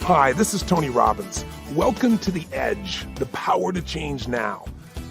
Hi, this is Tony Robbins. Welcome to The Edge, the power to change now.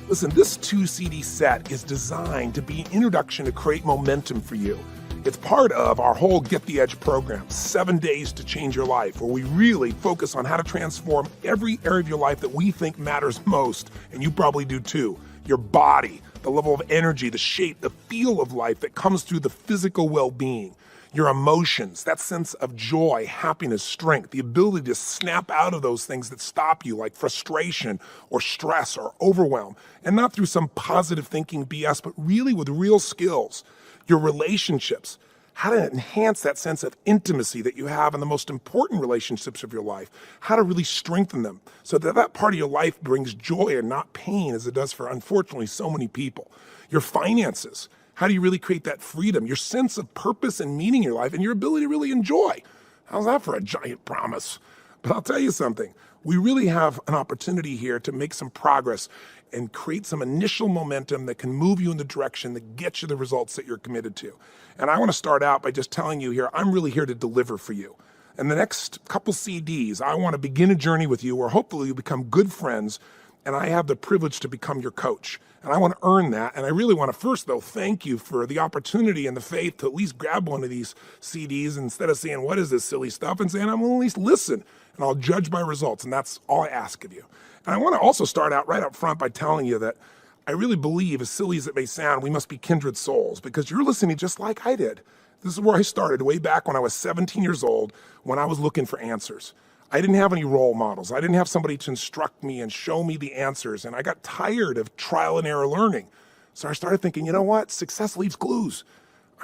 Listen, this 2-CD set is designed to be an introduction to create momentum for you. It's part of our whole Get the Edge program, 7 days to change your life, where we really focus on how to transform every area of your life that we think matters most, and you probably do too. Your body, the level of energy, the shape, the feel of life that comes through the physical well-being. Your emotions, that sense of joy, happiness, strength, the ability to snap out of those things that stop you, like frustration or stress or overwhelm, and not through some positive thinking BS, but really with real skills. Your relationships, how to enhance that sense of intimacy that you have in the most important relationships of your life, how to really strengthen them so that that part of your life brings joy and not pain as it does for, unfortunately, so many people. Your finances, how do you really create that freedom, your sense of purpose and meaning in your life, and your ability to really enjoy? How's that for a giant promise? But I'll tell you something. We really have an opportunity here to make some progress and create some initial momentum that can move you in the direction that gets you the results that you're committed to. And I want to start out by just telling you here, I'm really here to deliver for you. In the next couple CDs, I want to begin a journey with you where hopefully you become good friends, and I have the privilege to become your coach. And I want to earn that. And I really want to first, though, thank you for the opportunity and the faith to at least grab one of these CDs instead of saying, what is this silly stuff? And saying, I'm going to at least listen and I'll judge by results. And that's all I ask of you. And I want to also start out right up front by telling you that I really believe, as silly as it may sound, we must be kindred souls because you're listening just like I did. This is where I started way back when I was 17 years old, when I was looking for answers. I didn't have any role models. I didn't have somebody to instruct me and show me the answers. And I got tired of trial and error learning. So I started thinking, you know what? Success leaves clues.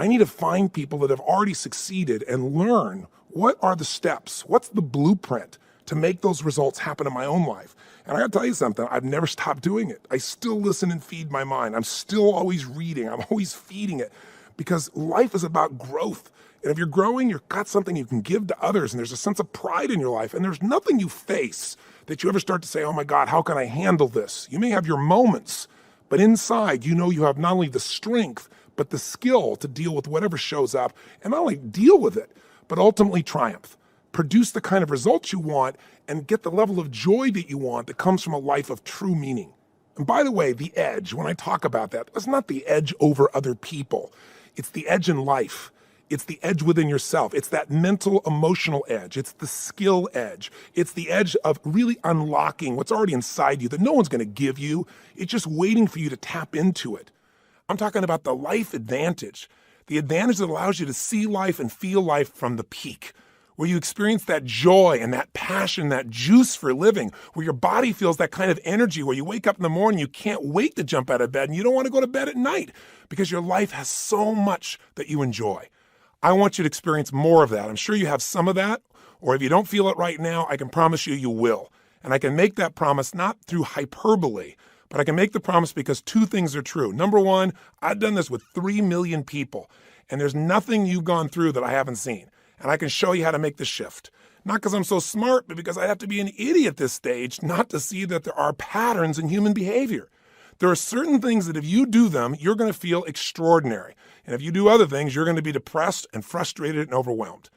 I need to find people that have already succeeded and learn what are the steps, what's the blueprint to make those results happen in my own life. And I gotta tell you something, I've never stopped doing it. I still listen and feed my mind. I'm still always reading. I'm always feeding it because life is about growth. And if you're growing, you've got something you can give to others, and there's a sense of pride in your life, and there's nothing you face that you ever start to say, oh my God, how can I handle this? You may have your moments, but inside you know you have not only the strength, but the skill to deal with whatever shows up, and not only deal with it, but ultimately triumph. Produce the kind of results you want, and get the level of joy that you want that comes from a life of true meaning. And by the way, the edge, when I talk about that, it's not the edge over other people. It's the edge in life. It's the edge within yourself. It's that mental, emotional edge. It's the skill edge. It's the edge of really unlocking what's already inside you that no one's going to give you. It's just waiting for you to tap into it. I'm talking about the life advantage, the advantage that allows you to see life and feel life from the peak, where you experience that joy and that passion, that juice for living, where your body feels that kind of energy, where you wake up in the morning, you can't wait to jump out of bed, and you don't want to go to bed at night because your life has so much that you enjoy. I want you to experience more of that. I'm sure you have some of that, or if you don't feel it right now, I can promise you, you will. And I can make that promise not through hyperbole, but I can make the promise because two things are true. Number one, I've done this with 3 million people, and there's nothing you've gone through that I haven't seen. And I can show you how to make the shift. Not because I'm so smart, but because I have to be an idiot at this stage not to see that there are patterns in human behavior. There are certain things that if you do them, you're going to feel extraordinary. And if you do other things, you're going to be depressed and frustrated and overwhelmed.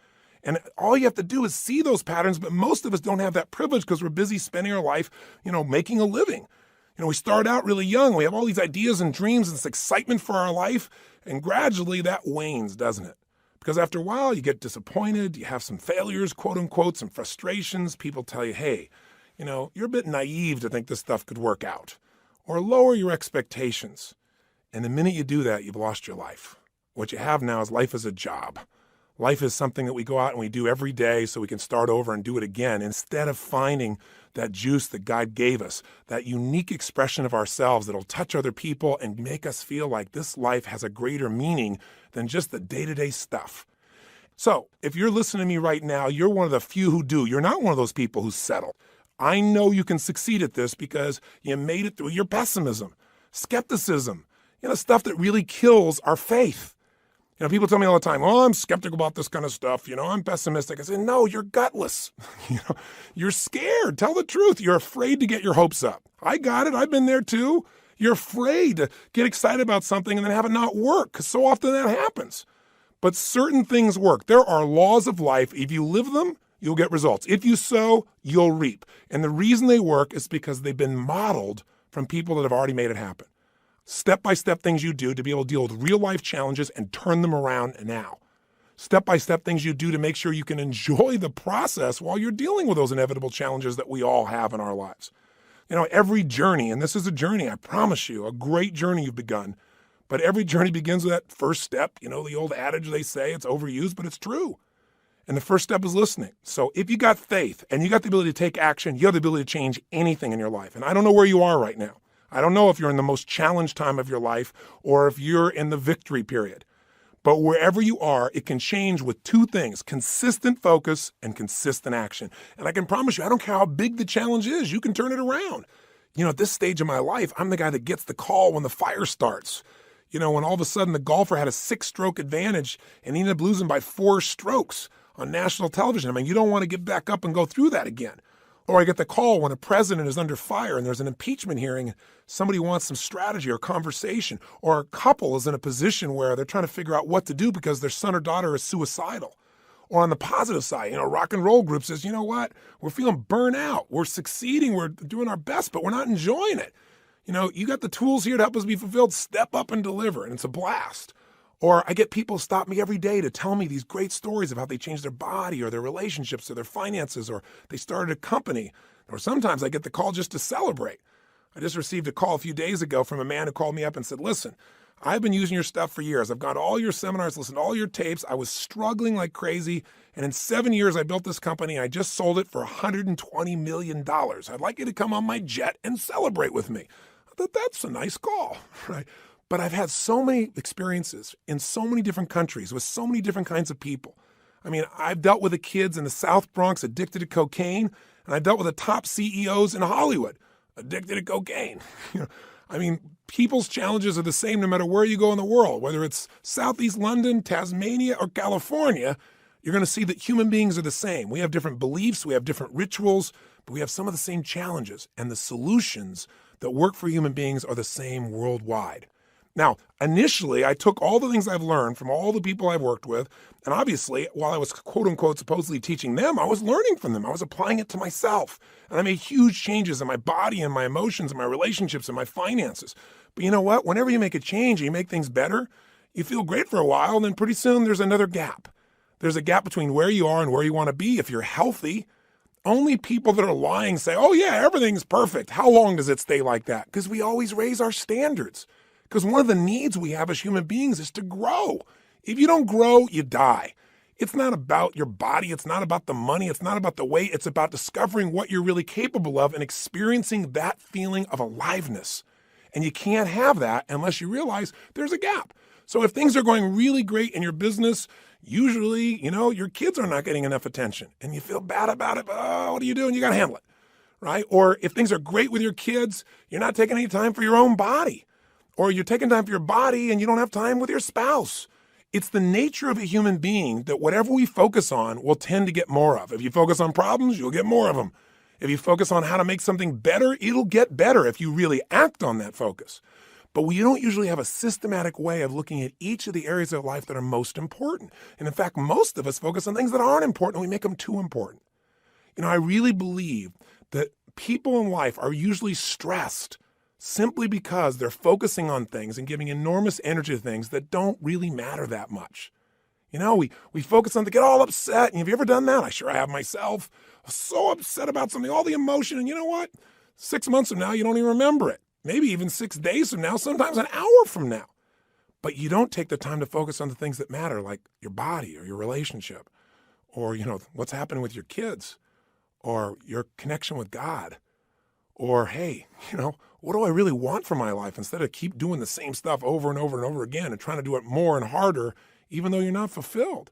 And all you have to do is see those patterns, but most of us don't have that privilege because we're busy spending our life, making a living. We start out really young. We have all these ideas and dreams and this excitement for our life, and gradually that wanes, doesn't it? Because after a while, you get disappointed, you have some failures, quote unquote, some frustrations. People tell you, hey, you're a bit naive to think this stuff could work out. Or lower your expectations. And the minute you do that, you've lost your life. What you have now is life as a job. Life is something that we go out and we do every day so we can start over and do it again, instead of finding that juice that God gave us, that unique expression of ourselves that'll touch other people and make us feel like this life has a greater meaning than just the day-to-day stuff. So if you're listening to me right now, you're one of the few who do. You're not one of those people who settle. I know you can succeed at this because you made it through your pessimism, skepticism, stuff that really kills our faith. People tell me all the time, I'm skeptical about this kind of stuff. I'm pessimistic. I say, no, you're gutless. You're scared. Tell the truth. You're afraid to get your hopes up. I got it. I've been there too. You're afraid to get excited about something and then have it not work because so often that happens. But certain things work. There are laws of life. If you live them, you'll get results. If you sow, you'll reap. And the reason they work is because they've been modeled from people that have already made it happen. Step-by-step things you do to be able to deal with real-life challenges and turn them around now. Step-by-step things you do to make sure you can enjoy the process while you're dealing with those inevitable challenges that we all have in our lives. You know, every journey, and this is a journey, I promise you, a great journey you've begun, but every journey begins with that first step. You know, the old adage they say, it's overused, but it's true. And the first step is listening. So if you got faith and you got the ability to take action, you have the ability to change anything in your life. And I don't know where you are right now. I don't know if you're in the most challenged time of your life or if you're in the victory period. But wherever you are, it can change with two things: consistent focus and consistent action. And I can promise you, I don't care how big the challenge is, you can turn it around. You know, at this stage of my life, I'm the guy that gets the call when the fire starts. You know, when all of a sudden the golfer had a 6-stroke advantage and he ended up losing by 4 strokes on national television. I mean, you don't want to get back up and go through that again. Or I get the call when a president is under fire and there's an impeachment hearing, somebody wants some strategy or conversation, or a couple is in a position where they're trying to figure out what to do because their son or daughter is suicidal. Or on the positive side, you know, rock and roll group says, you know what, we're feeling burnt out, we're succeeding, we're doing our best, but we're not enjoying it. You know, you got the tools here to help us be fulfilled, step up and deliver, and it's a blast. Or I get people stop me every day to tell me these great stories of how they changed their body or their relationships or their finances, or they started a company. Or sometimes I get the call just to celebrate. I just received a call a few days ago from a man who called me up and said, listen, I've been using your stuff for years. I've gone to all your seminars, listened to all your tapes. I was struggling like crazy. And in 7 years, I built this company. I just sold it for $120 million. I'd like you to come on my jet and celebrate with me. I thought that's a nice call, right? But I've had so many experiences in so many different countries with so many different kinds of people. I mean, I've dealt with the kids in the South Bronx addicted to cocaine, and I dealt with the top CEOs in Hollywood addicted to cocaine. I mean, people's challenges are the same no matter where you go in the world, whether it's Southeast London, Tasmania, or California. You're going to see that human beings are the same. We have different beliefs, we have different rituals, but we have some of the same challenges, and the solutions that work for human beings are the same worldwide. Now, initially, I took all the things I've learned from all the people I've worked with, and obviously, while I was quote-unquote supposedly teaching them, I was learning from them. I was applying it to myself, and I made huge changes in my body and my emotions and my relationships and my finances. But you know what? Whenever you make a change and you make things better, you feel great for a while, and then pretty soon there's another gap. There's a gap between where you are and where you want to be. If you're healthy, only people that are lying say, oh yeah, everything's perfect. How long does it stay like that? Because we always raise our standards. Because one of the needs we have as human beings is to grow. If you don't grow, you die. It's not about your body. It's not about the money. It's not about the weight. It's about discovering what you're really capable of and experiencing that feeling of aliveness. And you can't have that unless you realize there's a gap. So if things are going really great in your business, usually, you know, your kids are not getting enough attention and you feel bad about it. But, what do you do? And you got to handle it, right? Or if things are great with your kids, you're not taking any time for your own body. Or you're taking time for your body and you don't have time with your spouse. It's the nature of a human being that whatever we focus on, we'll tend to get more of. If you focus on problems, you'll get more of them. If you focus on how to make something better, it'll get better if you really act on that focus. But we don't usually have a systematic way of looking at each of the areas of life that are most important. And in fact, most of us focus on things that aren't important and we make them too important. You know, I really believe that people in life are usually stressed simply because they're focusing on things and giving enormous energy to things that don't really matter that much. You know, we focus on to get all upset. And have you ever done that? I sure have myself. I was so upset about something, all the emotion. And you know what? 6 months from now, you don't even remember it. Maybe even 6 days from now, sometimes an hour from now. But you don't take the time to focus on the things that matter, like your body or your relationship, or, you know, what's happening with your kids, or your connection with God, or, hey, you know, what do I really want for my life instead of keep doing the same stuff over and over and over again and trying to do it more and harder, even though you're not fulfilled.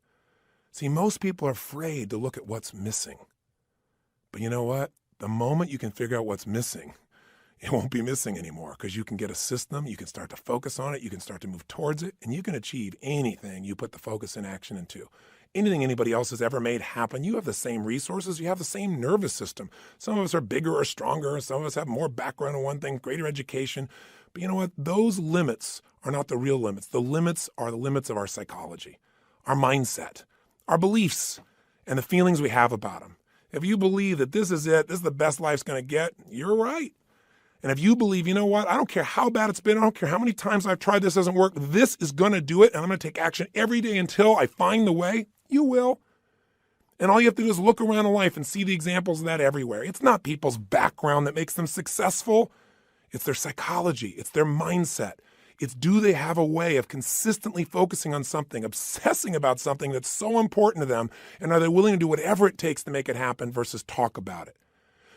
See, most people are afraid to look at what's missing. But you know what? The moment you can figure out what's missing, it won't be missing anymore because you can get a system, you can start to focus on it, you can start to move towards it, and you can achieve anything you put the focus and action into. Anything anybody else has ever made happen, you have the same resources, you have the same nervous system. Some of us are bigger or stronger, some of us have more background in one thing, greater education. But you know what? Those limits are not the real limits. The limits are the limits of our psychology, our mindset, our beliefs. and the feelings we have about them. If you believe that this is it, this is the best life's going to get, you're right. And if you believe, you know what, I don't care how bad it's been, I don't care how many times I've tried this doesn't work, this is going to do it, and I'm going to take action every day until I find the way, you will. And all you have to do is look around in life and see the examples of that everywhere. It's not people's background that makes them successful. It's their psychology. It's their mindset. It's do they have a way of consistently focusing on something, obsessing about something that's so important to them, and are they willing to do whatever it takes to make it happen versus talk about it?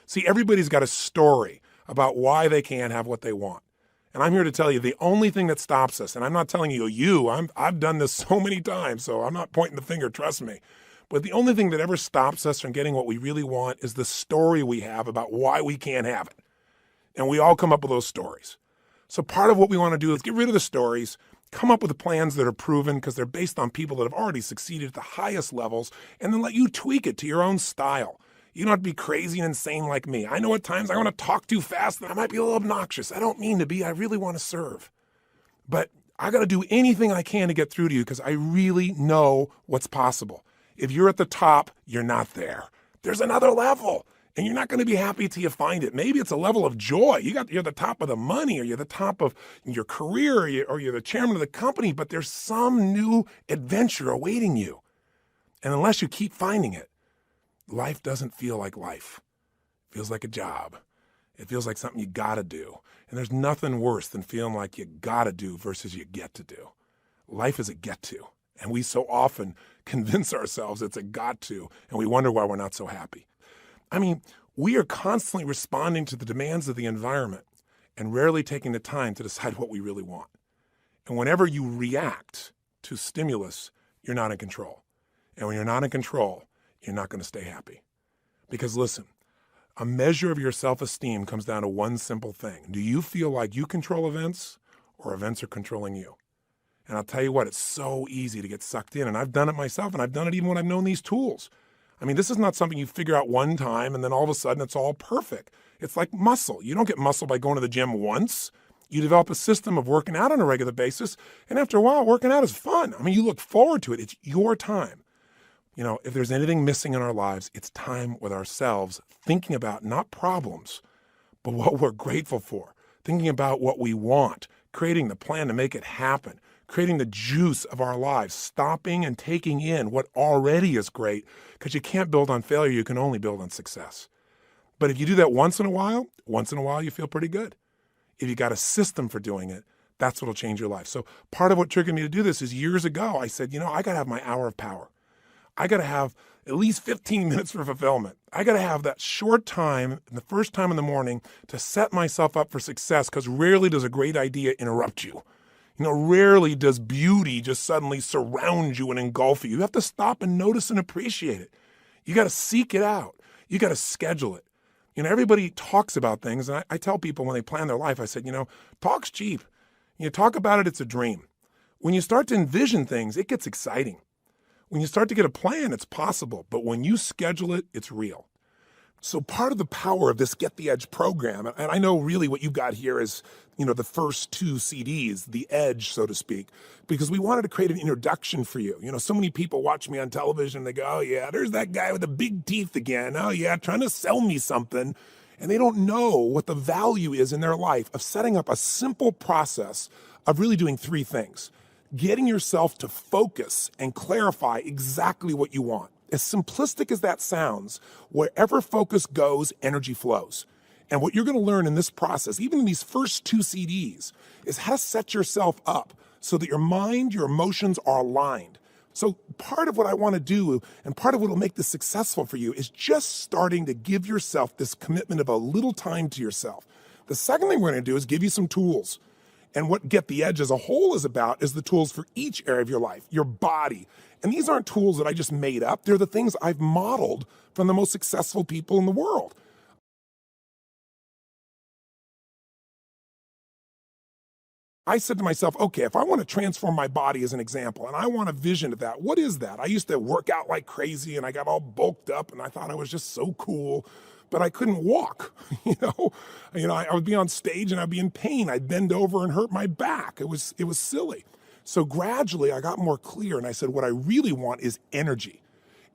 See, everybody's got a story about why they can't have what they want. And I'm here to tell you the only thing that stops us, and I'm not telling you, I've done this so many times, so I'm not pointing the finger, trust me. But the only thing that ever stops us from getting what we really want is the story we have about why we can't have it. And we all come up with those stories. So part of what we want to do is get rid of the stories, come up with plans that are proven because they're based on people that have already succeeded at the highest levels, and then let you tweak it to your own style. You don't have to be crazy and insane like me. I know at times I want to talk too fast and I might be a little obnoxious. I don't mean to be. I really want to serve. But I got to do anything I can to get through to you because I really know what's possible. If you're at the top, you're not there. There's another level, and you're not going to be happy till you find it. Maybe it's a level of joy. You're the top of the money, or you're the top of your career, or you're the chairman of the company, but there's some new adventure awaiting you. And unless you keep finding it, life doesn't feel like life. It feels like a job. It feels like something you gotta do. And there's nothing worse than feeling like you gotta do versus you get to do. Life is a get to. And we so often convince ourselves it's a got to, and we wonder why we're not so happy. I mean, we are constantly responding to the demands of the environment and rarely taking the time to decide what we really want. And whenever you react to stimulus, you're not in control. And when you're not in control, you're not going to stay happy. Because listen, a measure of your self-esteem comes down to one simple thing. Do you feel like you control events, or events are controlling you? And I'll tell you what, it's so easy to get sucked in. And I've done it myself, and I've done it even when I've known these tools. I mean, this is not something you figure out one time and then all of a sudden it's all perfect. It's like muscle. You don't get muscle by going to the gym once. You develop a system of working out on a regular basis, and after a while, working out is fun. I mean, you look forward to it. It's your time. You know, if there's anything missing in our lives, it's time with ourselves, thinking about not problems, but what we're grateful for, thinking about what we want, creating the plan to make it happen, creating the juice of our lives, stopping and taking in what already is great, because you can't build on failure, you can only build on success. But if you do that once in a while you feel pretty good. If you got a system for doing it, that's what'll change your life. So part of what triggered me to do this is years ago, I said, I got to have my hour of power. I got to have at least 15 minutes for fulfillment. I got to have that short time, the first time in the morning, to set myself up for success, because rarely does a great idea interrupt you. Rarely does beauty just suddenly surround you and engulf you. You have to stop and notice and appreciate it. You got to seek it out. You got to schedule it. Everybody talks about things, and I tell people when they plan their life, I said, talk's cheap. Talk about it, it's a dream. When you start to envision things, it gets exciting. When you start to get a plan, it's possible. But when you schedule it, it's real. So part of the power of this Get the Edge program, and I know really what you've got here is, the first 2 CDs, the edge, so to speak, because we wanted to create an introduction for you. So many people watch me on television, they go, oh yeah, there's that guy with the big teeth again. Oh yeah, trying to sell me something. And they don't know what the value is in their life of setting up a simple process of really doing 3 things. Getting yourself to focus and clarify exactly what you want. As simplistic as that sounds, wherever focus goes, energy flows. And what you're going to learn in this process, even in these first 2 CDs, is how to set yourself up so that your mind, your emotions are aligned. So part of what I want to do, and part of what will make this successful for you, is just starting to give yourself this commitment of a little time to yourself. The second thing we're going to do is give you some tools. And what Get the Edge as a whole is about is the tools for each area of your life, your body. And these aren't tools that I just made up. They're the things I've modeled from the most successful people in the world. I said to myself, okay, if I want to transform my body as an example, and I want a vision of that, what is that? I used to work out like crazy, and I got all bulked up, and I thought I was just so cool, but I couldn't walk. I would be on stage, and I'd be in pain. I'd bend over and hurt my back. It was silly. So gradually, I got more clear, and I said, what I really want is energy.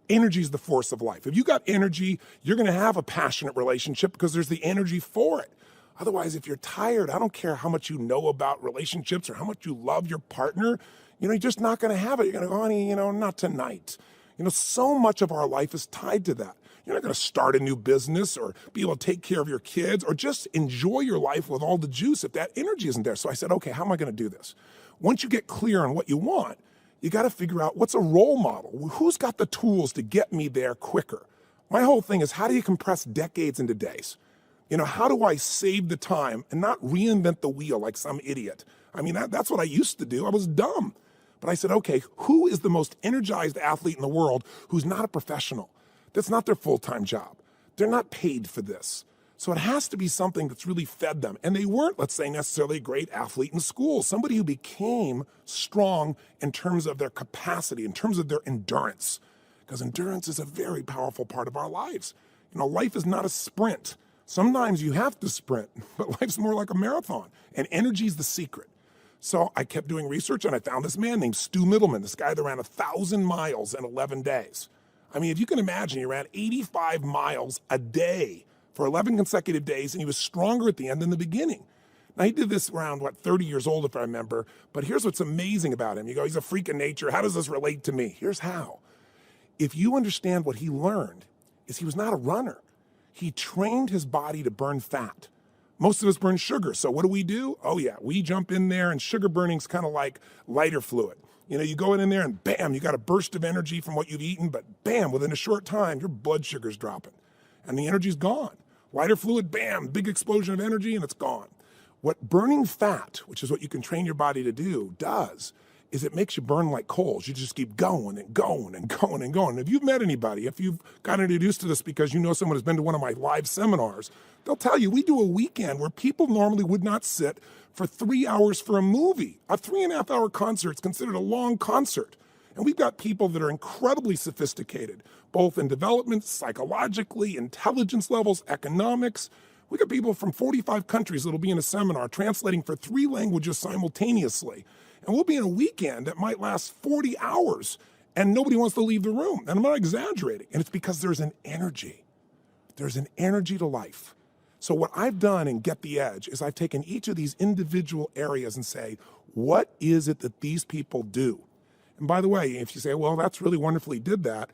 Energy is the force of life. If you got energy, you're going to have a passionate relationship because there's the energy for it. Otherwise, if you're tired, I don't care how much you know about relationships or how much you love your partner, you're just not going to have it. You're going to go, honey, not tonight. So much of our life is tied to that. You're not going to start a new business or be able to take care of your kids or just enjoy your life with all the juice if that energy isn't there. So I said, okay, how am I going to do this? Once you get clear on what you want, you got to figure out what's a role model. Who's got the tools to get me there quicker? My whole thing is, how do you compress decades into days? How do I save the time and not reinvent the wheel like some idiot? I mean, that's what I used to do. I was dumb. But I said, okay, who is the most energized athlete in the world who's not a professional? That's not their full-time job. They're not paid for this. So it has to be something that's really fed them. And they weren't, let's say, necessarily a great athlete in school. Somebody who became strong in terms of their capacity, in terms of their endurance. Because endurance is a very powerful part of our lives. Life is not a sprint. Sometimes you have to sprint, but life's more like a marathon. And energy is the secret. So I kept doing research and I found this man named Stu Middleman, this guy that ran 1,000 miles in 11 days. I mean, if you can imagine, he ran 85 miles a day for 11 consecutive days, and he was stronger at the end than the beginning. Now, he did this around, 30 years old, if I remember, but here's what's amazing about him. You go, he's a freak of nature. How does this relate to me? Here's how. If you understand what he learned, is he was not a runner. He trained his body to burn fat. Most of us burn sugar, so what do? Oh yeah, we jump in there, and sugar burning's kind of like lighter fluid. You go in there and bam, you got a burst of energy from what you've eaten, but bam, within a short time, your blood sugar's dropping and the energy's gone. Lighter fluid, bam, big explosion of energy and it's gone. What burning fat, which is what you can train your body to do, does is it makes you burn like coals. You just keep going and going and going and going. If you've met anybody, if you've gotten introduced to this because you know someone who's been to one of my live seminars, they'll tell you we do a weekend where people normally would not sit for 3 hours for a movie. A 3.5-hour concert is considered a long concert. And we've got people that are incredibly sophisticated, both in development, psychologically, intelligence levels, economics. We got people from 45 countries that'll be in a seminar translating for 3 languages simultaneously. And we'll be in a weekend that might last 40 hours and nobody wants to leave the room. And I'm not exaggerating. And it's because there's an energy. There's an energy to life. So what I've done in Get the Edge is I've taken each of these individual areas and say, what is it that these people do? And by the way, if you say, well, that's really wonderful, he did that.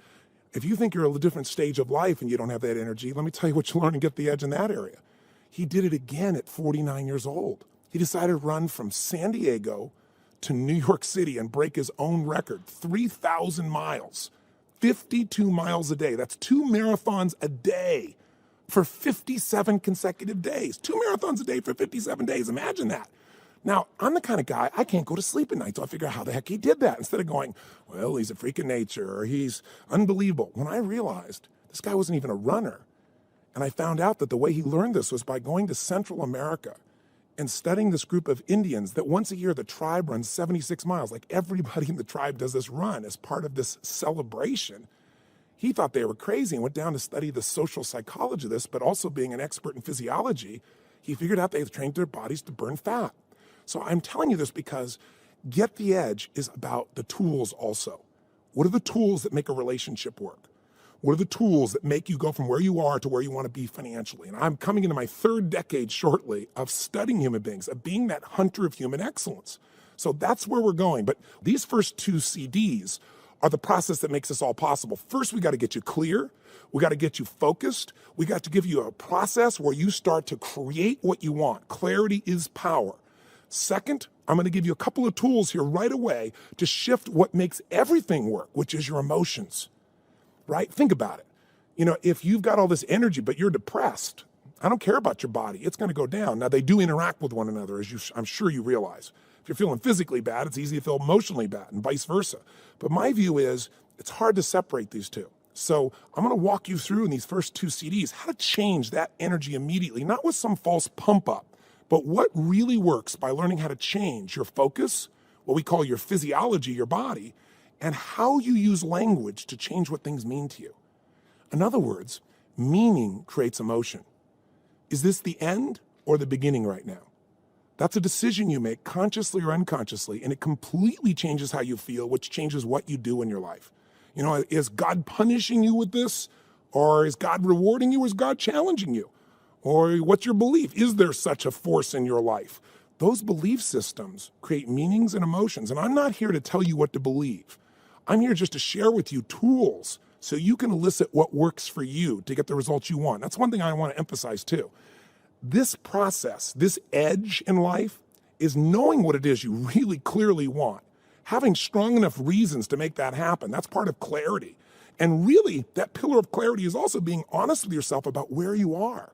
If you think you're at a different stage of life and you don't have that energy, let me tell you what you learn and Get the Edge in that area. He did it again at 49 years old. He decided to run from San Diego to New York City and break his own record, 3,000 miles, 52 miles a day. That's 2 marathons a day for 57 consecutive days. 2 marathons a day for 57 days. Imagine that. Now, I'm the kind of guy, I can't go to sleep at night, so I figure out how the heck he did that. Instead of going, well, he's a freak of nature, or he's unbelievable. When I realized this guy wasn't even a runner, and I found out that the way he learned this was by going to Central America and studying this group of Indians that once a year the tribe runs 76 miles. Like everybody in the tribe does this run as part of this celebration. He thought they were crazy and went down to study the social psychology of this, but also being an expert in physiology, he figured out they trained their bodies to burn fat. So I'm telling you this because Get the Edge is about the tools also. What are the tools that make a relationship work? What are the tools that make you go from where you are to where you want to be financially? And I'm coming into my 3rd decade shortly of studying human beings, of being that hunter of human excellence. So that's where we're going. But these first 2 CDs are the process that makes this all possible. First, we got to get you clear. We got to get you focused. We got to give you a process where you start to create what you want. Clarity is power. Second, I'm going to give you a couple of tools here right away to shift what makes everything work, which is your emotions. Right? Think about it. If you've got all this energy, but you're depressed, I don't care about your body. It's going to go down. Now, they do interact with one another, as I'm sure you realize. If you're feeling physically bad, it's easy to feel emotionally bad and vice versa. But my view is it's hard to separate these two. So I'm going to walk you through in these first 2 CDs how to change that energy immediately, not with some false pump up, but what really works by learning how to change your focus, what we call your physiology, your body, and how you use language to change what things mean to you. In other words, meaning creates emotion. Is this the end or the beginning right now? That's a decision you make consciously or unconsciously, and it completely changes how you feel, which changes what you do in your life. You know, is God punishing you with this? Or is God rewarding you? Or is God challenging you? Or what's your belief? Is there such a force in your life? Those belief systems create meanings and emotions. And I'm not here to tell you what to believe. I'm here just to share with you tools so you can elicit what works for you to get the results you want. That's one thing I want to emphasize too. This process, this edge in life, is knowing what it is you really clearly want. Having strong enough reasons to make that happen. That's part of clarity. And really, that pillar of clarity is also being honest with yourself about where you are.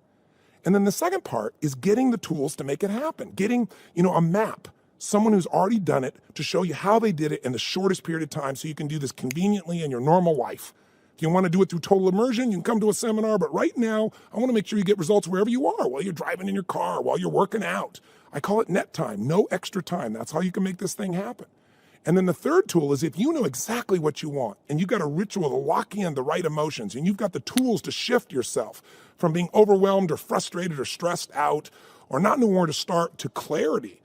And then the second part is getting the tools to make it happen. Getting, a map, someone who's already done it to show you how they did it in the shortest period of time so you can do this conveniently in your normal life. If you want to do it through total immersion, you can come to a seminar, but right now, I want to make sure you get results wherever you are, while you're driving in your car, while you're working out. I call it net time, no extra time. That's how you can make this thing happen. And then the third tool is if you know exactly what you want and you've got a ritual to lock in the right emotions and you've got the tools to shift yourself from being overwhelmed or frustrated or stressed out or not knowing where to start to clarity,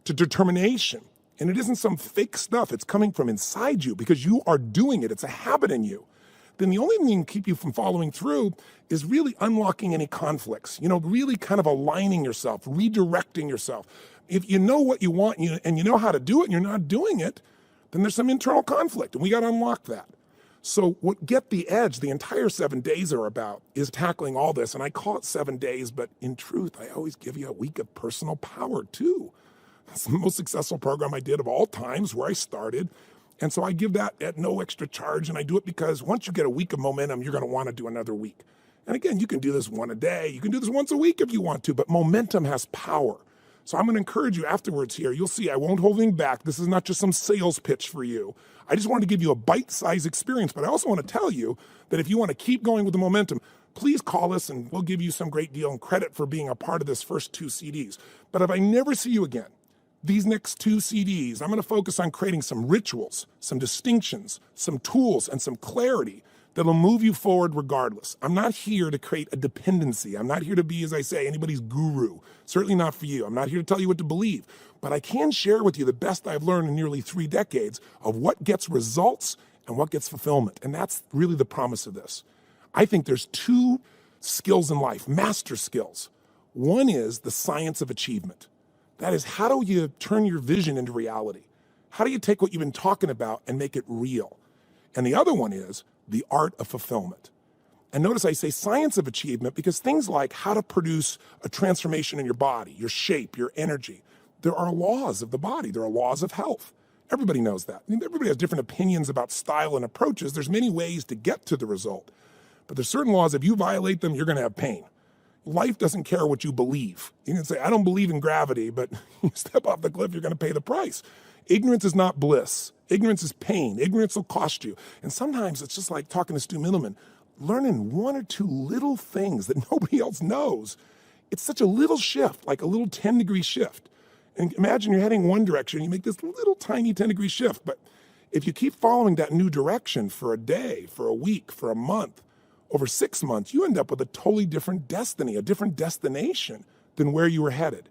to determination. And it isn't some fake stuff. It's coming from inside you because you are doing it. It's a habit in you. Then the only thing that can keep you from following through is really unlocking any conflicts, really kind of aligning yourself, redirecting yourself. If you know what you want and you know how to do it and you're not doing it, then there's some internal conflict and we got to unlock that. So what Get the Edge, the entire 7 days are about, is tackling all this. And I call it 7 days, but in truth, I always give you a week of personal power too. That's the most successful program I did of all times, where I started. And so I give that at no extra charge. And I do it because once you get a week of momentum, you're going to want to do another week. And again, you can do this one a day. You can do this once a week if you want to, but momentum has power. So I'm going to encourage you afterwards here. You'll see I won't hold anything back. This is not just some sales pitch for you. I just wanted to give you a bite-sized experience, but I also want to tell you that if you want to keep going with the momentum, please call us and we'll give you some great deal and credit for being a part of this first 2 CDs. But if I never see you again, these next 2 CDs, I'm going to focus on creating some rituals, some distinctions, some tools, and some clarity that'll move you forward regardless. I'm not here to create a dependency. I'm not here to be, as I say, anybody's guru. Certainly not for you. I'm not here to tell you what to believe. But I can share with you the best I've learned in nearly 3 decades of what gets results and what gets fulfillment. And that's really the promise of this. I think there's 2 skills in life, master skills. One is the science of achievement. That is, how do you turn your vision into reality? How do you take what you've been talking about and make it real? And the other one is the art of fulfillment. And notice I say science of achievement because things like how to produce a transformation in your body, your shape, your energy, there are laws of the body. There are laws of health. Everybody knows that. Everybody has different opinions about style and approaches. There's many ways to get to the result. But there's certain laws, if you violate them, you're going to have pain. Life doesn't care what you believe. You can say, I don't believe in gravity, but you step off the cliff, you're going to pay the price. Ignorance is not bliss. Ignorance is pain. Ignorance will cost you. And sometimes it's just like talking to Stu Milliman, learning 1 or 2 little things that nobody else knows. It's such a little shift, like a little 10-degree shift. And imagine you're heading one direction, you make this little tiny 10-degree shift. But if you keep following that new direction for a day, for a week, for a month, over 6 months, you end up with a totally different destiny, a different destination than where you were headed.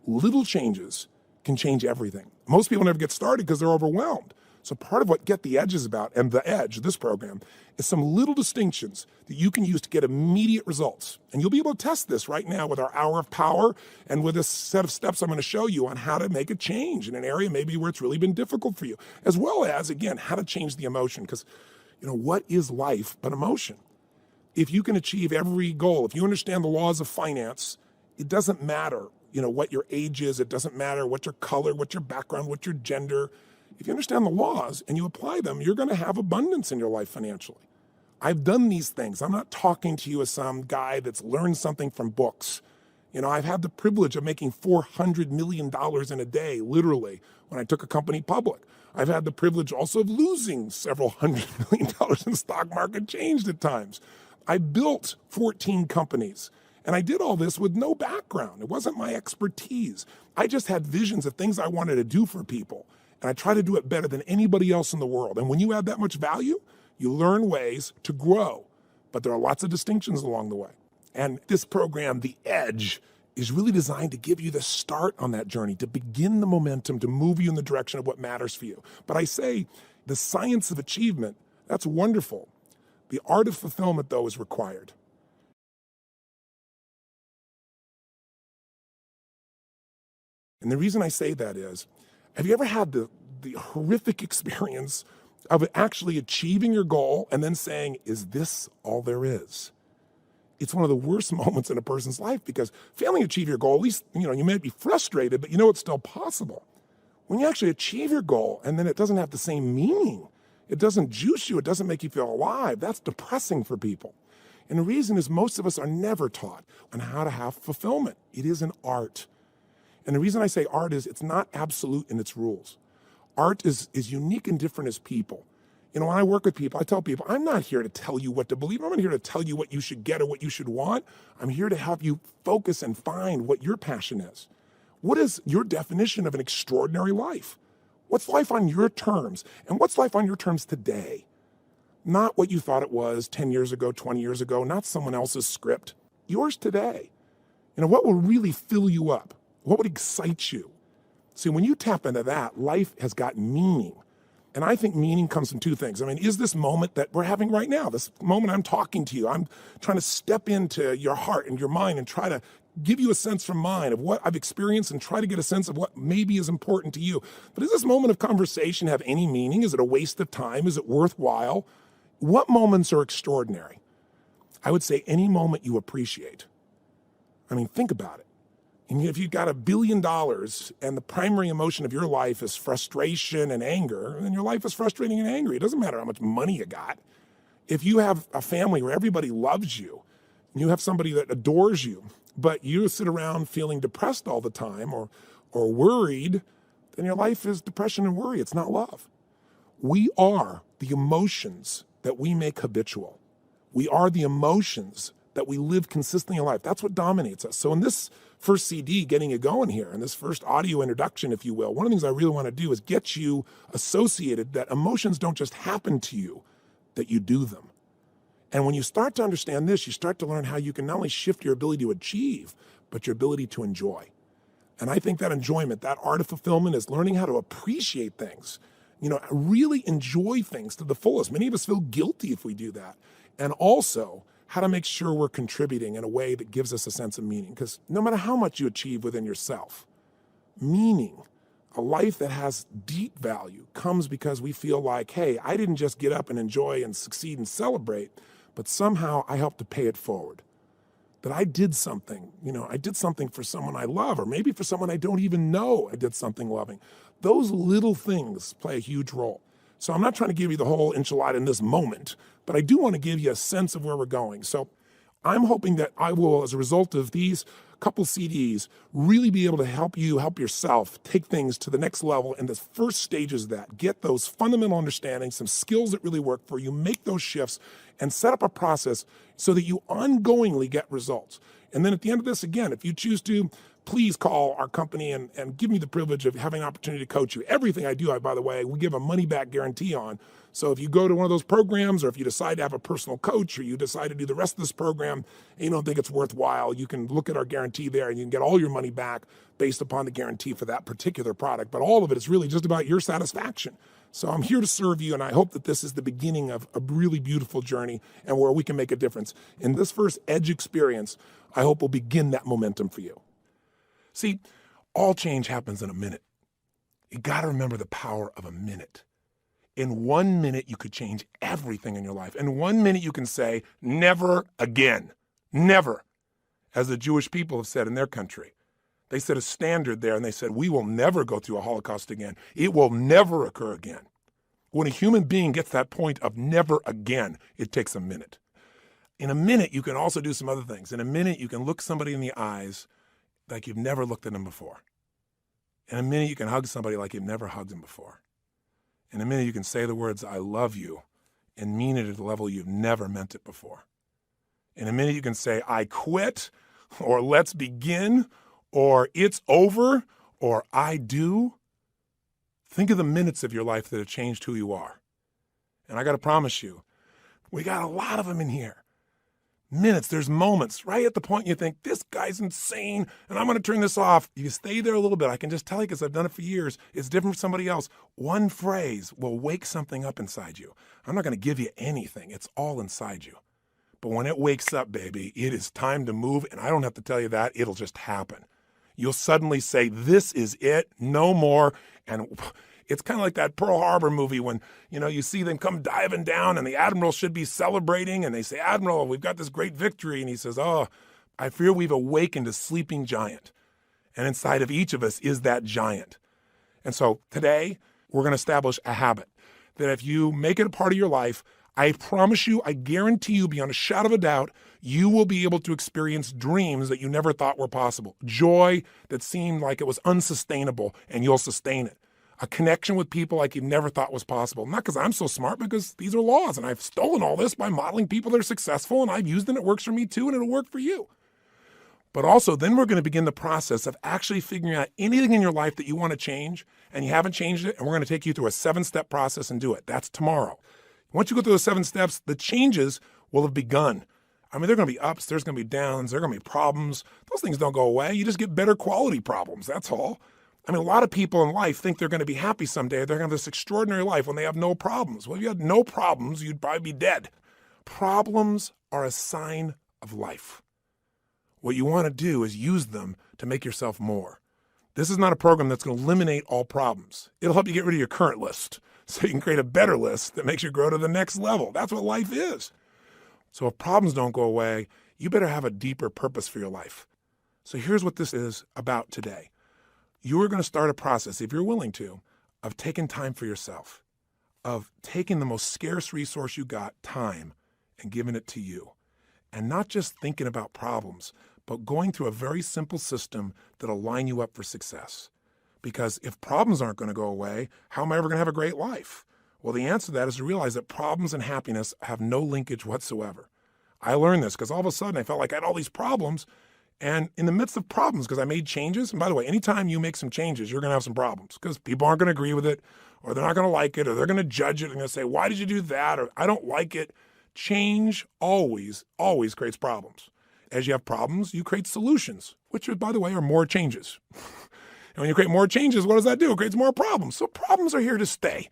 Little changes can change everything. Most people never get started because they're overwhelmed. So part of what Get the Edge is about, and the Edge, this program, is some little distinctions that you can use to get immediate results. And you'll be able to test this right now with our Hour of Power and with this set of steps I'm going to show you on how to make a change in an area maybe where it's really been difficult for you, as well as, again, how to change the emotion. Because, what is life but emotion? If you can achieve every goal, if you understand the laws of finance, it doesn't matter, what your age is. It doesn't matter what your color, what your background, what your gender. If you understand the laws and you apply them, you're going to have abundance in your life financially. I've done these things. I'm not talking to you as some guy that's learned something from books. I've had the privilege of making $400 million in a day, literally, when I took a company public. I've had the privilege also of losing several $100 million in the stock market, changed at times. I built 14 companies, and I did all this with no background. It wasn't my expertise. I just had visions of things I wanted to do for people, and I try to do it better than anybody else in the world. And when you add that much value, you learn ways to grow, but there are lots of distinctions along the way. And this program, The Edge, is really designed to give you the start on that journey, to begin the momentum, to move you in the direction of what matters for you. But I say the science of achievement, That's wonderful. The art of fulfillment, though, is required. And the reason I say that is, have you ever had the horrific experience of actually achieving your goal and then saying, is this all there is? It's one of the worst moments in a person's life, because failing to achieve your goal, at least, you may be frustrated, but it's still possible. When you actually achieve your goal and then it doesn't have the same meaning, it doesn't juice you, it doesn't make you feel alive, that's depressing for people. And the reason is most of us are never taught on how to have fulfillment. It is an art. And the reason I say art is it's not absolute in its rules. Art is unique and different as people. When I work with people, I tell people, I'm not here to tell you what to believe. I'm not here to tell you what you should get or what you should want. I'm here to help you focus and find what your passion is. What is your definition of an extraordinary life? What's life on your terms? And what's life on your terms today? Not what you thought it was 10 years ago, 20 years ago, not someone else's script. Yours today. What will really fill you up? What would excite you? See, when you tap into that, life has got meaning. And I think meaning comes from two things. Is this moment that we're having right now, this moment I'm talking to you, I'm trying to step into your heart and your mind and try to give you a sense from mine of what I've experienced and try to get a sense of what maybe is important to you. But does this moment of conversation have any meaning? Is it a waste of time? Is it worthwhile? What moments are extraordinary? I would say any moment you appreciate. Think about it. And if you've got $1 billion and the primary emotion of your life is frustration and anger, then your life is frustrating and angry. It doesn't matter how much money you got. If you have a family where everybody loves you, and you have somebody that adores you, but you sit around feeling depressed all the time or worried, then your life is depression and worry. It's not love. We are the emotions that we make habitual. We are the emotions that we live consistently in life. That's what dominates us. So in this first CD, getting you going here, in this first audio introduction, if you will, one of the things I really want to do is get you associated that emotions don't just happen to you, that you do them. And when you start to understand this, you start to learn how you can not only shift your ability to achieve, but your ability to enjoy. And I think that enjoyment, that art of fulfillment, is learning how to appreciate things, really enjoy things to the fullest. Many of us feel guilty if we do that. And also, how to make sure we're contributing in a way that gives us a sense of meaning. Because no matter how much you achieve within yourself, meaning, a life that has deep value, comes because we feel like, hey, I didn't just get up and enjoy and succeed and celebrate, but somehow I helped to pay it forward. That I did something, I did something for someone I love, or maybe for someone I don't even know I did something loving. Those little things play a huge role. So I'm not trying to give you the whole enchilada in this moment, but I do want to give you a sense of where we're going. So I'm hoping that I will, as a result of these couple CDs, really be able to help you, help yourself take things to the next level in the first stages of that. Get those fundamental understandings, some skills that really work for you, make those shifts, and set up a process so that you ongoingly get results. And then at the end of this, again, if you choose to, please call our company and give me the privilege of having an opportunity to coach you. Everything I do, by the way, we give a money-back guarantee on. So if you go to one of those programs, or if you decide to have a personal coach, or you decide to do the rest of this program and you don't think it's worthwhile, you can look at our guarantee there and you can get all your money back based upon the guarantee for that particular product. But all of it is really just about your satisfaction. So I'm here to serve you, and I hope that this is the beginning of a really beautiful journey and where we can make a difference. In this first Edge experience, I hope will begin that momentum for you. See, all change happens in a minute. You got to remember the power of a minute. In 1 minute, you could change everything in your life. In 1 minute, you can say, never again. Never. As the Jewish people have said in their country. They set a standard there, and they said, we will never go through a Holocaust again. It will never occur again. When a human being gets that point of never again, it takes a minute. In a minute, you can also do some other things. In a minute, you can look somebody in the eyes like you've never looked at them before. In a minute, you can hug somebody like you've never hugged them before. In a minute, you can say the words, I love you, and mean it at a level you've never meant it before. In a minute, you can say, I quit, or let's begin, or it's over, or I do. Think of the minutes of your life that have changed who you are. And I got to promise you, we got a lot of them in here. minutes, there's moments right at the point you think, this guy's insane and I'm going to turn this off. You stay there a little bit. I can just tell you because I've done it for years. It's different from somebody else. One phrase will wake something up inside you. I'm not going to give you anything. It's all inside you. But when it wakes up, baby, it is time to move. And I don't have to tell you that. It'll just happen. You'll suddenly say, this is it, no more. And it's kind of like that Pearl Harbor movie when, you see them come diving down and the admiral should be celebrating and they say, Admiral, we've got this great victory. And he says, oh, I fear we've awakened a sleeping giant. And inside of each of us is that giant. And so today we're going to establish a habit that if you make it a part of your life, I promise you, I guarantee you beyond a shadow of a doubt, you will be able to experience dreams that you never thought were possible. Joy that seemed like it was unsustainable, and you'll sustain it. A connection with people like you never thought was possible. Not because I'm so smart, because these are laws, and I've stolen all this by modeling people that are successful, and I've used it, and it works for me too, and it'll work for you. But also, then we're going to begin the process of actually figuring out anything in your life that you want to change, and you haven't changed it, and we're going to take you through a 7-step process and do it. That's tomorrow. Once you go through those 7 steps, the changes will have begun. I mean, there are going to be ups, there's going to be downs, there are going to be problems. Those things don't go away. You just get better quality problems, that's all. I mean, a lot of people in life think they're going to be happy someday. They're going to have this extraordinary life when they have no problems. Well, if you had no problems, you'd probably be dead. Problems are a sign of life. What you want to do is use them to make yourself more. This is not a program that's going to eliminate all problems. It'll help you get rid of your current list so you can create a better list that makes you grow to the next level. That's what life is. So if problems don't go away, you better have a deeper purpose for your life. So here's what this is about today. You are going to start a process, if you're willing to, of taking time for yourself, of taking the most scarce resource you got, time, and giving it to you. And not just thinking about problems, but going through a very simple system that'll line you up for success. Because if problems aren't going to go away, how am I ever going to have a great life? Well, the answer to that is to realize that problems and happiness have no linkage whatsoever. I learned this because all of a sudden I felt like I had all these problems. And in the midst of problems, because I made changes, and by the way, anytime you make some changes, you're going to have some problems because people aren't going to agree with it, or they're not going to like it, or they're going to judge it and going to say, why did you do that? Or I don't like it. Change always creates problems. As you have problems, you create solutions, which, by the way, are more changes. And when you create more changes, what does that do? It creates more problems. So problems are here to stay.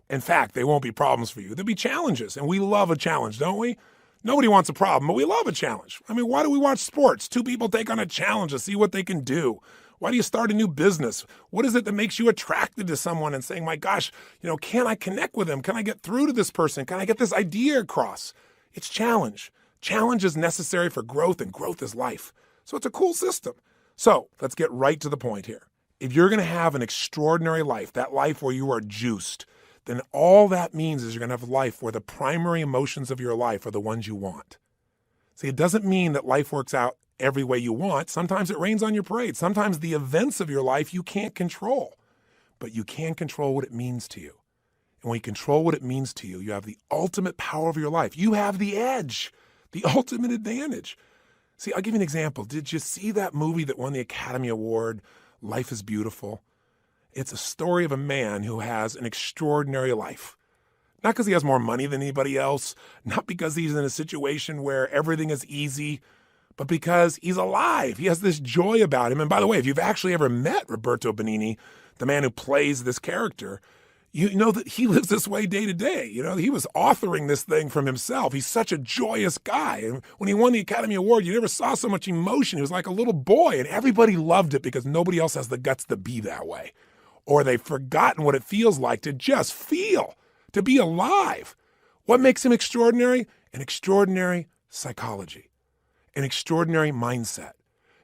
In fact, they won't be problems for you. They'll be challenges. And we love a challenge, don't we? Nobody wants a problem, but we love a challenge. I mean, why do we watch sports? 2 people take on a challenge to see what they can do. Why do you start a new business? What is it that makes you attracted to someone and saying, my gosh, can I connect with them? Can I get through to this person? Can I get this idea across? It's challenge. Challenge is necessary for growth, and growth is life. So it's a cool system. So let's get right to the point here. If you're going to have an extraordinary life, that life where you are juiced, then all that means is you're going to have a life where the primary emotions of your life are the ones you want. See, it doesn't mean that life works out every way you want. Sometimes it rains on your parade. Sometimes the events of your life you can't control, but you can control what it means to you. And when you control what it means to you, you have the ultimate power of your life. You have the edge, the ultimate advantage. See, I'll give you an example. Did you see that movie that won the Academy Award, Life is Beautiful? It's a story of a man who has an extraordinary life. Not because he has more money than anybody else, not because he's in a situation where everything is easy, but because he's alive. He has this joy about him. And by the way, if you've actually ever met Roberto Benigni, the man who plays this character, you know that he lives this way day to day. He was authoring this thing from himself. He's such a joyous guy. And when he won the Academy Award, you never saw so much emotion. He was like a little boy, and everybody loved it because nobody else has the guts to be that way. Or they've forgotten what it feels like to just feel, to be alive. What makes him extraordinary? An extraordinary psychology, an extraordinary mindset,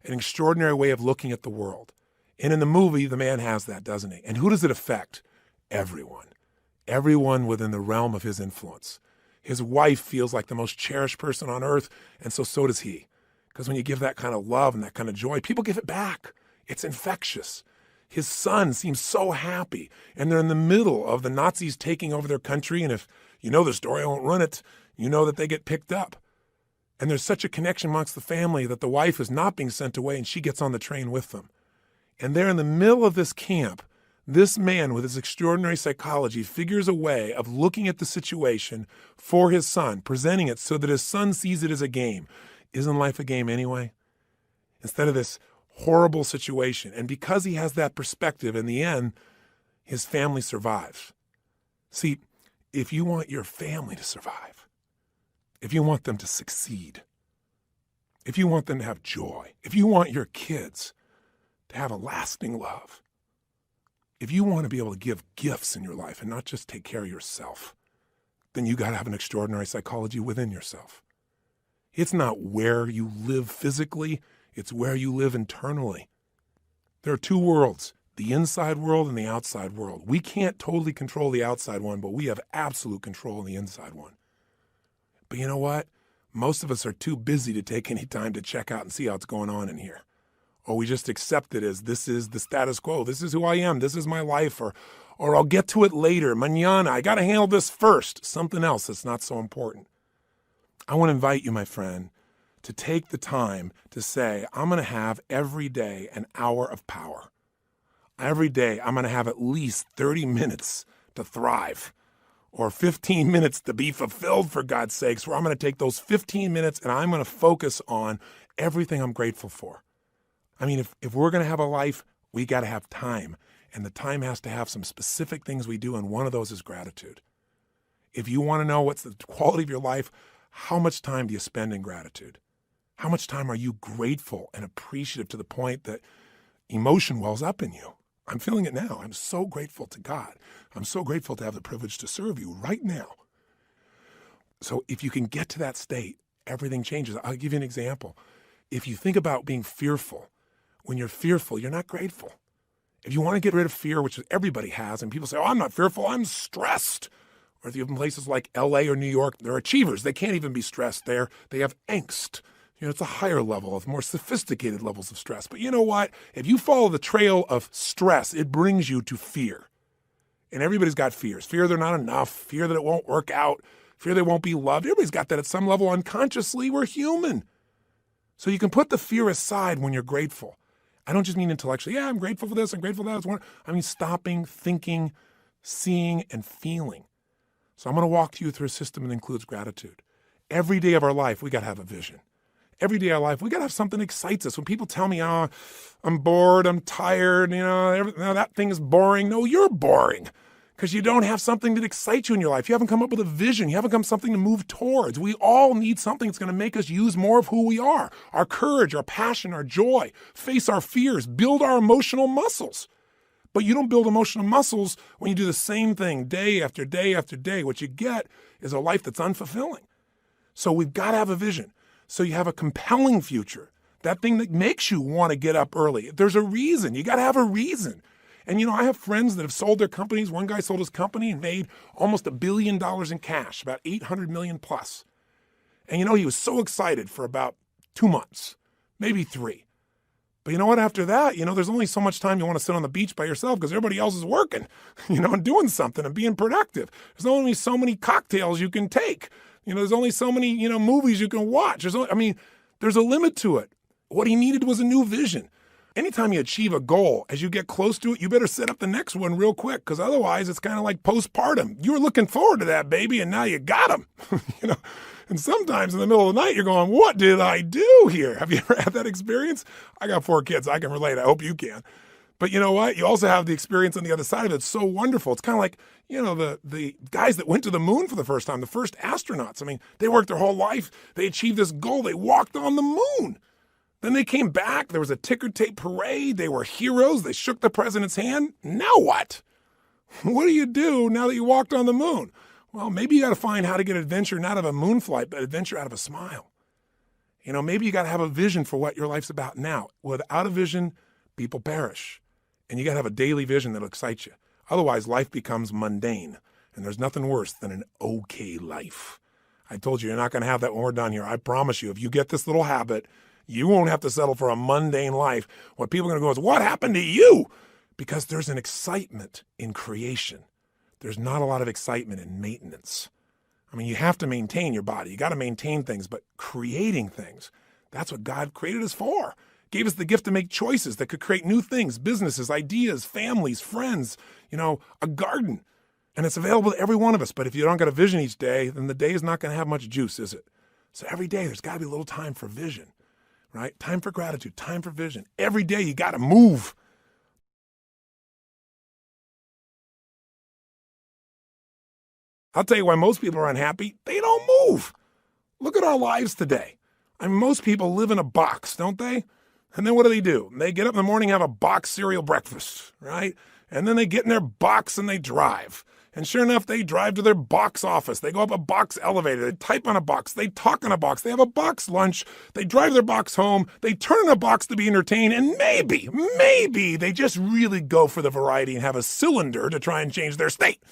an extraordinary way of looking at the world. And in the movie, the man has that, doesn't he? And who does it affect? Everyone. Everyone within the realm of his influence. His wife feels like the most cherished person on earth, and so does he. Because when you give that kind of love and that kind of joy, people give it back. It's infectious. His son seems so happy, and they're in the middle of the Nazis taking over their country, and if you know the story, I won't run it, you know that they get picked up. And there's such a connection amongst the family that the wife is not being sent away, and she gets on the train with them. And they're in the middle of this camp. This man with his extraordinary psychology figures a way of looking at the situation for his son, presenting it so that his son sees it as a game. isn't life a game anyway? Instead of this horrible situation. And because he has that perspective, in the end, his family survives. See, if you want your family to survive, if you want them to succeed, if you want them to have joy, if you want your kids to have a lasting love, if you want to be able to give gifts in your life and not just take care of yourself, then you got to have an extraordinary psychology within yourself. It's not where you live physically, it's where you live internally. There are two worlds, the inside world and the outside world. We can't totally control the outside one, but we have absolute control in the inside one. But you know what? Most of us are too busy to take any time to check out and see how it's going on in here. Or we just accept it as this is the status quo. This is who I am. This is my life. Or I'll get to it later. Mañana. I got to handle this first. Something else that's not so important. I want to invite you, my friend, to take the time to say, I'm going to have every day an hour of power. Every day I'm going to have at least 30 minutes to thrive. Or 15 minutes to be fulfilled, for God's sakes, where I'm going to take those 15 minutes and I'm going to focus on everything I'm grateful for. I mean, if we're going to have a life, we got to have time. And the time has to have some specific things we do, and one of those is gratitude. If you want to know what's the quality of your life, how much time do you spend in gratitude? How much time are you grateful and appreciative to the point that emotion wells up in you? I'm feeling it now. I'm so grateful to God. I'm so grateful to have the privilege to serve you right now. So if you can get to that state, everything changes. I'll give you an example. If you think about being fearful, when you're fearful, you're not grateful. If you want to get rid of fear, which everybody has, and people say, oh, I'm not fearful, I'm stressed. Or if you have in places like LA or New York, they're achievers. They can't even be stressed there. They have angst. You know, it's a higher level of more sophisticated levels of stress. But you know what? If you follow the trail of stress, it brings you to fear. And everybody's got fears. Fear they're not enough. Fear that it won't work out. Fear they won't be loved. Everybody's got that at some level unconsciously. We're human. So you can put the fear aside when you're grateful. I don't just mean intellectually. Yeah, I'm grateful for this. I'm grateful for that. I mean stopping, thinking, seeing, and feeling. So I'm going to walk you through a system that includes gratitude. Every day of our life, we got to have a vision. Every day of our life, we got to have something that excites us. When people tell me, oh, I'm bored, I'm tired, that thing is boring. No, you're boring because you don't have something that excites you in your life. You haven't come up with a vision. You haven't come something to move towards. We all need something that's going to make us use more of who we are, our courage, our passion, our joy, face our fears, build our emotional muscles. But you don't build emotional muscles when you do the same thing day after day after day. What you get is a life that's unfulfilling. So we've got to have a vision. So you have a compelling future, that thing that makes you want to get up early. There's a reason. You got to have a reason. And, I have friends that have sold their companies. One guy sold his company and made almost $1 billion in cash, about 800 million plus. And, he was so excited for about 2 months, maybe 3. But you know what? After that, there's only so much time you want to sit on the beach by yourself because everybody else is working, and doing something and being productive. There's only so many cocktails you can take. There's only so many, movies you can watch. There's a limit to it. What he needed was a new vision. Anytime you achieve a goal, as you get close to it, you better set up the next one real quick because otherwise it's kind of like postpartum. You were looking forward to that baby and now you got him, And sometimes in the middle of the night, you're going, what did I do here? Have you ever had that experience? I got 4 kids. I can relate. I hope you can. But you know what? You also have the experience on the other side of it. It's so wonderful. It's kind of like, the guys that went to the moon for the first time, the first astronauts. They worked their whole life. They achieved this goal. They walked on the moon. Then they came back. There was a ticker tape parade. They were heroes. They shook the president's hand. Now what? What do you do now that you walked on the moon? Well, maybe you got to find how to get adventure not out of a moon flight, but adventure out of a smile. Maybe you got to have a vision for what your life's about now. Without a vision, people perish. And you got to have a daily vision that'll excite you. Otherwise, life becomes mundane. And there's nothing worse than an okay life. I told you, you're not going to have that when we're done here. I promise you, if you get this little habit, you won't have to settle for a mundane life. What people are going to go is, what happened to you? Because there's an excitement in creation. There's not a lot of excitement in maintenance. You have to maintain your body. You got to maintain things, but creating things, that's what God created us for. Gave us the gift to make choices that could create new things, businesses, ideas, families, friends, a garden. And it's available to every one of us. But if you don't got a vision each day, then the day is not going to have much juice, is it? So every day there's got to be a little time for vision, right? Time for gratitude, time for vision. Every day you got to move. I'll tell you why most people are unhappy. They don't move. Look at our lives today. I mean, most people live in a box, don't they? And then what do? They get up in the morning, have a box cereal breakfast, right? And then they get in their box and they drive. And sure enough, they drive to their box office. They go up a box elevator. They type on a box. They talk on a box. They have a box lunch. They drive their box home. They turn on a box to be entertained. And maybe they just really go for the variety and have a cylinder to try and change their state.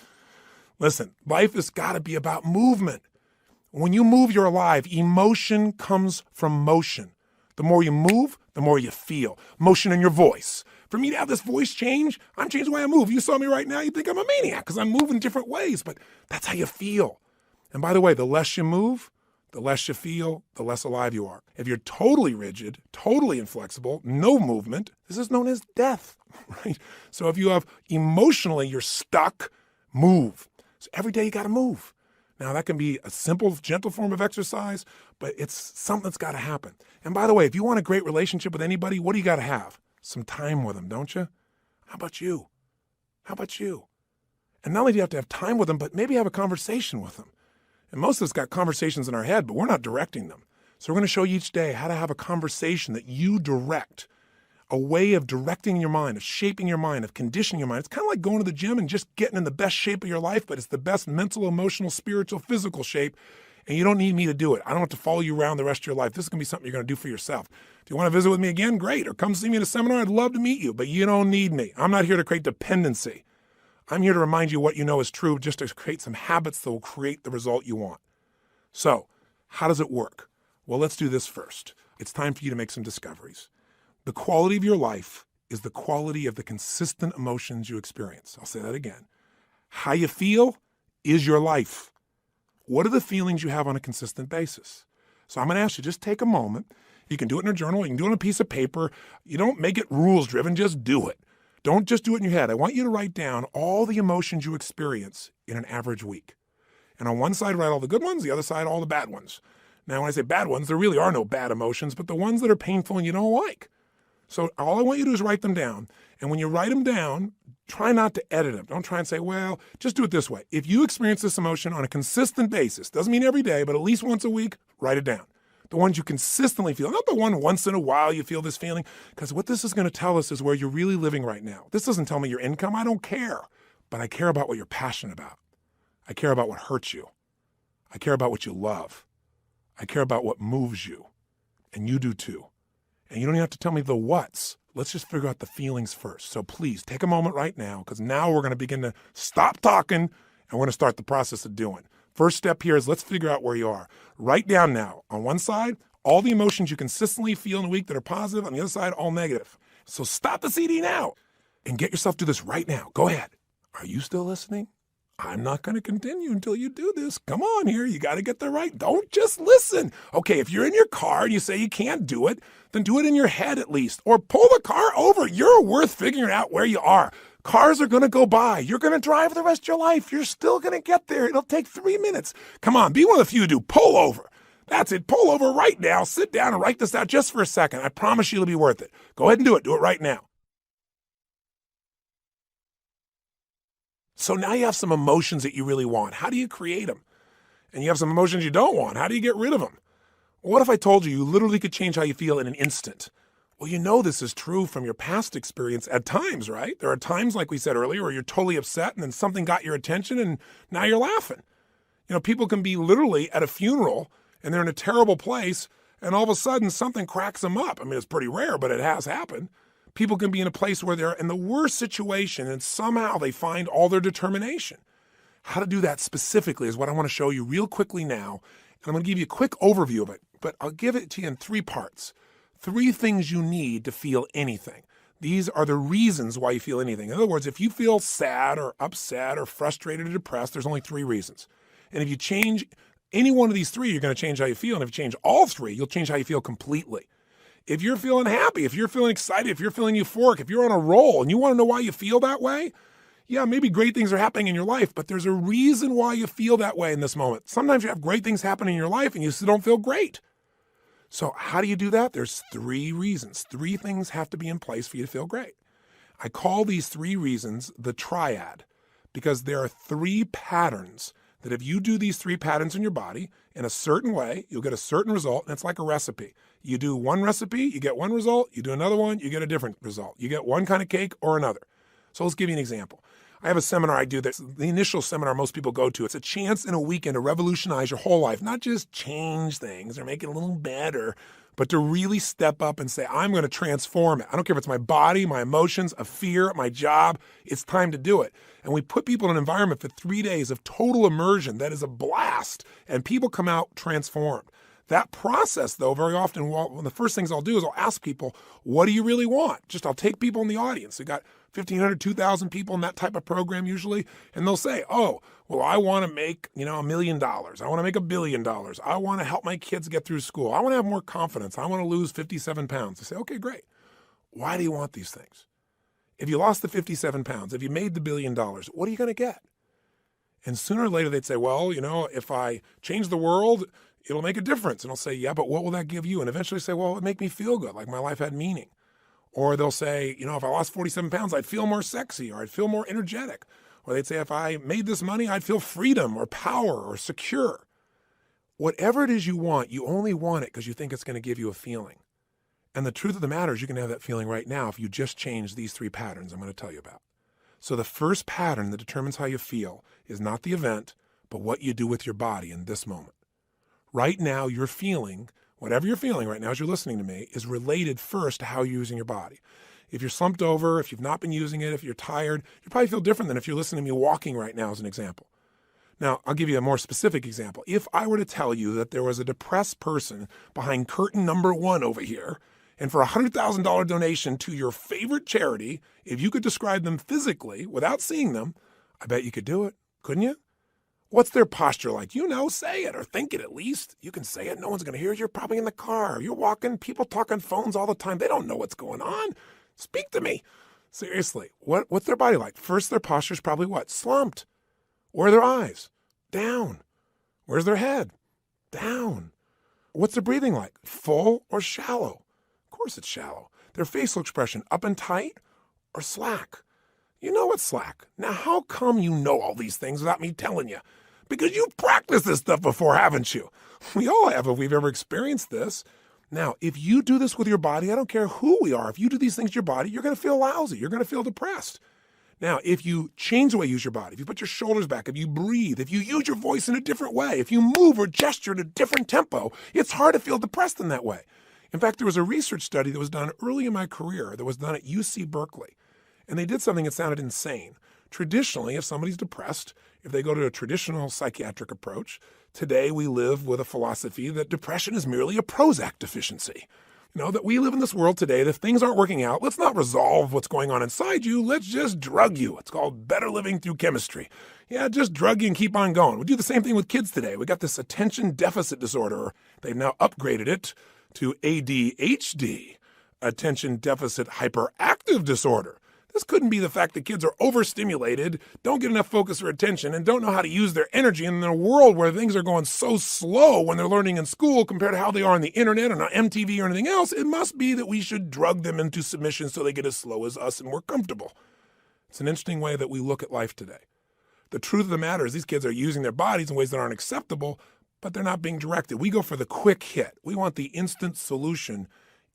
Listen, life has got to be about movement. When you move, you're alive. Emotion comes from motion. The more you move, the more you feel. Motion in your voice. For me to have this voice change, I'm changing the way I move. You saw me right now, you think I'm a maniac because I'm moving different ways, but that's how you feel. And by the way, the less you move, the less you feel, the less alive you are. If you're totally rigid, totally inflexible, no movement, this is known as death, right? So if you have emotionally, you're stuck, move. So every day you got to move. Now that can be a simple, gentle form of exercise, but it's something that's got to happen. And by the way, if you want a great relationship with anybody, what do you got to have? Some time with them, don't you? How about you? How about you? And not only do you have to have time with them, but maybe have a conversation with them. And most of us got conversations in our head, but we're not directing them. So we're going to show you each day how to have a conversation that you direct, a way of directing your mind, of shaping your mind, of conditioning your mind. It's kind of like going to the gym and just getting in the best shape of your life, but it's the best mental, emotional, spiritual, physical shape. And you don't need me to do it. I don't have to follow you around the rest of your life. This is going to be something you're going to do for yourself. If you want to visit with me again, great. Or come see me in a seminar, I'd love to meet you. But you don't need me. I'm not here to create dependency. I'm here to remind you what you know is true, just to create some habits that will create the result you want. So, how does it work? Well, let's do this first. It's time for you to make some discoveries. The quality of your life is the quality of the consistent emotions you experience. I'll say that again. How you feel is your life. What are the feelings you have on a consistent basis? So I'm going to ask you, just take a moment. You can do it in a journal. You can do it on a piece of paper. You don't make it rules-driven. Just do it. Don't just do it in your head. I want you to write down all the emotions you experience in an average week. And on one side, write all the good ones. The other side, all the bad ones. Now, when I say bad ones, there really are no bad emotions, but the ones that are painful and you don't like. So all I want you to do is write them down. And when you write them down, try not to edit them. Don't try and say, well, just do it this way. If you experience this emotion on a consistent basis, doesn't mean every day, but at least once a week, write it down. The ones you consistently feel, not the one once in a while you feel this feeling, because what this is going to tell us is where you're really living right now. This doesn't tell me your income. I don't care, but I care about what you're passionate about. I care about what hurts you. I care about what you love. I care about what moves you, and you do too. And you don't even have to tell me the what's. Let's just figure out the feelings first. So please take a moment right now, because now we're going to begin to stop talking and we're going to start the process of doing. First step here is let's figure out where you are. Write down now, on one side, all the emotions you consistently feel in a week that are positive. On the other side, all negative. So stop the CD now and get yourself to this right now. Go ahead. Are you still listening? I'm not going to continue until you do this. Come on here. You got to get there right. Don't just listen. Okay, if you're in your car and you say you can't do it, then do it in your head at least. Or pull the car over. You're worth figuring out where you are. Cars are going to go by. You're going to drive the rest of your life. You're still going to get there. It'll take 3 minutes. Come on, be one of the few who do. Pull over. That's it. Pull over right now. Sit down and write this out just for a second. I promise you it'll be worth it. Go ahead and do it. Do it right now. So now you have some emotions that you really want. How do you create them? And you have some emotions you don't want. How do you get rid of them? Well, what if I told you literally could change how you feel in an instant? Well, you know this is true from your past experience at times, right? There are times, like we said earlier, where you're totally upset and then something got your attention and now you're laughing. You know, people can be literally at a funeral and they're in a terrible place and all of a sudden something cracks them up. I mean, it's pretty rare, but it has happened. People can be in a place where they're in the worst situation and somehow they find all their determination. How to do that specifically is what I want to show you real quickly now. And I'm going to give you a quick overview of it, but I'll give it to you in 3 parts. 3 things you need to feel anything. These are the reasons why you feel anything. In other words, if you feel sad or upset or frustrated or depressed, there's only 3 reasons. And if you change any one of these 3, you're going to change how you feel. And if you change all 3, you'll change how you feel completely. If you're feeling happy, if you're feeling excited, if you're feeling euphoric, if you're on a roll and you want to know why you feel that way, Yeah, maybe great things are happening in your life, but there's a reason why you feel that way in this moment. Sometimes you have great things happen in your life and you still don't feel great. So how do you do that? There's 3 reasons. 3 things have to be in place for you to feel great. I call these 3 reasons the triad because there are 3 patterns that if you do these 3 patterns in your body in a certain way, you'll get a certain result, and it's like a recipe. You do one recipe, you get one result. You do another one, you get a different result. You get one kind of cake or another. So let's give you an example. I have a seminar I do that's the initial seminar most people go to. It's a chance in a weekend to revolutionize your whole life, not just change things or make it a little better, but to really step up and say, I'm going to transform it. I don't care if it's my body, my emotions, a fear, my job. It's time to do it. And we put people in an environment for 3 days of total immersion that is a blast, and people come out transformed. That process, though, very often, one of the first things I'll do is I'll ask people, what do you really want? I'll take people in the audience. We got 1,500, 2,000 people in that type of program usually, and they'll say, oh, well, I want to make, $1 million. I want to make $1 billion. I want to help my kids get through school. I want to have more confidence. I want to lose 57 pounds. I say, okay, great. Why do you want these things? If you lost the 57 pounds, if you made the $1 billion, what are you going to get? And sooner or later they'd say, well, if I change the world, it'll make a difference. And I'll say, yeah, but what will that give you? And eventually say, well, it would make me feel good, like my life had meaning. Or they'll say, if I lost 47 pounds, I'd feel more sexy, or I'd feel more energetic. Or they'd say, if I made this money, I'd feel freedom or power or secure. Whatever it is you want, you only want it because you think it's going to give you a feeling. And the truth of the matter is you can have that feeling right now if you just change these 3 patterns I'm going to tell you about. So the first pattern that determines how you feel is not the event, but what you do with your body in this moment. Right now, you're feeling, whatever you're feeling right now as you're listening to me, is related first to how you're using your body. If you're slumped over, if you've not been using it, if you're tired, you probably feel different than if you're listening to me walking right now as an example. Now, I'll give you a more specific example. If I were to tell you that there was a depressed person behind curtain number 1 over here, and for a $100,000 donation to your favorite charity, if you could describe them physically without seeing them, I bet you could do it, couldn't you? What's their posture like? Say it or think it at least. You can say it. No one's going to hear it. You're probably in the car. You're walking. People talk on phones all the time. They don't know what's going on. Speak to me. Seriously, what's their body like? First, their posture's probably what? Slumped. Where are their eyes? Down. Where's their head? Down. What's their breathing like? Full or shallow? Of course it's shallow. Their facial expression, up and tight or slack? You know it's slack. Now, how come you know all these things without me telling you? Because you've practiced this stuff before, haven't you? We all have if we've ever experienced this. Now, if you do this with your body, I don't care who we are. If you do these things to your body, you're going to feel lousy. You're going to feel depressed. Now, if you change the way you use your body, if you put your shoulders back, if you breathe, if you use your voice in a different way, if you move or gesture at a different tempo, it's hard to feel depressed in that way. In fact, there was a research study that was done early in my career that was done at UC Berkeley. And they did something that sounded insane. Traditionally, if somebody's depressed, if they go to a traditional psychiatric approach, today we live with a philosophy that depression is merely a Prozac deficiency. That we live in this world today that if things aren't working out, let's not resolve what's going on inside you. Let's just drug you. It's called better living through chemistry. Yeah, just drug you and keep on going. We do the same thing with kids today. We got this attention deficit disorder. They've now upgraded it to ADHD, attention deficit hyperactive disorder. This couldn't be the fact that kids are overstimulated, don't get enough focus or attention, and don't know how to use their energy in a world where things are going so slow when they're learning in school compared to how they are on the internet and on MTV or anything else. It must be that we should drug them into submission so they get as slow as us and we're comfortable. It's an interesting way that we look at life today. The truth of the matter is these kids are using their bodies in ways that aren't acceptable, but they're not being directed. We go for the quick hit. We want the instant solution,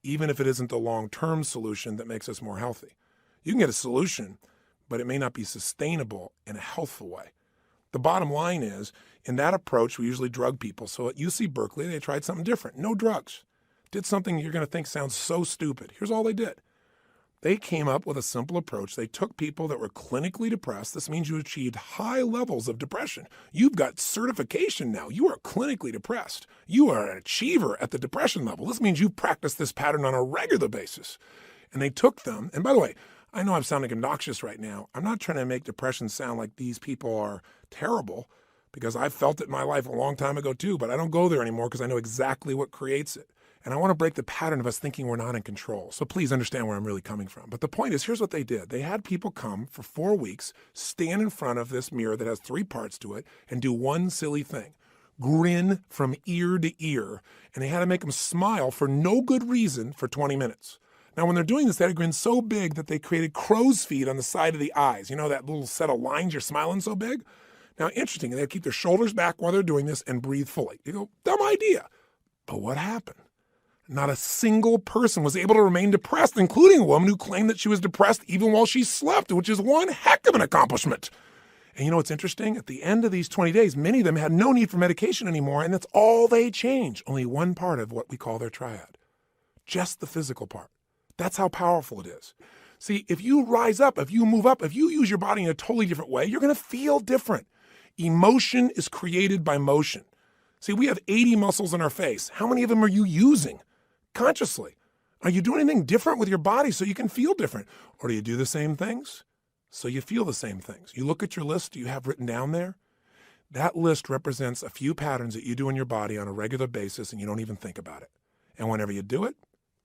even if it isn't the long-term solution that makes us more healthy. You can get a solution, but it may not be sustainable in a healthful way. The bottom line is, in that approach, we usually drug people. So at UC Berkeley, they tried something different. No drugs. Did something you're going to think sounds so stupid. Here's all they did. They came up with a simple approach. They took people that were clinically depressed. This means you achieved high levels of depression. You've got certification now. You are clinically depressed. You are an achiever at the depression level. This means you practice this pattern on a regular basis. And they took them, and by the way, I know I'm sounding obnoxious right now. I'm not trying to make depression sound like these people are terrible, because I felt it in my life a long time ago too, but I don't go there anymore because I know exactly what creates it. And I want to break the pattern of us thinking we're not in control. So please understand where I'm really coming from. But the point is, here's what they did. They had people come for 4 weeks, stand in front of this mirror that has 3 parts to it, and do one silly thing. Grin from ear to ear. And they had to make them smile for no good reason for 20 minutes. Now, when they're doing this, they had a grin so big that they created crow's feet on the side of the eyes. You know that little set of lines you're smiling so big? Now, interesting, they keep their shoulders back while they're doing this and breathe fully. You go, dumb idea. But what happened? Not a single person was able to remain depressed, including a woman who claimed that she was depressed even while she slept, which is one heck of an accomplishment. And you know what's interesting? At the end of these 20 days, many of them had no need for medication anymore, and that's all they changed. Only one part of what we call their triad. Just the physical part. That's how powerful it is. See, if you rise up, if you move up, if you use your body in a totally different way, you're going to feel different. Emotion is created by motion. See, we have 80 muscles in our face. How many of them are you using consciously? Are you doing anything different with your body so you can feel different? Or do you do the same things so you feel the same things? You look at your list you have written down there. That list represents a few patterns that you do in your body on a regular basis and you don't even think about it. And whenever you do it,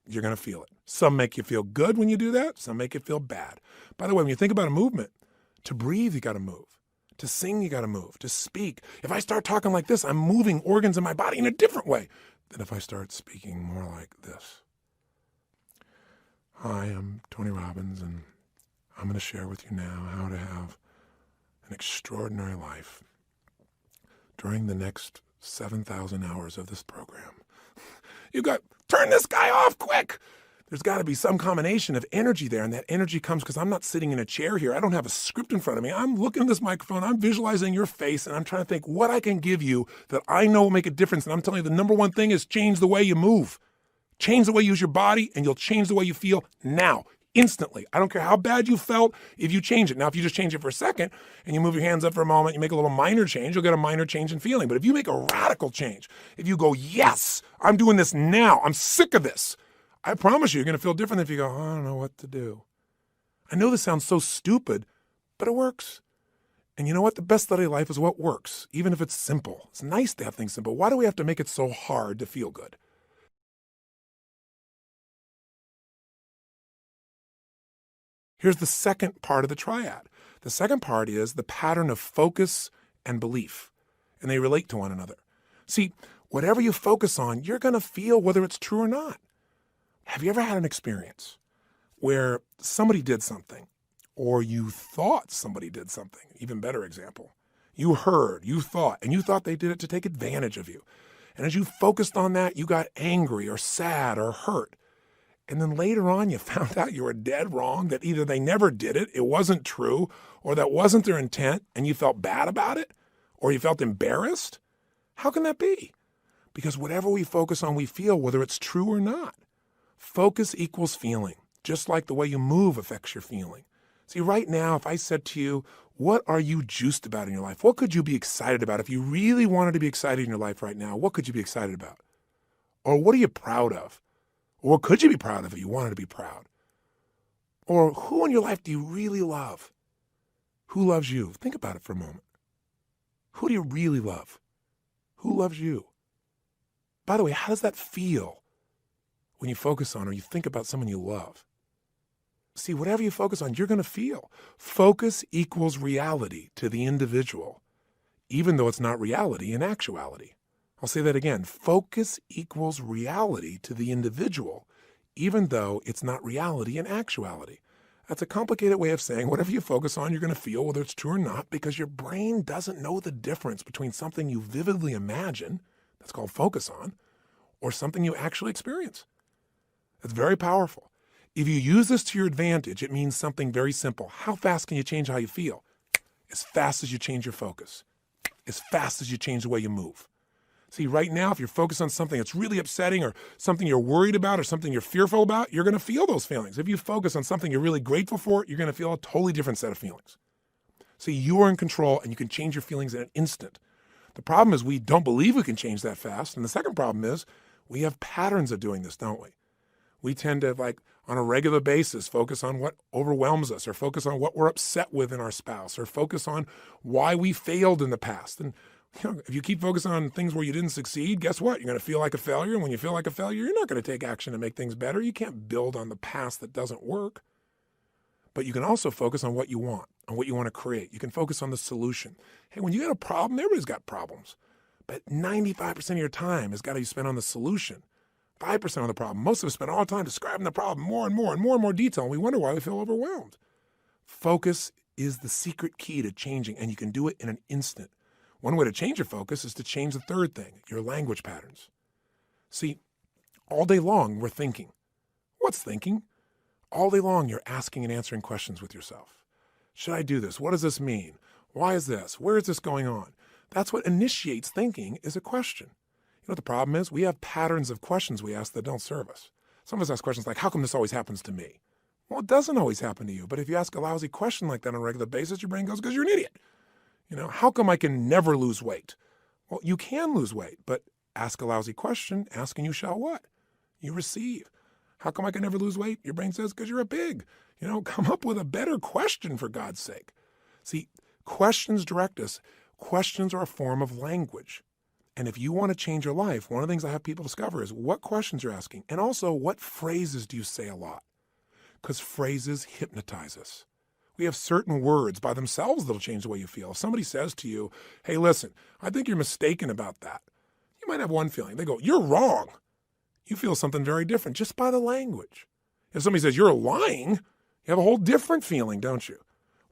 you're going to feel it. Some make you feel good when you do that. Some make you feel bad. By the way, when you think about a movement, to breathe, you got to move. To sing, you got to move. To speak. If I start talking like this, I'm moving organs in my body in a different way than if I start speaking more like this. Hi, I'm Tony Robbins, and I'm going to share with you now how to have an extraordinary life during the next 7,000 hours of this program. Turn this guy off quick. There's got to be some combination of energy there, and that energy comes because I'm not sitting in a chair here. I don't have a script in front of me. I'm looking at this microphone. I'm visualizing your face, and I'm trying to think what I can give you that I know will make a difference. And I'm telling you, the number one thing is change the way you move. Change the way you use your body, and you'll change the way you feel now, instantly. I don't care how bad you felt if you change it. Now, if you just change it for a second and you move your hands up for a moment, you make a little minor change, you'll get a minor change in feeling. But if you make a radical change, if you go, yes, I'm doing this now, I'm sick of this, I promise you're going to feel different than if you go, I don't know what to do. I know this sounds so stupid, but it works. And you know what? The best study of life is what works, even if it's simple. It's nice to have things simple. Why do we have to make it so hard to feel good? Here's the second part of the triad. The second part is the pattern of focus and belief, and they relate to one another. See, whatever you focus on, you're going to feel whether it's true or not. Have you ever had an experience where somebody did something, or you thought somebody did something? Even better example. You heard, you thought, and you thought they did it to take advantage of you. And as you focused on that, you got angry or sad or hurt. And then later on, you found out you were dead wrong, that either they never did it, it wasn't true, or that wasn't their intent, and you felt bad about it, or you felt embarrassed. How can that be? Because whatever we focus on, we feel, whether it's true or not. Focus equals feeling, just like the way you move affects your feeling. See, right now, if I said to you, what are you juiced about in your life? What could you be excited about? If you really wanted to be excited in your life right now, what could you be excited about? Or what are you proud of? Or what could you be proud of if you wanted to be proud? Or who in your life do you really love? Who loves you? Think about it for a moment. Who do you really love? Who loves you? By the way, how does that feel when you focus on or you think about someone you love? See, whatever you focus on, you're going to feel. Focus equals reality to the individual, even though it's not reality in actuality. I'll say that again. Focus equals reality to the individual, even though it's not reality in actuality. That's a complicated way of saying whatever you focus on, you're going to feel, whether it's true or not, because your brain doesn't know the difference between something you vividly imagine, that's called focus on, or something you actually experience. That's very powerful. If you use this to your advantage, it means something very simple. How fast can you change how you feel? As fast as you change your focus. As fast as you change the way you move. See, right now, if you're focused on something that's really upsetting or something you're worried about or something you're fearful about, you're going to feel those feelings. If you focus on something you're really grateful for, you're going to feel a totally different set of feelings. See, you are in control and you can change your feelings in an instant. The problem is we don't believe we can change that fast. And the second problem is we have patterns of doing this, don't we? We tend to, on a regular basis, focus on what overwhelms us or focus on what we're upset with in our spouse or focus on why we failed in the past. And If you keep focusing on things where you didn't succeed, guess what? You're going to feel like a failure. And when you feel like a failure, you're not going to take action to make things better. You can't build on the past that doesn't work. But you can also focus on what you want, on what you want to create. You can focus on the solution. Hey, when you got a problem, everybody's got problems. But 95% of your time has got to be spent on the solution. 5% on the problem. Most of us spend all the time describing the problem more and more and more and more detail, and we wonder why we feel overwhelmed. Focus is the secret key to changing, and you can do it in an instant. One way to change your focus is to change the third thing, your language patterns. See, all day long, we're thinking. What's thinking? All day long, you're asking and answering questions with yourself. Should I do this? What does this mean? Why is this? Where is this going on? That's what initiates thinking, is a question. You know what the problem is? We have patterns of questions we ask that don't serve us. Some of us ask questions like, how come this always happens to me? Well, it doesn't always happen to you. But if you ask a lousy question like that on a regular basis, your brain goes, because you're an idiot. How come I can never lose weight? Well, you can lose weight, but ask a lousy question, ask and you shall what? You receive. How come I can never lose weight? Your brain says, because you're a pig. Come up with a better question, for God's sake. See, questions direct us. Questions are a form of language. And if you want to change your life, one of the things I have people discover is what questions you're asking. And also, what phrases do you say a lot? Because phrases hypnotize us. We have certain words by themselves that'll change the way you feel. If somebody says to you, hey, listen, I think you're mistaken about that. You might have one feeling. They go, you're wrong. You feel something very different just by the language. If somebody says you're lying, you have a whole different feeling, don't you?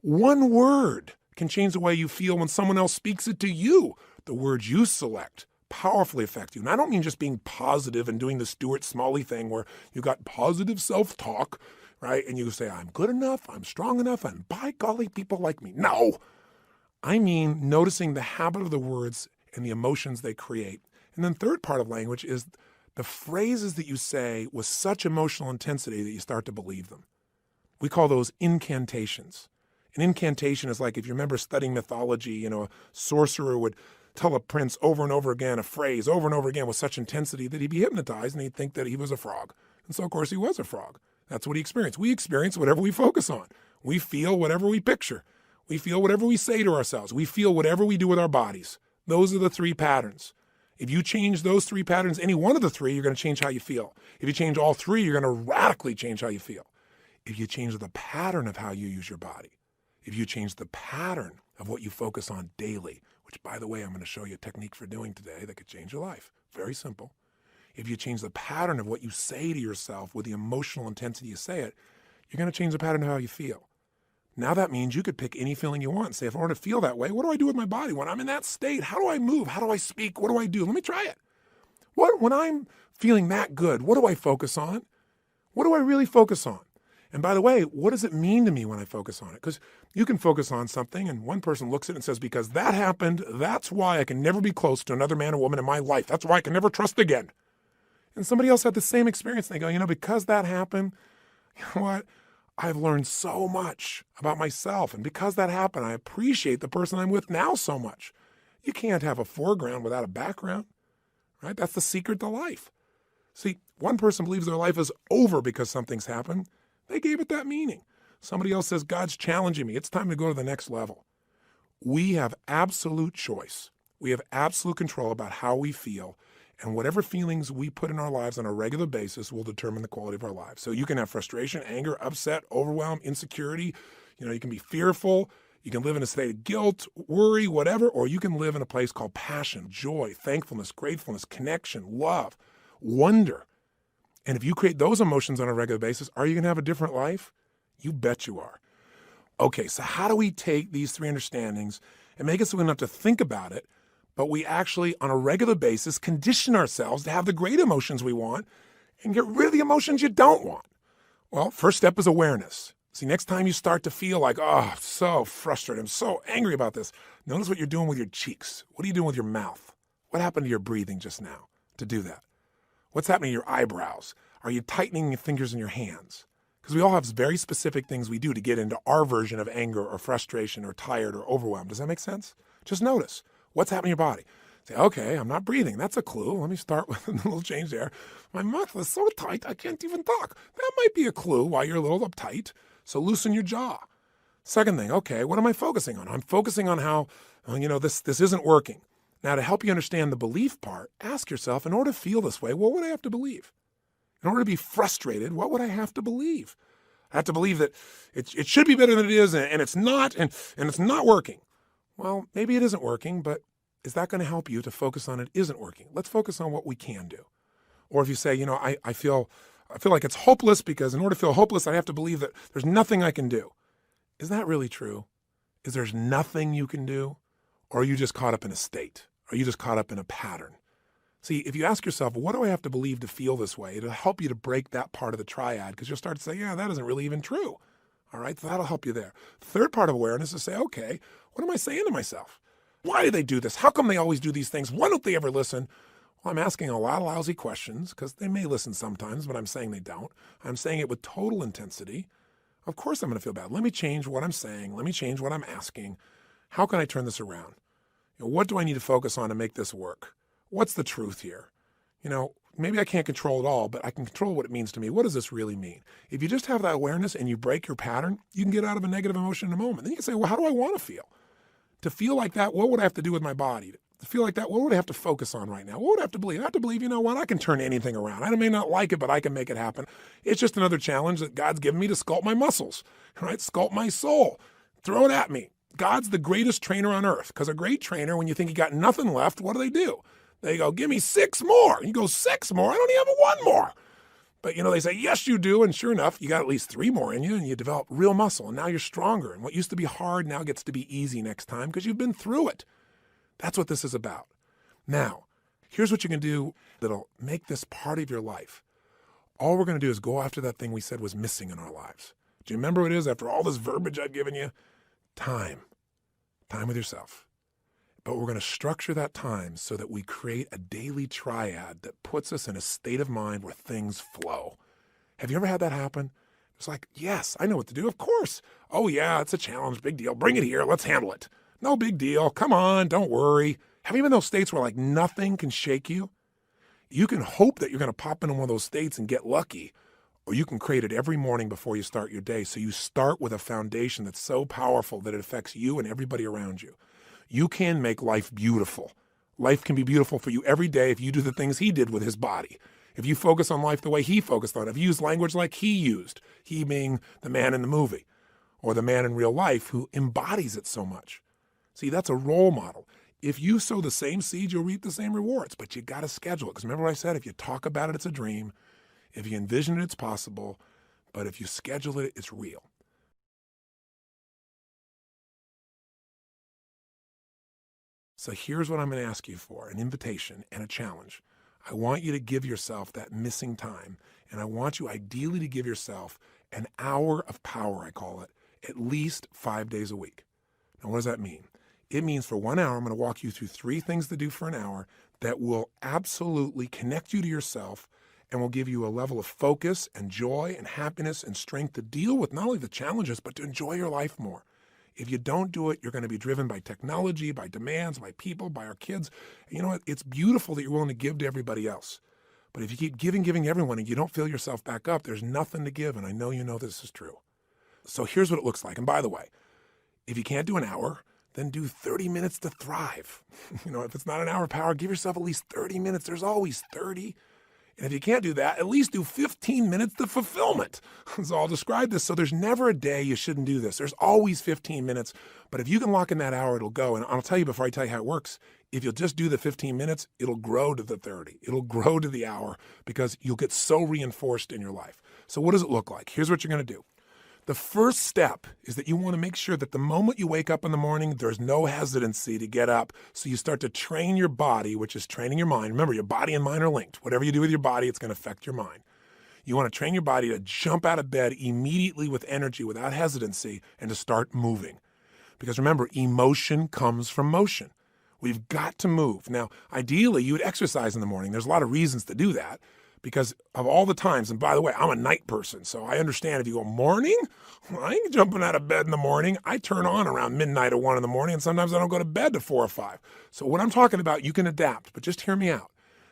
One word can change the way you feel when someone else speaks it to you. The words you select powerfully affect you. And I don't mean just being positive and doing the Stuart Smalley thing where you got positive self-talk, right? And you say, I'm good enough, I'm strong enough, and by golly, people like me. No, I mean noticing the habit of the words and the emotions they create. And then third part of language is the phrases that you say with such emotional intensity that you start to believe them. We call those incantations. An incantation is like, if you remember studying mythology, a sorcerer would tell a prince over and over again a phrase over and over again with such intensity that he'd be hypnotized and he'd think that he was a frog. And so, of course, he was a frog. That's what he experienced. We experience whatever we focus on. We feel whatever we picture. We feel whatever we say to ourselves. We feel whatever we do with our bodies. Those are the three patterns. If you change those three patterns, any one of the three, you're going to change how you feel. If you change all three, you're going to radically change how you feel. If you change the pattern of how you use your body, if you change the pattern of what you focus on daily, which, by the way, I'm going to show you a technique for doing today that could change your life. Very simple. If you change the pattern of what you say to yourself with the emotional intensity you say it, you're going to change the pattern of how you feel. Now that means you could pick any feeling you want and say, if I want to feel that way, what do I do with my body? When I'm in that state, how do I move? How do I speak? What do I do? Let me try it. When I'm feeling that good, what do I focus on? What do I really focus on? And by the way, what does it mean to me when I focus on it? Because you can focus on something and one person looks at it and says, because that happened, that's why I can never be close to another man or woman in my life. That's why I can never trust again. And somebody else had the same experience. And they go, because that happened, you know what? I've learned so much about myself. And because that happened, I appreciate the person I'm with now so much. You can't have a foreground without a background, right? That's the secret to life. See, one person believes their life is over because something's happened. They gave it that meaning. Somebody else says, God's challenging me. It's time to go to the next level. We have absolute choice. We have absolute control about how we feel. And whatever feelings we put in our lives on a regular basis will determine the quality of our lives. So you can have frustration, anger, upset, overwhelm, insecurity. You can be fearful. You can live in a state of guilt, worry, whatever. Or you can live in a place called passion, joy, thankfulness, gratefulness, connection, love, wonder. And if you create those emotions on a regular basis, are you going to have a different life? You bet you are. Okay, so how do we take these three understandings and make it so we don't have to think about it, but we actually, on a regular basis, condition ourselves to have the great emotions we want and get rid of the emotions you don't want? Well, first step is awareness. See, next time you start to feel like, oh, I'm so frustrated, I'm so angry about this, notice what you're doing with your cheeks. What are you doing with your mouth? What happened to your breathing just now to do that? What's happening to your eyebrows? Are you tightening your fingers in your hands? Because we all have very specific things we do to get into our version of anger or frustration or tired or overwhelmed. Does that make sense? Just notice. What's happening in your body? Say, okay, I'm not breathing. That's a clue. Let me start with a little change there. My mouth is so tight, I can't even talk. That might be a clue why you're a little uptight. So loosen your jaw. Second thing, okay, what am I focusing on? I'm focusing on how, this isn't working. Now, to help you understand the belief part, ask yourself, in order to feel this way, what would I have to believe? In order to be frustrated, what would I have to believe? I have to believe that it should be better than it is, and it's not, and it's not working. Well, maybe it isn't working, but is that going to help you to focus on it isn't working? Let's focus on what we can do. Or if you say, I feel like it's hopeless because in order to feel hopeless, I have to believe that there's nothing I can do. Is that really true? Is there's nothing you can do? Or are you just caught up in a state? Are you just caught up in a pattern? See, if you ask yourself, what do I have to believe to feel this way? It'll help you to break that part of the triad, because you'll start to say, yeah, that isn't really even true. All right, so that'll help you there. Third part of awareness is to say, okay, what am I saying to myself? Why do they do this? How come they always do these things? Why don't they ever listen? Well, I'm asking a lot of lousy questions, because they may listen sometimes, but I'm saying they don't. I'm saying it with total intensity. Of course I'm going to feel bad. Let me change what I'm saying. Let me change what I'm asking. How can I turn this around? What do I need to focus on to make this work? What's the truth here? Maybe I can't control it all, but I can control what it means to me. What does this really mean? If you just have that awareness and you break your pattern, you can get out of a negative emotion in a moment. Then you can say, well, how do I want to feel? To feel like that, what would I have to do with my body? To feel like that, what would I have to focus on right now? What would I have to believe? I have to believe, I can turn anything around. I may not like it, but I can make it happen. It's just another challenge that God's given me to sculpt my muscles, right? Sculpt my soul. Throw it at me. God's the greatest trainer on earth, because a great trainer, when you think you got nothing left, what do? They go, give me 6 more. You go, 6 more? I don't even have 1 more. But, they say, yes, you do. And sure enough, you got at least 3 more in you, and you develop real muscle. And now you're stronger. And what used to be hard now gets to be easy next time because you've been through it. That's what this is about. Now, here's what you can do that'll make this part of your life. All we're going to do is go after that thing we said was missing in our lives. Do you remember what it is after all this verbiage I've given you? Time. Time with yourself. But we're going to structure that time so that we create a daily triad that puts us in a state of mind where things flow. Have you ever had that happen? It's like, yes, I know what to do. Of course. Oh, yeah, it's a challenge. Big deal. Bring it here. Let's handle it. No big deal. Come on. Don't worry. Have you been in those states where like nothing can shake you? You can hope that you're going to pop into one of those states and get lucky, or you can create it every morning before you start your day. So you start with a foundation that's so powerful that it affects you and everybody around you. You can make life beautiful. Life can be beautiful for you every day if you do the things he did with his body. If you focus on life the way he focused on it, if you use language like he used, he being the man in the movie or the man in real life who embodies it so much. See, that's a role model. If you sow the same seed, you'll reap the same rewards, but you got to schedule it. Because remember what I said, if you talk about it, it's a dream. If you envision it, it's possible. But if you schedule it, it's real. So here's what I'm going to ask you for, an invitation and a challenge. I want you to give yourself that missing time, and I want you ideally to give yourself an hour of power, I call it, at least 5 days a week. Now, what does that mean? It means for 1 hour, I'm going to walk you through 3 things to do for an hour that will absolutely connect you to yourself and will give you a level of focus and joy and happiness and strength to deal with not only the challenges, but to enjoy your life more. If you don't do it, you're going to be driven by technology, by demands, by people, by our kids. You know what? It's beautiful that you're willing to give to everybody else. But if you keep giving to everyone and you don't fill yourself back up, there's nothing to give. And I know you know this is true. So here's what it looks like. And by the way, if you can't do an hour, then do 30 minutes to thrive. If it's not an hour of power, give yourself at least 30 minutes. There's always 30. And if you can't do that, at least do 15 minutes to fulfillment. So I'll describe this. So there's never a day you shouldn't do this. There's always 15 minutes. But if you can lock in that hour, it'll go. And I'll tell you before I tell you how it works, if you'll just do the 15 minutes, it'll grow to the 30. It'll grow to the hour because you'll get so reinforced in your life. So what does it look like? Here's what you're going to do. The first step is that you want to make sure that the moment you wake up in the morning, there's no hesitancy to get up. So you start to train your body, which is training your mind. Remember, your body and mind are linked. Whatever you do with your body, it's going to affect your mind. You want to train your body to jump out of bed immediately with energy, without hesitancy, and to start moving. Because remember, emotion comes from motion. We've got to move. Now, ideally, you would exercise in the morning. There's a lot of reasons to do that. Because of all the times, and by the way, I'm a night person, so I understand if you go morning, I ain't jumping out of bed in the morning. I turn on around midnight or 1 in the morning, and sometimes I don't go to bed to 4 or 5. So what I'm talking about, you can adapt, but just hear me out.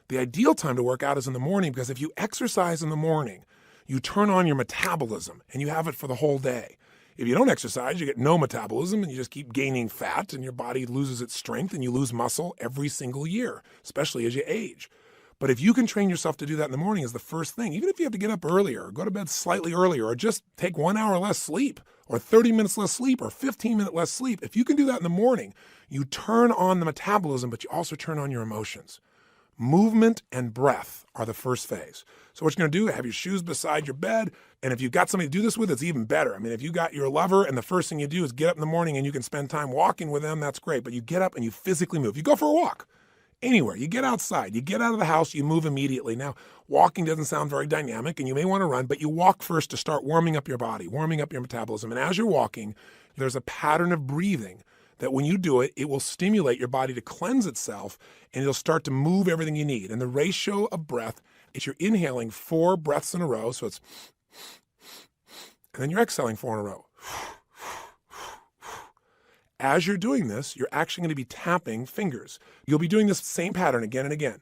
The ideal time to work out is in the morning, because if you exercise in the morning, you turn on your metabolism, and you have it for the whole day. If you don't exercise, you get no metabolism and you just keep gaining fat and your body loses its strength and you lose muscle every single year, especially as you age. But if you can train yourself to do that in the morning as the first thing, even if you have to get up earlier, or go to bed slightly earlier, or just take 1 hour less sleep, or 30 minutes less sleep, or 15-minute less sleep, if you can do that in the morning, you turn on the metabolism, but you also turn on your emotions. Movement and breath are the first phase. So what you're going to do, have your shoes beside your bed, and if you've got somebody to do this with, it's even better. I mean, if you got your lover and the first thing you do is get up in the morning and you can spend time walking with them, that's great. But you get up and you physically move. You go for a walk. Anywhere. You get outside. You get out of the house. You move immediately. Now, walking doesn't sound very dynamic, and you may want to run, but you walk first to start warming up your body, warming up your metabolism. And as you're walking, there's a pattern of breathing that when you do it, it will stimulate your body to cleanse itself, and it'll start to move everything you need. And the ratio of breath is you're inhaling 4 breaths in a row, so it's, and then you're exhaling 4 in a row. As you're doing this, you're actually going to be tapping fingers. You'll be doing this same pattern again and again.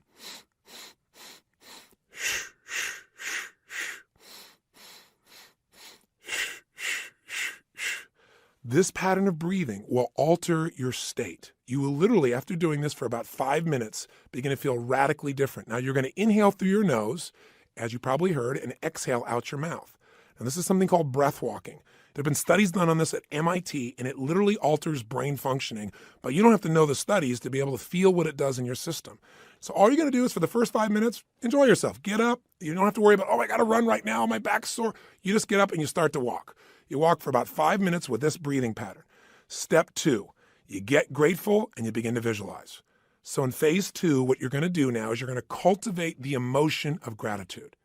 This pattern of breathing will alter your state. You will literally, after doing this for about 5 minutes, begin to feel radically different. Now, you're going to inhale through your nose, as you probably heard, and exhale out your mouth. And this is something called breath walking. There have been studies done on this at MIT, and it literally alters brain functioning, but you don't have to know the studies to be able to feel what it does in your system. So all you're going to do is for the first 5 minutes, enjoy yourself. Get up. You don't have to worry about, oh, I got to run right now. My back's sore. You just get up and you start to walk. You walk for about 5 minutes with this breathing pattern. Step 2, you get grateful and you begin to visualize. So in phase 2, what you're going to do now is you're going to cultivate the emotion of gratitude.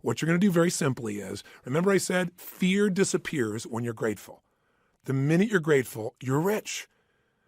What you're going to do very simply is, remember I said, fear disappears when you're grateful. The minute you're grateful, you're rich.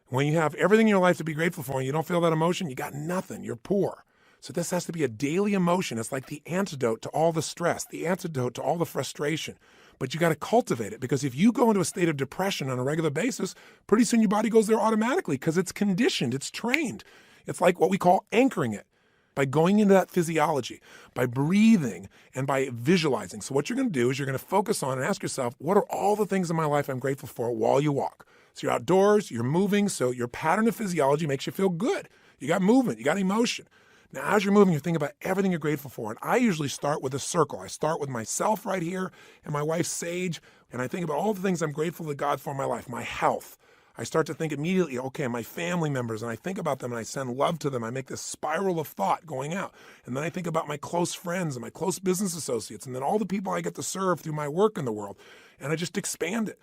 When you have everything in your life to be grateful for and you don't feel that emotion, you got nothing. You're poor. So this has to be a daily emotion. It's like the antidote to all the stress, the antidote to all the frustration. But you got to cultivate it, because if you go into a state of depression on a regular basis, pretty soon your body goes there automatically because it's conditioned, it's trained. It's like what we call anchoring it. By going into that physiology, by breathing, and by visualizing. So what you're going to do is you're going to focus on and ask yourself, what are all the things in my life I'm grateful for while you walk? So you're outdoors, you're moving, so your pattern of physiology makes you feel good. You got movement, you got emotion. Now, as you're moving, you're thinking about everything you're grateful for. And I usually start with a circle. I start with myself right here and my wife, Sage, and I think about all the things I'm grateful to God for in my life, my health. I start to think immediately, okay, my family members, and I think about them and I send love to them. I make this spiral of thought going out. And then I think about my close friends and my close business associates, and then all the people I get to serve through my work in the world. And I just expand it.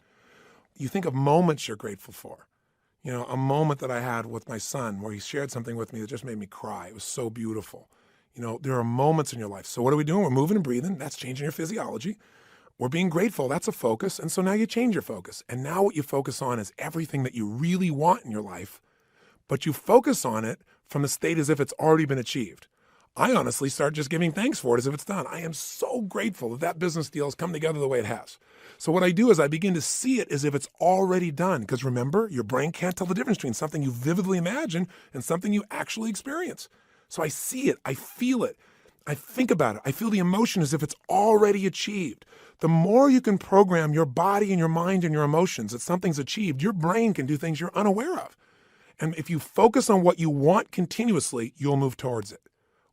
You think of moments you're grateful for. You know, a moment that I had with my son where he shared something with me that just made me cry. It was so beautiful. You know, there are moments in your life. So what are we doing? We're moving and breathing. That's changing your physiology. We're being grateful. That's a focus. And so now you change your focus. And now what you focus on is everything that you really want in your life, but you focus on it from the state as if it's already been achieved. I honestly start just giving thanks for it as if it's done. I am so grateful that that business deal has come together the way it has. So what I do is I begin to see it as if it's already done. Because remember, your brain can't tell the difference between something you vividly imagine and something you actually experience. So I see it. I feel it. I think about it. I feel the emotion as if it's already achieved. The more you can program your body and your mind and your emotions that something's achieved, your brain can do things you're unaware of. And if you focus on what you want continuously, you'll move towards it.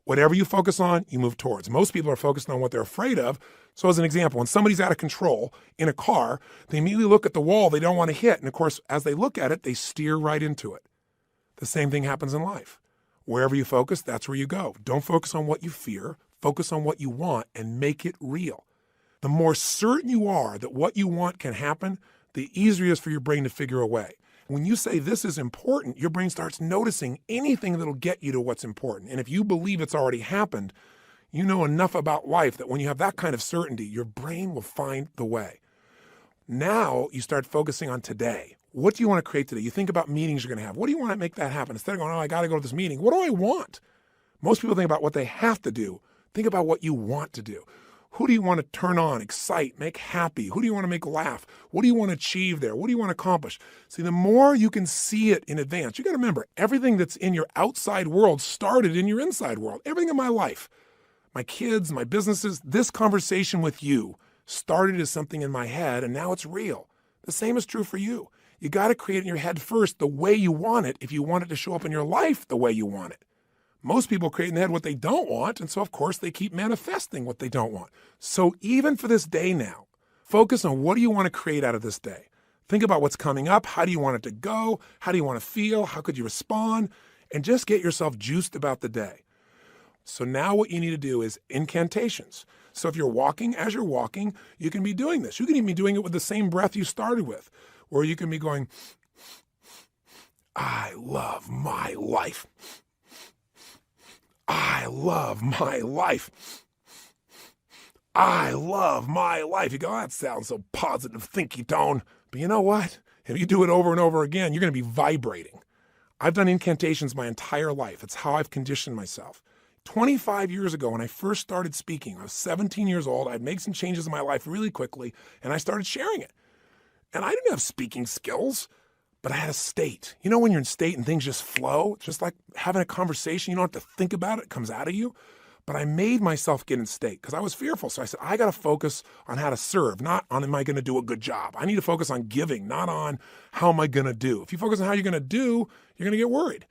Whatever you focus on, you move towards. Most people are focused on what they're afraid of. So as an example, when somebody's out of control in a car, they immediately look at the wall they don't want to hit. And of course, as they look at it, they steer right into it. The same thing happens in life. Wherever you focus, that's where you go. Don't focus on what you fear. Focus on what you want and make it real. The more certain you are that what you want can happen, the easier it is for your brain to figure a way. When you say this is important, your brain starts noticing anything that'll get you to what's important. And if you believe it's already happened, you know enough about life that when you have that kind of certainty, your brain will find the way. Now you start focusing on today. What do you want to create today? You think about meetings you're going to have. What do you want to make that happen? Instead of going, oh, I got to go to this meeting. What do I want? Most people think about what they have to do. Think about what you want to do. Who do you want to turn on, excite, make happy? Who do you want to make laugh? What do you want to achieve there? What do you want to accomplish? See, the more you can see it in advance, you got to remember, everything that's in your outside world started in your inside world. Everything in my life, my kids, my businesses, this conversation with you started as something in my head, and now it's real. The same is true for you. You got to create in your head first the way you want it if you want it to show up in your life the way you want it. Most people create in their head what they don't want, and so of course they keep manifesting what they don't want. So even for this day now, focus on what do you want to create out of this day. Think about what's coming up. How do you want it to go? How do you want to feel? How could you respond? And just get yourself juiced about the day. So now what you need to do is incantations. So if you're walking, as you're walking, you can be doing this. You can even be doing it with the same breath you started with. Or you can be going, I love my life. I love my life. I love my life. You go, that sounds so positive, thinky tone. But you know what? If you do it over and over again, you're going to be vibrating. I've done incantations my entire life. It's how I've conditioned myself. 25 years ago, when I first started speaking, I was 17 years old. I'd made some changes in my life really quickly, and I started sharing it. And I didn't have speaking skills, but I had a state. You know when you're in state and things just flow? It's just like having a conversation. You don't have to think about it. It comes out of you. But I made myself get in state because I was fearful. So I said, I got to focus on how to serve, not on am I going to do a good job. I need to focus on giving, not on how am I going to do. If you focus on how you're going to do, you're going to get worried.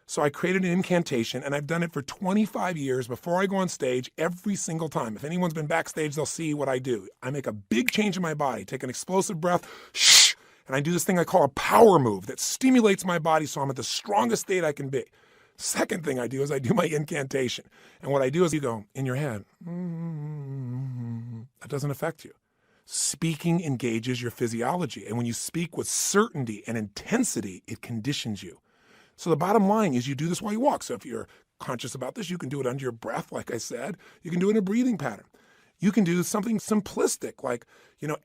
So I created an incantation, and I've done it for 25 years before I go on stage every single time. If anyone's been backstage, they'll see what I do. I make a big change in my body, take an explosive breath, shh, and I do this thing I call a power move that stimulates my body so I'm at the strongest state I can be. Second thing I do is I do my incantation. And what I do is you go in your head. That doesn't affect you. Speaking engages your physiology. And when you speak with certainty and intensity, it conditions you. So the bottom line is you do this while you walk. So if you're conscious about this, you can do it under your breath, like I said. You can do it in a breathing pattern. You can do something simplistic, like,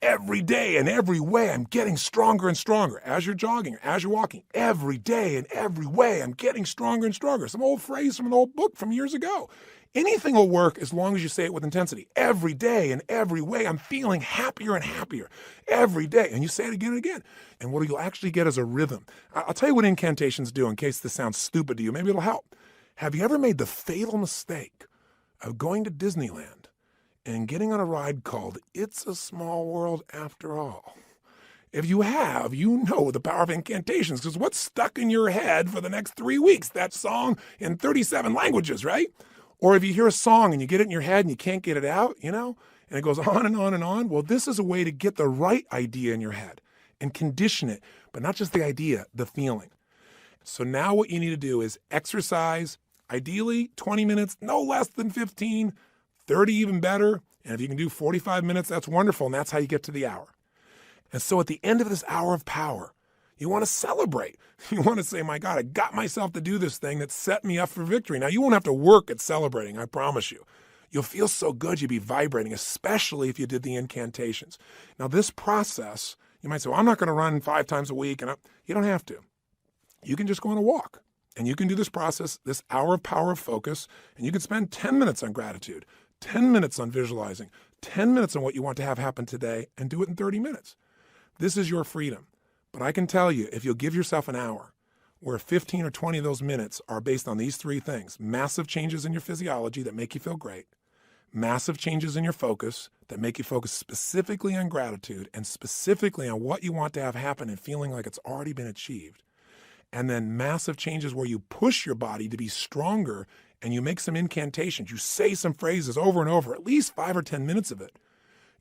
every day and every way I'm getting stronger and stronger. As you're jogging, as you're walking, every day and every way I'm getting stronger and stronger. Some old phrase from an old book from years ago. Anything will work as long as you say it with intensity. Every day and every way I'm feeling happier and happier. Every day. And you say it again and again. And what you'll actually get is a rhythm. I'll tell you what incantations do in case this sounds stupid to you. Maybe it'll help. Have you ever made the fatal mistake of going to Disneyland and getting on a ride called It's a Small World After All? If you have, you know the power of incantations, because what's stuck in your head for the next 3 weeks? That song in 37 languages, right? Or if you hear a song and you get it in your head and you can't get it out, and it goes on and on and on. Well, this is a way to get the right idea in your head and condition it, but not just the idea, the feeling. So now what you need to do is exercise, ideally 20 minutes, no less than 15, 30 even better. And if you can do 45 minutes, that's wonderful. And that's how you get to the hour. And so at the end of this hour of power, you want to celebrate. You want to say, my God, I got myself to do this thing that set me up for victory. Now, you won't have to work at celebrating, I promise you. You'll feel so good, you'll be vibrating, especially if you did the incantations. Now, this process, you might say, well, I'm not going to run 5 times a week. And you don't have to. You can just go on a walk. And you can do this process, this hour of power of focus, and you can spend 10 minutes on gratitude, 10 minutes on visualizing, 10 minutes on what you want to have happen today, and do it in 30 minutes. This is your freedom. But I can tell you, if you'll give yourself an hour, where 15 or 20 of those minutes are based on these 3 things: massive changes in your physiology that make you feel great, massive changes in your focus that make you focus specifically on gratitude and specifically on what you want to have happen and feeling like it's already been achieved, and then massive changes where you push your body to be stronger and you make some incantations, you say some phrases over and over, at least 5 or 10 minutes of it,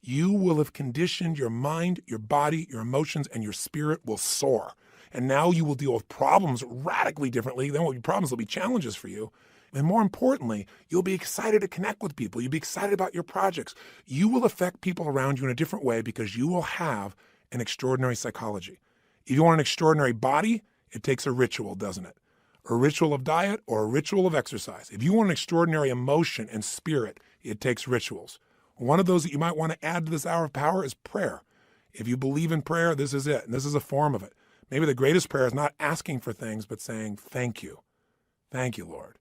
you will have conditioned your mind, your body, your emotions, and your spirit will soar. And now you will deal with problems radically differently. There won't be problems, there'll be challenges for you. And more importantly, you'll be excited to connect with people. You'll be excited about your projects. You will affect people around you in a different way because you will have an extraordinary psychology. If you want an extraordinary body, it takes a ritual, doesn't it? A ritual of diet or a ritual of exercise. If you want an extraordinary emotion and spirit, it takes rituals. One of those that you might want to add to this hour of power is prayer. If you believe in prayer, this is it, and this is a form of it. Maybe the greatest prayer is not asking for things, but saying, thank you. Thank you, Lord.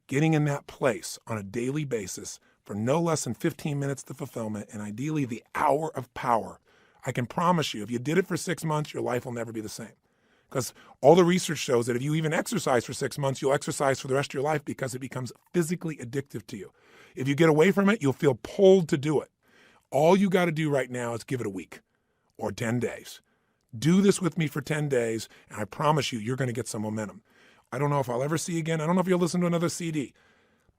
Getting in that place on a daily basis for no less than 15 minutes to fulfillment, and ideally the hour of power. I can promise you, if you did it for 6 months, your life will never be the same. Because all the research shows that if you even exercise for 6 months, you'll exercise for the rest of your life because it becomes physically addictive to you. If you get away from it, you'll feel pulled to do it. All you got to do right now is give it a week. or 10 days. Do this with me for 10 days, and I promise you, you're going to get some momentum. I don't know if I'll ever see you again. I don't know if you'll listen to another CD.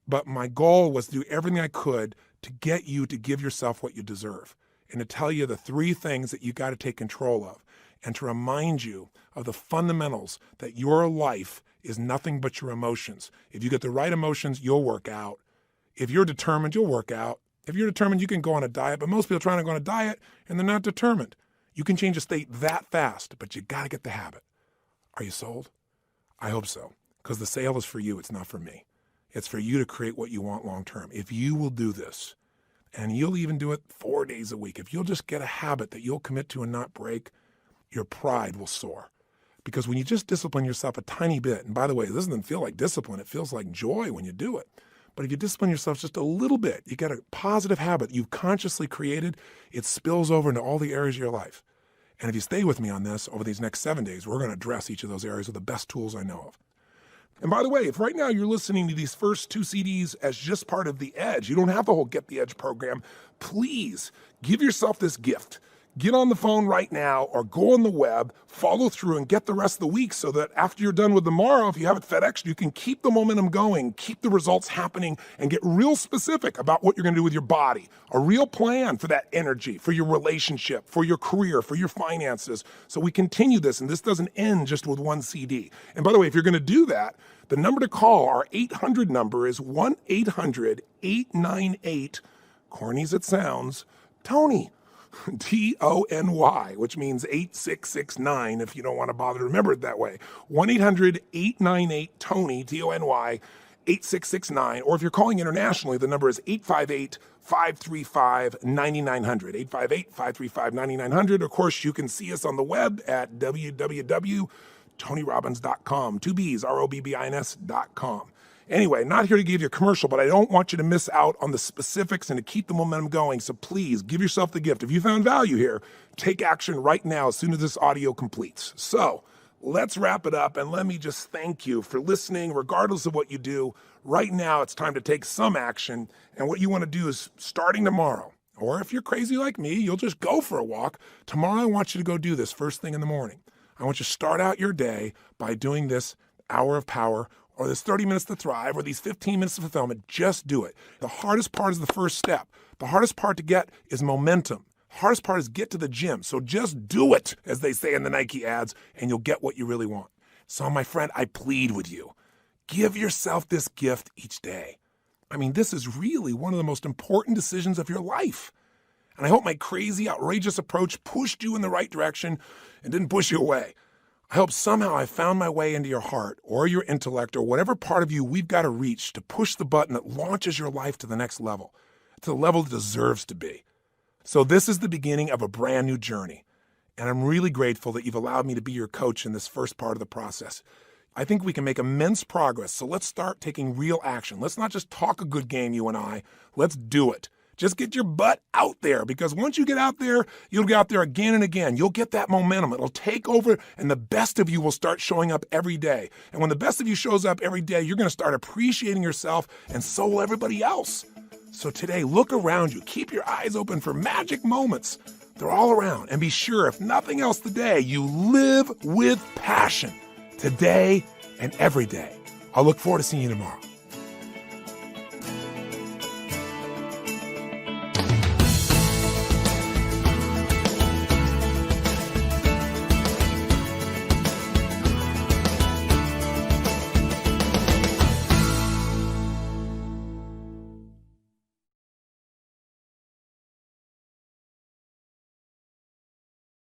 But my goal was to do everything I could to get you to give yourself what you deserve and to tell you the 3 things that you got to take control of and to remind you of the fundamentals that your life is nothing but your emotions. If you get the right emotions, you'll work out. If you're determined, you'll work out. If you're determined, you can go on a diet, but most people are trying to go on a diet and they're not determined. You can change a state that fast, but you got to get the habit. Are you sold? I hope so, because the sale is for you. It's not for me. It's for you to create what you want long term. If you will do this, and you'll even do it 4 days a week, if you'll just get a habit that you'll commit to and not break, your pride will soar. Because when you just discipline yourself a tiny bit, and by the way, this doesn't feel like discipline, it feels like joy when you do it. But if you discipline yourself just a little bit, you get a positive habit you've consciously created, it spills over into all the areas of your life. And if you stay with me on this over these next 7 days, we're going to address each of those areas with the best tools I know of. And by the way, if right now you're listening to these first 2 CDs as just part of the Edge, you don't have the whole Get the Edge program, please give yourself this gift. Get on the phone right now or go on the web, follow through and get the rest of the week so that after you're done with tomorrow, if you have it FedExed, you can keep the momentum going, keep the results happening, and get real specific about what you're going to do with your body. A real plan for that energy, for your relationship, for your career, for your finances. So we continue this, and this doesn't end just with 1 CD. And by the way, if you're going to do that, the number to call, our 800 number is 1-800-898, corny as it sounds, Tony. Tony, which means 8669 if you don't want to bother to remember it that way. 1-800-898-TONY, Tony, 8669. Or if you're calling internationally, the number is 858-535-9900. 858-535-9900. Of course, you can see us on the web at www.tonyrobbins.com. 2 B's, ROBBINS.com. Anyway, not here to give you a commercial, but I don't want you to miss out on the specifics and to keep the momentum going. So please give yourself the gift. If you found value here, take action right now as soon as this audio completes. So let's wrap it up, and let me just thank you for listening, regardless of what you do. Right now, it's time to take some action. And what you want to do is starting tomorrow, or if you're crazy like me, you'll just go for a walk. Tomorrow, I want you to go do this first thing in the morning. I want you to start out your day by doing this hour of power, or this 30 minutes to thrive, or these 15 minutes of fulfillment. Just do it. The hardest part is the first step. The hardest part to get is momentum. The hardest part is get to the gym. So just do it, as they say in the Nike ads, and you'll get what you really want. So my friend, I plead with you. Give yourself this gift each day. I mean, this is really one of the most important decisions of your life. And I hope my crazy, outrageous approach pushed you in the right direction and didn't push you away. I hope somehow I found my way into your heart or your intellect or whatever part of you we've got to reach to push the button that launches your life to the next level, to the level it deserves to be. So this is the beginning of a brand new journey. And I'm really grateful that you've allowed me to be your coach in this first part of the process. I think we can make immense progress. So let's start taking real action. Let's not just talk a good game, you and I. Let's do it. Just get your butt out there, because once you get out there, you'll get out there again and again. You'll get that momentum. It'll take over, and the best of you will start showing up every day. And when the best of you shows up every day, you're going to start appreciating yourself, and so will everybody else. So today, look around you. Keep your eyes open for magic moments. They're all around. And be sure, if nothing else today, you live with passion today and every day. I'll look forward to seeing you tomorrow.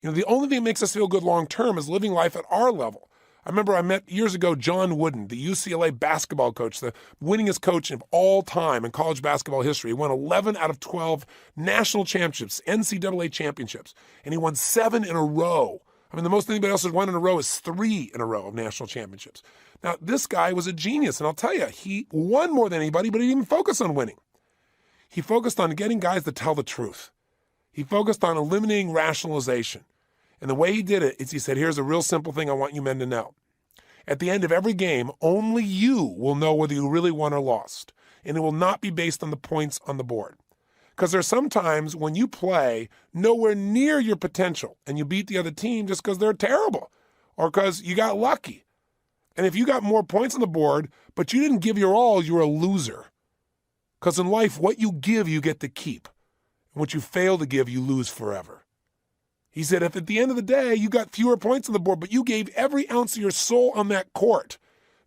You know, the only thing that makes us feel good long-term is living life at our level. I remember I met years ago John Wooden, the UCLA basketball coach, the winningest coach of all time in college basketball history. He won 11 out of 12 national championships, NCAA championships, and he won 7 in a row. I mean, the most anybody else has won in a row is 3 in a row of national championships. Now, this guy was a genius, and I'll tell you, he won more than anybody, but he didn't focus on winning. He focused on getting guys to tell the truth. He focused on eliminating rationalization. And the way he did it is he said, here's a real simple thing I want you men to know. At the end of every game, only you will know whether you really won or lost. And it will not be based on the points on the board. Because there's sometimes when you play nowhere near your potential and you beat the other team just because they're terrible or because you got lucky. And if you got more points on the board, but you didn't give your all, you're a loser. Because in life, what you give, you get to keep. And what you fail to give, you lose forever. He said, if at the end of the day, you got fewer points on the board, but you gave every ounce of your soul on that court,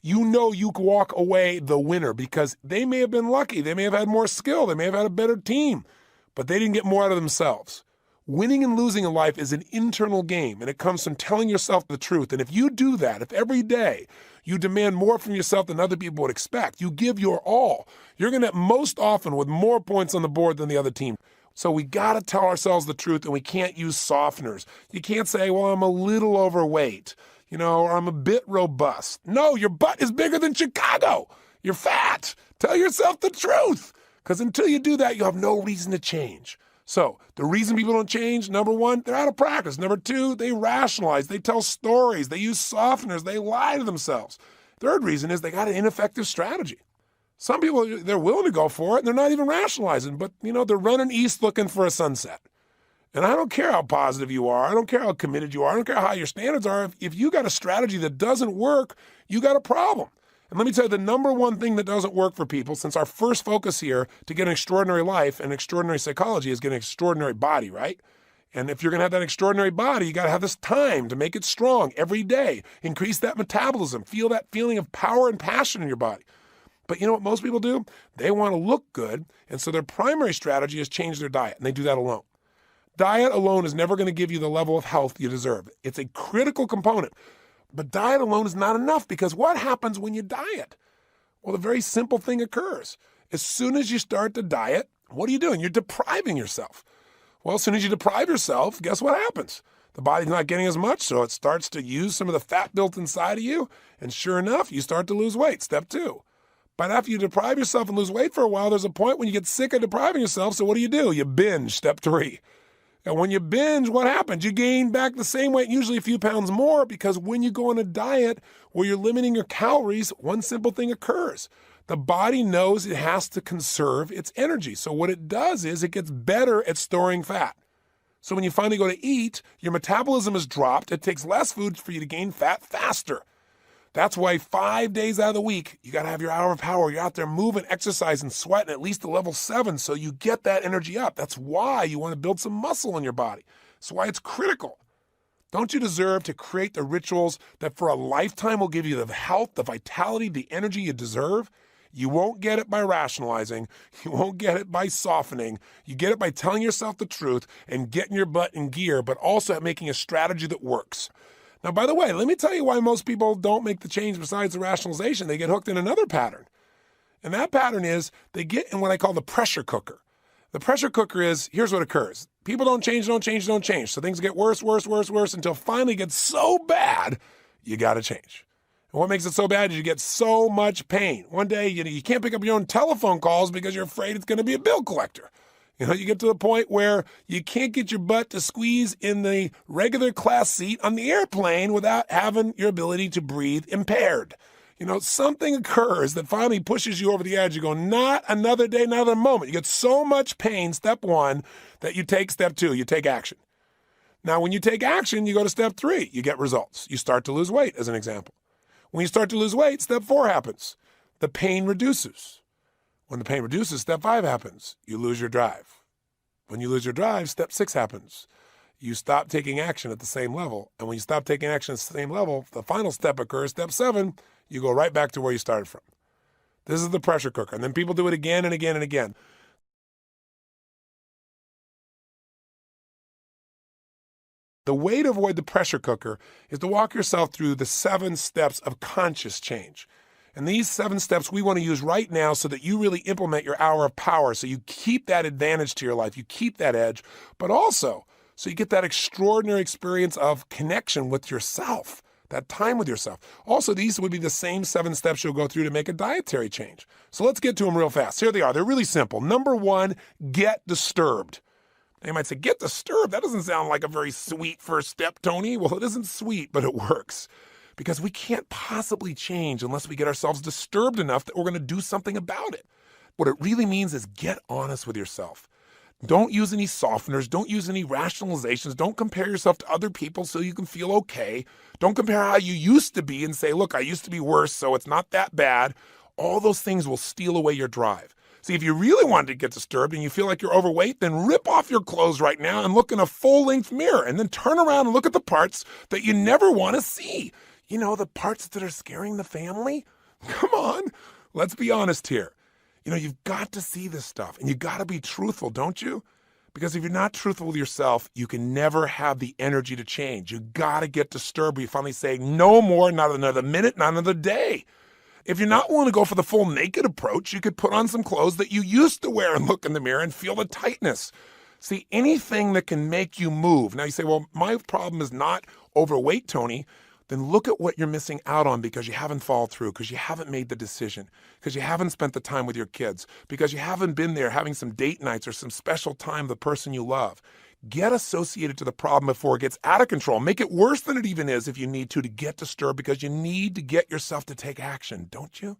you know you can walk away the winner because they may have been lucky. They may have had more skill. They may have had a better team, but they didn't get more out of themselves. Winning and losing in life is an internal game, and it comes from telling yourself the truth. And if you do that, if every day you demand more from yourself than other people would expect, you give your all, you're going to most often with more points on the board than the other team. So we got to tell ourselves the truth, and we can't use softeners. You can't say, well, I'm a little overweight, or I'm a bit robust. No, your butt is bigger than Chicago. You're fat. Tell yourself the truth, because until you do that, you have no reason to change. So the reason people don't change, number one, they're out of practice. Number two, they rationalize. They tell stories. They use softeners. They lie to themselves. Third reason is they got an ineffective strategy. Some people, they're willing to go for it, and they're not even rationalizing, but, they're running east looking for a sunset. And I don't care how positive you are. I don't care how committed you are. I don't care how high your standards are. If you got a strategy that doesn't work, you got a problem. And let me tell you, the number one thing that doesn't work for people, since our first focus here to get an extraordinary life and extraordinary psychology is get an extraordinary body, right? And if you're going to have that extraordinary body, you got to have this time to make it strong every day. Increase that metabolism. Feel that feeling of power and passion in your body. But you know what most people do? They want to look good, and so their primary strategy is change their diet, and they do that alone. Diet alone is never going to give you the level of health you deserve. It's a critical component. But diet alone is not enough, because what happens when you diet? Well, the very simple thing occurs. As soon as you start to diet, what are you doing? You're depriving yourself. Well, as soon as you deprive yourself, guess what happens? The body's not getting as much, so it starts to use some of the fat built inside of you, and sure enough, you start to lose weight. Step 2. But after you deprive yourself and lose weight for a while, there's a point when you get sick of depriving yourself, so what do? You binge, step 3. And when you binge, what happens? You gain back the same weight, usually a few pounds more, because when you go on a diet where you're limiting your calories, one simple thing occurs. The body knows it has to conserve its energy. So what it does is it gets better at storing fat. So when you finally go to eat, your metabolism is dropped. It takes less food for you to gain fat faster. That's why 5 days out of the week, you got to have your hour of power. You're out there moving, exercising, sweating at least to level 7 so you get that energy up. That's why you want to build some muscle in your body. That's why it's critical. Don't you deserve to create the rituals that for a lifetime will give you the health, the vitality, the energy you deserve? You won't get it by rationalizing. You won't get it by softening. You get it by telling yourself the truth and getting your butt in gear, but also making a strategy that works. Now, by the way, let me tell you why most people don't make the change besides the rationalization. They get hooked in another pattern. And that pattern is they get in what I call the pressure cooker. The pressure cooker is, here's what occurs. People don't change. So things get worse until finally it gets so bad, you got to change. And what makes it so bad is you get so much pain. One day, you can't pick up your own telephone calls because you're afraid it's going to be a bill collector. You get to the point where you can't get your butt to squeeze in the regular class seat on the airplane without having your ability to breathe impaired. Something occurs that finally pushes you over the edge. You go, not another day, not another moment. You get so much pain, step 1, that you take step 2, you take action. Now, when you take action, you go to step 3, you get results. You start to lose weight, as an example. When you start to lose weight, step 4 happens. The pain reduces. When the pain reduces, step 5 happens. You lose your drive. When you lose your drive, step 6 happens. You stop taking action at the same level. And when you stop taking action at the same level, the final step occurs, step 7, you go right back to where you started from. This is the pressure cooker. And then people do it again and again and again. The way to avoid the pressure cooker is to walk yourself through the 7 steps of conscious change. And these 7 steps we want to use right now so that you really implement your hour of power, so you keep that advantage to your life, you keep that edge, but also so you get that extraordinary experience of connection with yourself, that time with yourself. Also, these would be the same 7 steps you'll go through to make a dietary change. So let's get to them real fast. Here they are. They're really simple. Number 1, get disturbed. Now you might say, get disturbed? That doesn't sound like a very sweet first step, Tony. Well, it isn't sweet, but it works. Because we can't possibly change unless we get ourselves disturbed enough that we're going to do something about it. What it really means is get honest with yourself. Don't use any softeners. Don't use any rationalizations. Don't compare yourself to other people so you can feel okay. Don't compare how you used to be and say, look, I used to be worse, so it's not that bad. All those things will steal away your drive. See, if you really wanted to get disturbed and you feel like you're overweight, then rip off your clothes right now and look in a full-length mirror and then turn around and look at the parts that you never want to see. You know, the parts that are scaring the family? Come on, let's be honest here. You know, you've got to see this stuff and you got to be truthful, don't you? Because if you're not truthful with yourself, you can never have the energy to change. You got to get disturbed. You finally say, no more, not another minute, not another day. If you're not willing to go for the full naked approach, you could put on some clothes that you used to wear and look in the mirror and feel the tightness. See, anything that can make you move. Now you say, well, my problem is not overweight, Tony. Then look at what you're missing out on because you haven't followed through, because you haven't made the decision, because you haven't spent the time with your kids, because you haven't been there having some date nights or some special time with the person you love. Get associated to the problem before it gets out of control. Make it worse than it even is if you need to get disturbed, because you need to get yourself to take action, don't you?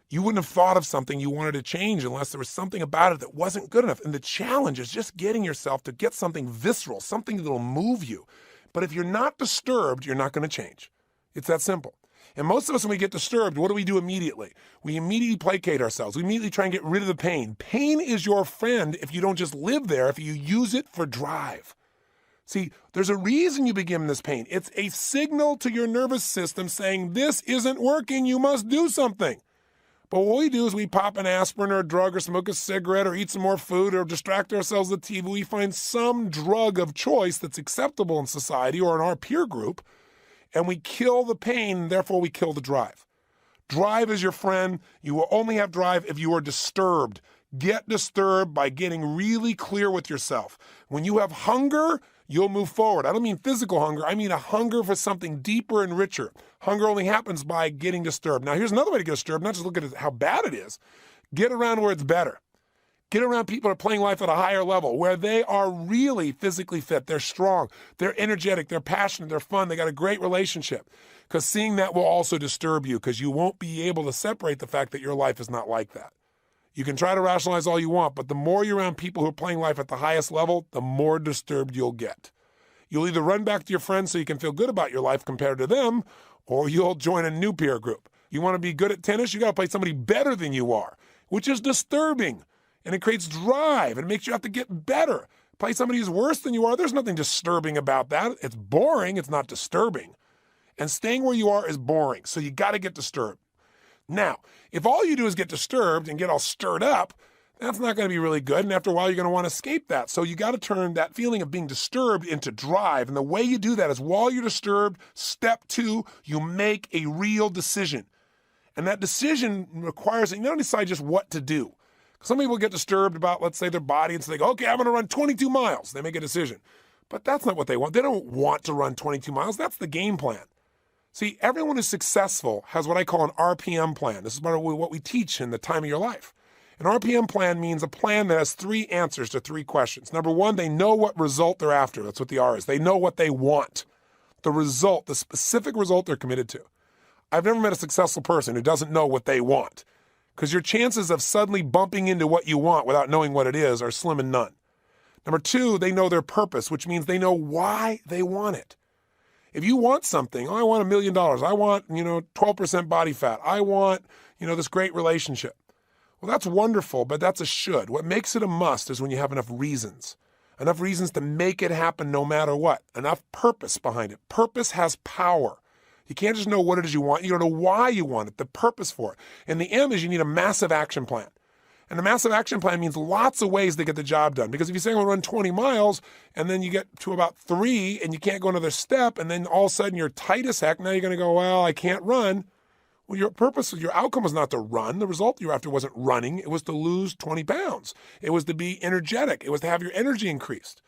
You wouldn't have thought of something you wanted to change unless there was something about it that wasn't good enough. And the challenge is just getting yourself to get something visceral, something that'll move you. But if you're not disturbed, you're not going to change. It's that simple. And most of us, when we get disturbed, what do we do immediately? We immediately placate ourselves. We immediately try and get rid of the pain. Pain is your friend if you don't just live there, if you use it for drive. See, there's a reason you begin this pain. It's a signal to your nervous system saying, this isn't working, you must do something. But what we do is we pop an aspirin or a drug or smoke a cigarette or eat some more food or distract ourselves with TV. We find some drug of choice that's acceptable in society or in our peer group, and we kill the pain, and therefore we kill the drive. Drive is your friend. You will only have drive if you are disturbed. Get disturbed by getting really clear with yourself. When you have hunger, you'll move forward. I don't mean physical hunger. I mean a hunger for something deeper and richer. Hunger only happens by getting disturbed. Now, here's another way to get disturbed, not just look at how bad it is. Get around where it's better. Get around people who are playing life at a higher level, where they are really physically fit. They're strong. They're energetic. They're passionate. They're fun. They got a great relationship. Because seeing that will also disturb you, because you won't be able to separate the fact that your life is not like that. You can try to rationalize all you want, but the more you're around people who are playing life at the highest level, the more disturbed you'll get. You'll either run back to your friends so you can feel good about your life compared to them, or you'll join a new peer group. You want to be good at tennis? You got to play somebody better than you are, which is disturbing. And it creates drive and it makes you have to get better. Play somebody who's worse than you are. There's nothing disturbing about that. It's boring. It's not disturbing. And staying where you are is boring. So you got to get disturbed. Now, if all you do is get disturbed and get all stirred up, that's not going to be really good. And after a while, you're going to want to escape that. So you got to turn that feeling of being disturbed into drive. And the way you do that is while you're disturbed, step 2, you make a real decision. And that decision requires that you don't decide just what to do. Some people get disturbed about, let's say, their body and say, okay, I'm going to run 22 miles. They make a decision. But that's not what they want. They don't want to run 22 miles. That's the game plan. See, everyone who's successful has what I call an RPM plan. This is part of what we teach in the time of your life. An RPM plan means a plan that has 3 answers to 3 questions. Number 1, they know what result they're after. That's what the R is. They know what they want. The result, the specific result they're committed to. I've never met a successful person who doesn't know what they want, because your chances of suddenly bumping into what you want without knowing what it is are slim and none. Number 2, they know their purpose, which means they know why they want it. If you want something, I want $1 million. I want, 12% body fat. I want, this great relationship. Well, that's wonderful, but that's a should. What makes it a must is when you have enough reasons to make it happen no matter what, enough purpose behind it. Purpose has power. You can't just know what it is you want. You don't know why you want it, the purpose for it. And the M is you need a massive action plan. And a massive action plan means lots of ways to get the job done. Because if you say I'm going to run 20 miles and then you get to about 3 and you can't go another step and then all of a sudden you're tight as heck, now you're going to go, well, I can't run. Well, your purpose, your outcome was not to run. The result you're after wasn't running. It was to lose 20 pounds. It was to be energetic. It was to have your energy increased.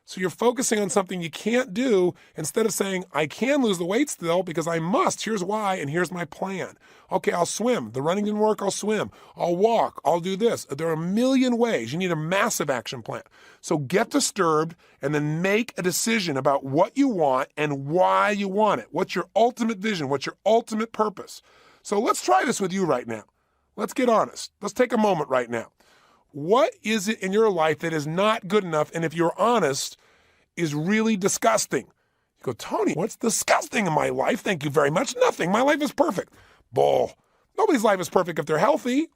So you're focusing on something you can't do instead of saying, I can lose the weight still because I must. Here's why, and here's my plan. Okay, I'll swim. The running didn't work, I'll swim. I'll walk. I'll do this. There are a million ways. You need a massive action plan. So get disturbed and then make a decision about what you want and why you want it. What's your ultimate vision? What's your ultimate purpose? So let's try this with you right now. Let's get honest. Let's take a moment right now. What is it in your life that is not good enough, and if you're honest, is really disgusting? You go, Tony, what's disgusting in my life? Thank you very much. Nothing. My life is perfect. Bull. Nobody's life is perfect if they're healthy.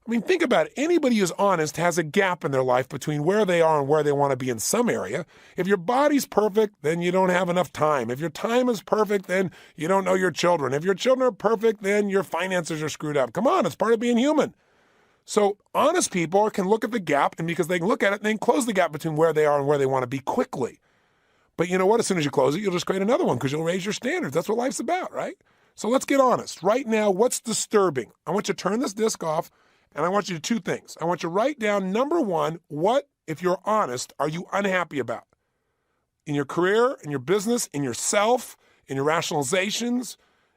I mean, think about it. Anybody who's honest has a gap in their life between where they are and where they want to be in some area. If your body's perfect, then you don't have enough time. If your time is perfect, then you don't know your children. If your children are perfect, then your finances are screwed up. Come on, it's part of being human. So honest people can look at the gap, and because they can look at it, they can close the gap between where they are and where they want to be quickly. But you know what? As soon as you close it, you'll just create another one because you'll raise your standards. That's what life's about, right? So let's get honest. Right now, what's disturbing? I want you to turn this disc off, and I want you to do two things. I want you to write down, number one, what, if you're honest, are you unhappy about? In your career, in your business, in yourself, in your rationalizations?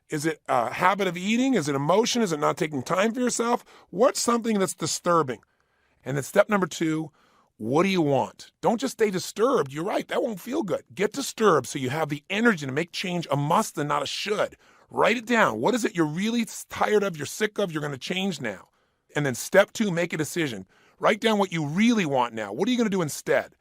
Is it a habit of eating? Is it emotion? Is it not taking time for yourself? What's something that's disturbing? And then step number two, what do you want? Don't just stay disturbed. You're right, that won't feel good. Get disturbed so you have the energy to make change a must and not a should. Write it down. What is it you're really tired of, you're sick of, you're going to change now? And then step two, make a decision. Write down what you really want now. What are you going to do instead?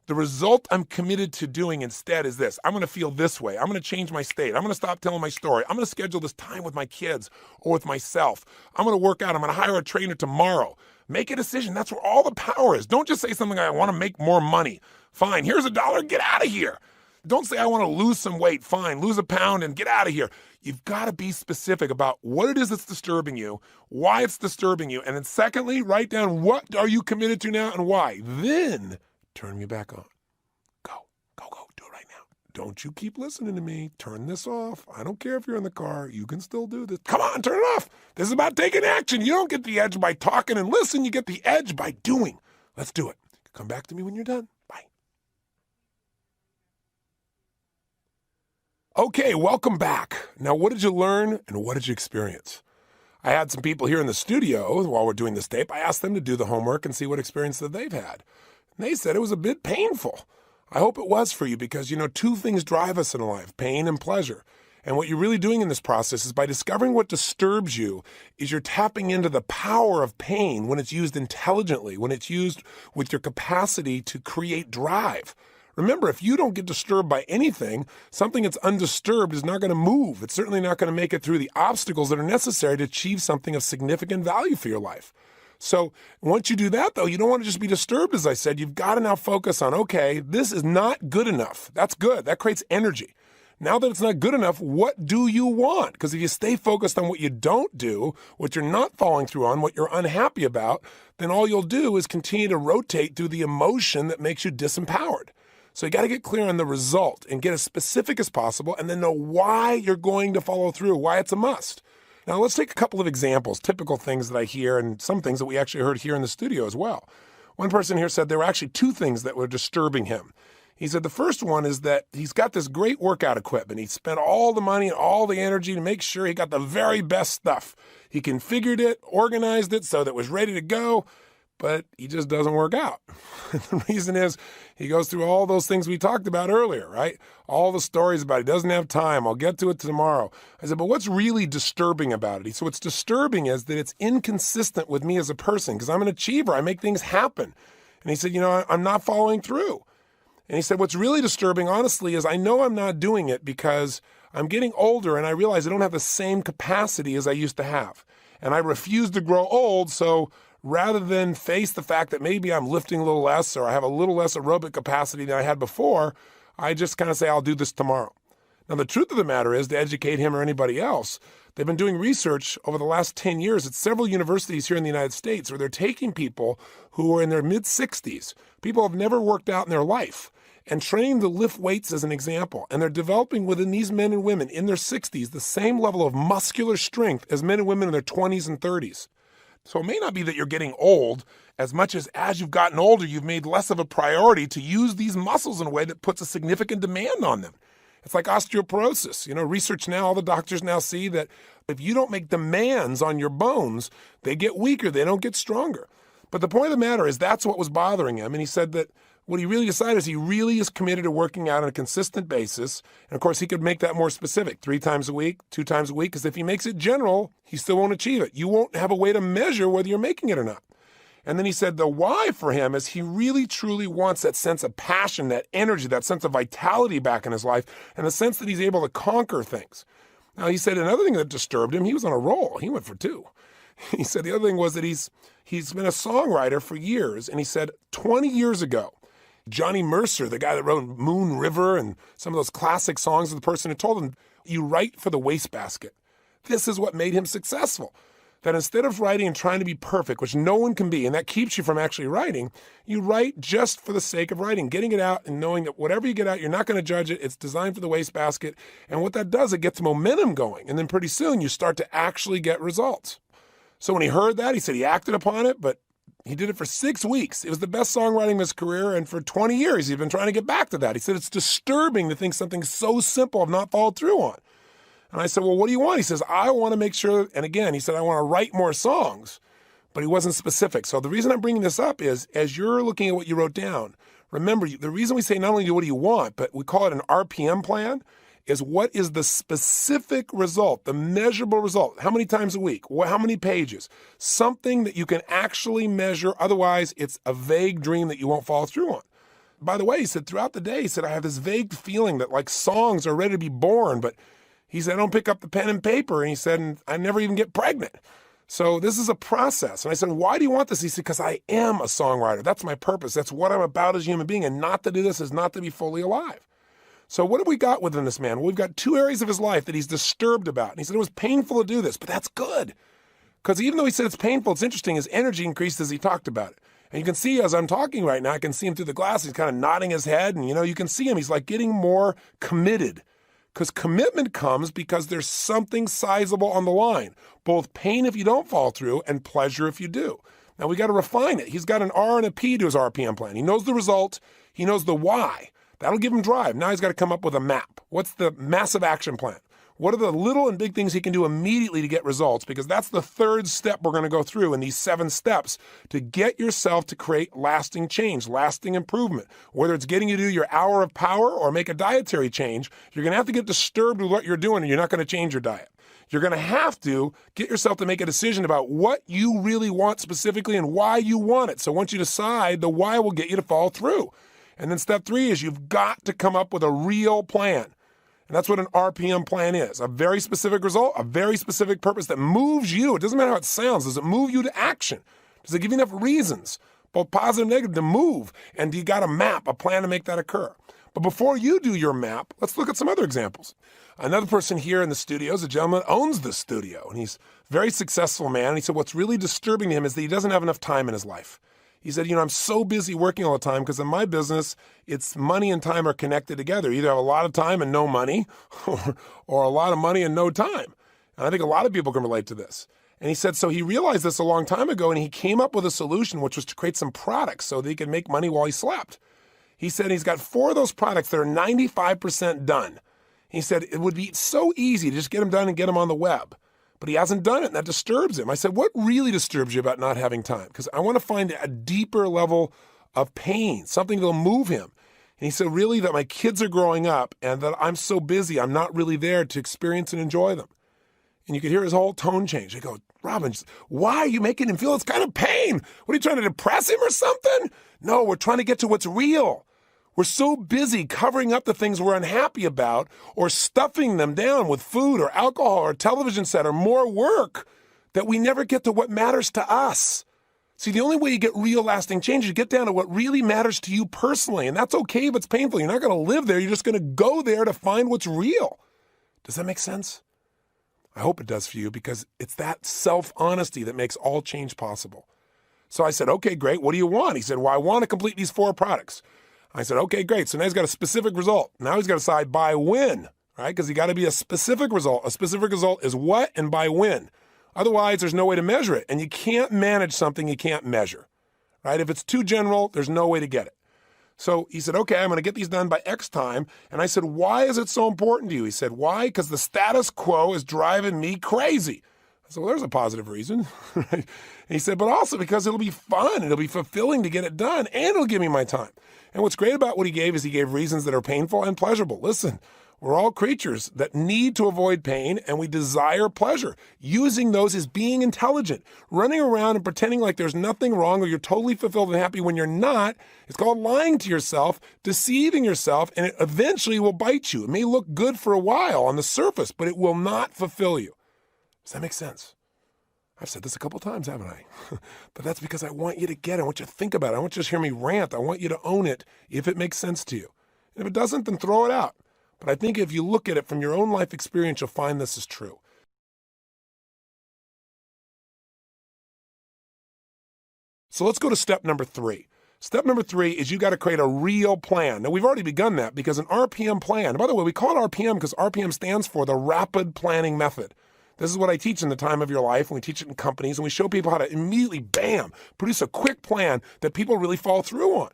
The result I'm committed to doing instead is this. I'm going to feel this way. I'm going to change my state. I'm going to stop telling my story. I'm going to schedule this time with my kids or with myself. I'm going to work out. I'm going to hire a trainer tomorrow. Make a decision. That's where all the power is. Don't just say something like, I want to make more money. Fine, here's $1. Get out of here. Don't say, I want to lose some weight. Fine, lose a pound and get out of here. You've got to be specific about what it is that's disturbing you, why it's disturbing you. And then secondly, write down what are you committed to now and why. Then turn me back on. Go, do it right now. Don't you keep listening to me. Turn this off. I don't care if you're in the car. You can still do this. Come on, turn it off. This is about taking action. You don't get the edge by talking and listen. You get the edge by doing. Let's do it. Come back to me when you're done. Bye. Okay, welcome back. Now, what did you learn and what did you experience? I had some people here in the studio while we're doing this tape. I asked them to do the homework and see what experience that they've had. And they said it was a bit painful. I hope it was for you because, two things drive us in life, pain and pleasure. And what you're really doing in this process is by discovering what disturbs you is you're tapping into the power of pain when it's used intelligently, when it's used with your capacity to create drive. Remember, if you don't get disturbed by anything, something that's undisturbed is not going to move. It's certainly not going to make it through the obstacles that are necessary to achieve something of significant value for your life. So once you do that, though, you don't want to just be disturbed, as I said. You've got to now focus on, okay, this is not good enough. That's good. That creates energy. Now that it's not good enough, what do you want? Because if you stay focused on what you don't do, what you're not following through on, what you're unhappy about, then all you'll do is continue to rotate through the emotion that makes you disempowered. So you got to get clear on the result and get as specific as possible and then know why you're going to follow through, why it's a must. Now, let's take a couple of examples, typical things that I hear and some things that we actually heard here in the studio as well. One person here said there were actually two things that were disturbing him. He said the first one is that he's got this great workout equipment. He spent all the money and all the energy to make sure he got the very best stuff. He configured it, organized it so that it was ready to go, but he just doesn't work out. The reason is he goes through all those things we talked about earlier, right? All the stories about he doesn't have time. I'll get to it tomorrow. I said, but what's really disturbing about it? So what's disturbing is that it's inconsistent with me as a person because I'm an achiever. I make things happen. And he said, I'm not following through. And he said, what's really disturbing, honestly, is I know I'm not doing it because I'm getting older and I realize I don't have the same capacity as I used to have. And I refuse to grow old, so rather than face the fact that maybe I'm lifting a little less or I have a little less aerobic capacity than I had before, I just kind of say, I'll do this tomorrow. Now, the truth of the matter is, to educate him or anybody else, they've been doing research over the last 10 years at several universities here in the United States where they're taking people who are in their mid-60s, people who have never worked out in their life, and training to lift weights as an example. And they're developing within these men and women in their 60s the same level of muscular strength as men and women in their 20s and 30s. So it may not be that you're getting old as much as you've gotten older, you've made less of a priority to use these muscles in a way that puts a significant demand on them. It's like osteoporosis. Research now, all the doctors now see that if you don't make demands on your bones, they get weaker, they don't get stronger. But the point of the matter is that's what was bothering him. And he said that what he really decided is he really is committed to working out on a consistent basis. And of course, he could make that more specific, 3 times a week, 2 times a week, because if he makes it general, he still won't achieve it. You won't have a way to measure whether you're making it or not. And then he said the why for him is he really truly wants that sense of passion, that energy, that sense of vitality back in his life, and the sense that he's able to conquer things. Now, he said another thing that disturbed him, he was on a roll. He went for 2. He said the other thing was that he's been a songwriter for years, and he said 20 years ago, Johnny Mercer, the guy that wrote Moon River and some of those classic songs, was the person who told him, you write for the wastebasket. This is what made him successful. That instead of writing and trying to be perfect, which no one can be, and that keeps you from actually writing, you write just for the sake of writing, getting it out and knowing that whatever you get out, you're not going to judge it. It's designed for the wastebasket. And what that does, it gets momentum going. And then pretty soon you start to actually get results. So when he heard that, he said he acted upon it, but he did it for 6 weeks. It was the best songwriting of his career, and for 20 years he's been trying to get back to that. He said it's disturbing to think something so simple I've not followed through on. And I said, well, what do you want? He says, I want to make sure, and again, he said, I want to write more songs, but he wasn't specific. So the reason I'm bringing this up is, as you're looking at what you wrote down, remember, the reason we say not only what do you want, but we call it an RPM plan, is what is the specific result, the measurable result? How many times a week? How many pages? Something that you can actually measure. Otherwise, it's a vague dream that you won't follow through on. By the way, he said, throughout the day, he said, I have this vague feeling that like songs are ready to be born, but he said, I don't pick up the pen and paper. And he said, and I never even get pregnant. So this is a process. And I said, why do you want this? He said, because I am a songwriter. That's my purpose. That's what I'm about as a human being. And not to do this is not to be fully alive. So what have we got within this man? Well, we've got 2 areas of his life that he's disturbed about. And he said it was painful to do this, but that's good. Because even though he said it's painful, it's interesting, his energy increased as he talked about it. And you can see as I'm talking right now, I can see him through the glass. He's kind of nodding his head. And, you can see him. He's like getting more committed. Because commitment comes because there's something sizable on the line. Both pain if you don't fall through and pleasure if you do. Now, we got to refine it. He's got an R and a P to his RPM plan. He knows the result. He knows the why. That'll give him drive. Now he's got to come up with a map. What's the massive action plan? What are the little and big things he can do immediately to get results? Because that's the 3rd step we're going to go through in these 7 steps to get yourself to create lasting change, lasting improvement. Whether it's getting you to do your hour of power or make a dietary change, you're going to have to get disturbed with what you're doing, and you're not going to change your diet. You're going to have to get yourself to make a decision about what you really want specifically and why you want it. So once you decide, the why will get you to follow through. And then step 3 is you've got to come up with a real plan. And that's what an RPM plan is. A very specific result, a very specific purpose that moves you. It doesn't matter how it sounds. Does it move you to action? Does it give you enough reasons, both positive and negative, to move? And you got a map, a plan to make that occur. But before you do your map, let's look at some other examples. Another person here in the studio is a gentleman that owns the studio. And he's a very successful man. And he said what's really disturbing to him is that he doesn't have enough time in his life. He said, I'm so busy working all the time because in my business, it's money and time are connected together. You either have a lot of time and no money or a lot of money and no time. And I think a lot of people can relate to this. And he said, so he realized this a long time ago and he came up with a solution, which was to create some products so that he could make money while he slept. He said he's got 4 of those products that are 95% done. He said it would be so easy to just get them done and get them on the web. But he hasn't done it, and that disturbs him. I said, what really disturbs you about not having time? Because I want to find a deeper level of pain, something that'll move him. And he said, really, that my kids are growing up and that I'm so busy, I'm not really there to experience and enjoy them. And you could hear his whole tone change. I go, Robin, why are you making him feel this kind of pain? What, are you trying to depress him or something? No, we're trying to get to what's real. We're so busy covering up the things we're unhappy about or stuffing them down with food or alcohol or television set or more work that we never get to what matters to us. See, the only way you get real lasting change is to get down to what really matters to you personally. And that's okay if it's painful. You're not going to live there. You're just going to go there to find what's real. Does that make sense? I hope it does for you because it's that self-honesty that makes all change possible. So I said, okay, great. What do you want? He said, well, I want to complete these 4 products. I said, okay, great. So now he's got a specific result. Now he's got to decide by when, right? Because you got to be a specific result. A specific result is what and by when. Otherwise, there's no way to measure it. And you can't manage something you can't measure, right? If it's too general, there's no way to get it. So he said, okay, I'm going to get these done by X time. And I said, why is it so important to you? He said, why? Because the status quo is driving me crazy. I said, well, there's a positive reason. And he said, but also because it'll be fun. It'll be fulfilling to get it done. And it'll give me my time. And what's great about what he gave is he gave reasons that are painful and pleasurable. Listen, We're all creatures that need to avoid pain, and we desire pleasure. Using those is being intelligent. Running around and pretending like there's nothing wrong or you're totally fulfilled and happy when you're not, it's called lying to yourself, deceiving yourself, and it eventually will bite you. It may look good for a while on the surface, but it will not fulfill you. Does that make sense? I've said this a couple times, haven't I? But that's because I want you to get it. I want you to think about it. I want you to hear me rant. I want you to own it if it makes sense to you. And if it doesn't, then throw it out. But I think if you look at it from your own life experience, you'll find this is true. So let's go to step number 3. Step number 3 is you got to create a real plan. Now, we've already begun that because an RPM plan, and by the way, we call it RPM because RPM stands for the Rapid Planning Method. This is what I teach in the time of your life, and we teach it in companies, and we show people how to immediately, bam, produce a quick plan that people really follow through on.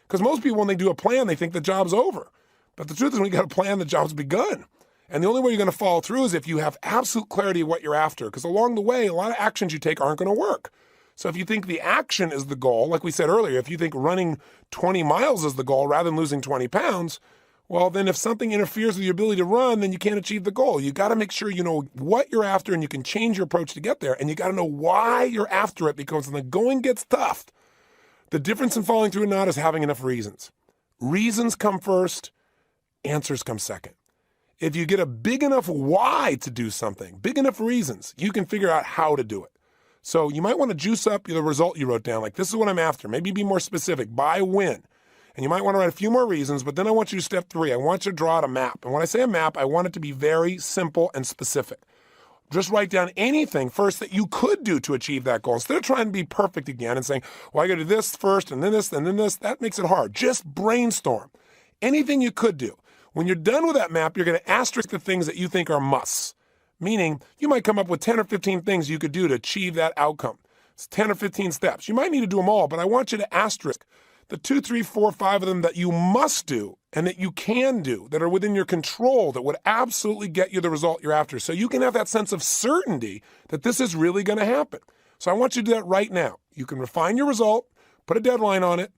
Because most people, when they do a plan, they think the job's over. But the truth is when you got a plan, the job's begun. And the only way you're going to follow through is if you have absolute clarity of what you're after. Because along the way, a lot of actions you take aren't going to work. So if you think the action is the goal, like we said earlier, if you think running 20 miles is the goal rather than losing 20 pounds, well, then if something interferes with your ability to run, then you can't achieve the goal. You got to make sure you know what you're after and you can change your approach to get there. And you got to know why you're after it, because when the going gets tough, the difference in following through or not is having enough reasons. Reasons come first, answers come second. If you get a big enough why to do something, big enough reasons, you can figure out how to do it. So you might want to juice up the result you wrote down. Like, this is what I'm after. Maybe be more specific. By when? And you might want to write a few more reasons, but then I want you to step 3. I want you to draw out a map. And when I say a map, I want it to be very simple and specific. Just write down anything first that you could do to achieve that goal. Instead of trying to be perfect again and saying, well, I got to do this first and then this and then this, that makes it hard. Just brainstorm. Anything you could do. When you're done with that map, you're going to asterisk the things that you think are musts. Meaning, you might come up with 10 or 15 things you could do to achieve that outcome. It's 10 or 15 steps. You might need to do them all, but I want you to asterisk the 2, 3, 4, 5 of them that you must do and that you can do, that are within your control, that would absolutely get you the result you're after. So you can have that sense of certainty that this is really going to happen. So I want you to do that right now. You can refine your result, put a deadline on it,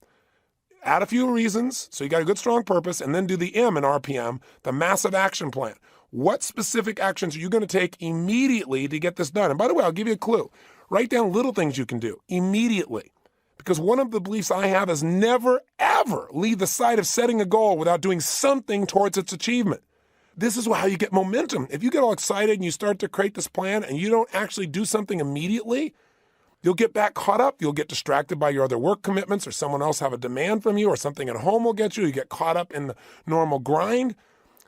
add a few reasons, so you got a good, strong purpose, and then do the M in RPM, the massive action plan. What specific actions are you going to take immediately to get this done? And by the way, I'll give you a clue. Write down little things you can do immediately. Because one of the beliefs I have is never, ever leave the sight of setting a goal without doing something towards its achievement. This is how you get momentum. If you get all excited and you start to create this plan and you don't actually do something immediately, you'll get back caught up. You'll get distracted by your other work commitments, or someone else have a demand from you, or something at home will get you. You get caught up in the normal grind.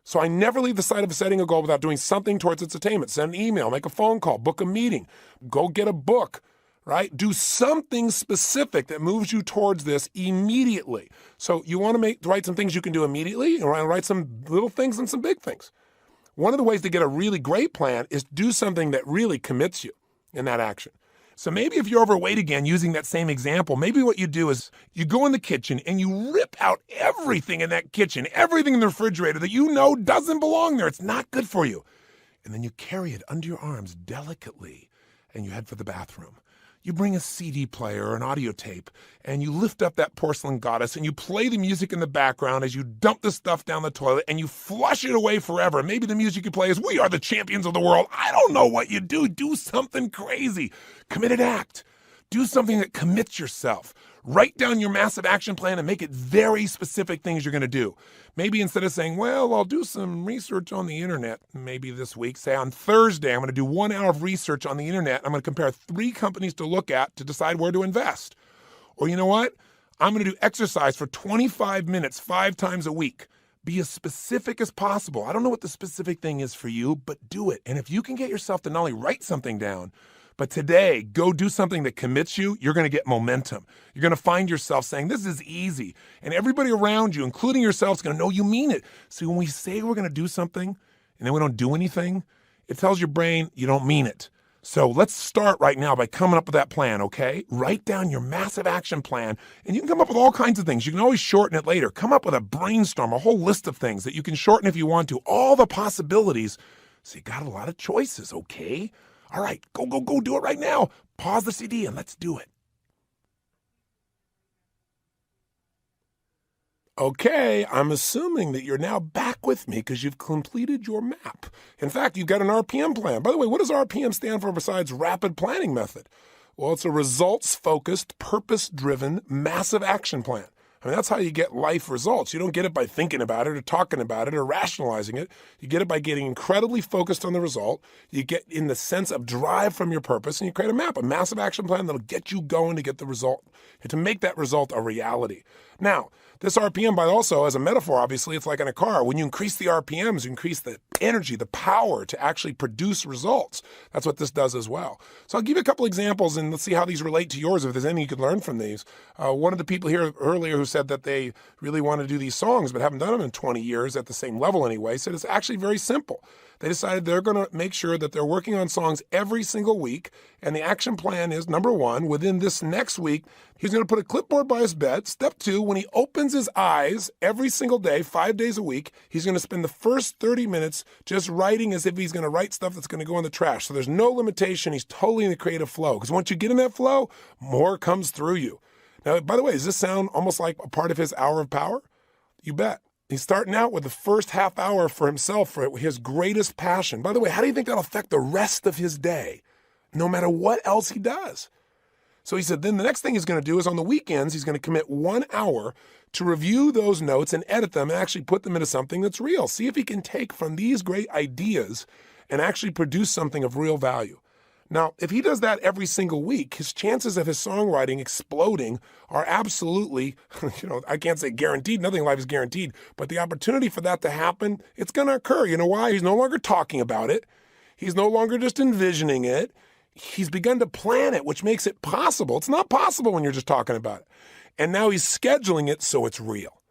So I never leave the sight of setting a goal without doing something towards its attainment. Send an email, make a phone call, book a meeting, go get a book, right? Do something specific that moves you towards this immediately. So you want to write some things you can do immediately, and write some little things and some big things. One of the ways to get a really great plan is do something that really commits you in that action. So maybe if you're overweight again, using that same example, maybe what you do is you go in the kitchen and you rip out everything in that kitchen, everything in the refrigerator that you know doesn't belong there. It's not good for you. And then you carry it under your arms delicately and you head for the bathroom. You bring a CD player or an audio tape and you lift up that porcelain goddess and you play the music in the background as you dump the stuff down the toilet and you flush it away forever. Maybe the music you play is "We Are the Champions of the World." I don't know what you do. Do something crazy. Committed act. Do something that commits yourself. Write down your massive action plan and make it very specific things you're going to do. Maybe instead of saying, well, I'll do some research on the internet maybe this week, say on Thursday, I'm going to do 1 hour of research on the internet. I'm going to compare 3 companies to look at to decide where to invest. Or you know what? I'm going to do exercise for 25 minutes, 5 times a week. Be as specific as possible. I don't know what the specific thing is for you, but do it. And if you can get yourself to not only write something down, but today, go do something that commits you, you're going to get momentum. You're going to find yourself saying, this is easy. And everybody around you, including yourself, is going to know you mean it. So when we say we're going to do something and then we don't do anything, it tells your brain you don't mean it. So let's start right now by coming up with that plan, okay? Write down your massive action plan, and you can come up with all kinds of things. You can always shorten it later. Come up with a brainstorm, a whole list of things that you can shorten if you want to. All the possibilities. So you got a lot of choices, okay? All right, go, do it right now. Pause the CD and let's do it. Okay, I'm assuming that you're now back with me because you've completed your map. In fact, you've got an RPM plan. By the way, what does RPM stand for besides Rapid Planning Method? Well, it's a results-focused, purpose-driven, massive action plan. I mean, that's how you get life results. You don't get it by thinking about it or talking about it or rationalizing it. You get it by getting incredibly focused on the result. You get in the sense of drive from your purpose, and you create a map, a massive action plan that'll get you going to get the result, and to make that result a reality. Now, this RPM, by also as a metaphor, obviously, it's like in a car. When you increase the RPMs, you increase the energy, the power to actually produce results. That's what this does as well. So I'll give you a couple examples, and let's see how these relate to yours, if there's anything you could learn from these. One of the people here earlier who said that they really want to do these songs but haven't done them in 20 years at the same level anyway, said it's actually very simple. They decided they're going to make sure that they're working on songs every single week, and the action plan is, number one, within this next week, he's going to put a clipboard by his bed. Step two, when he opens his eyes every single day, 5 days a week, he's going to spend the first 30 minutes just writing as if he's going to write stuff that's going to go in the trash. So there's no limitation. He's totally in the creative flow, because once you get in that flow, more comes through you. Now, by the way, does this sound almost like a part of his hour of power? You bet. He's starting out with the first half hour for himself, for his greatest passion. By the way, how do you think that'll affect the rest of his day, no matter what else he does? So he said then the next thing he's going to do is on the weekends, he's going to commit 1 hour to review those notes and edit them and actually put them into something that's real. See if he can take from these great ideas and actually produce something of real value. Now, if he does that every single week, his chances of his songwriting exploding are absolutely, I can't say guaranteed. Nothing in life is guaranteed. But the opportunity for that to happen, it's going to occur. You know why? He's no longer talking about it. He's no longer just envisioning it. He's begun to plan it, which makes it possible. It's not possible when you're just talking about it. And now he's scheduling it so it's real.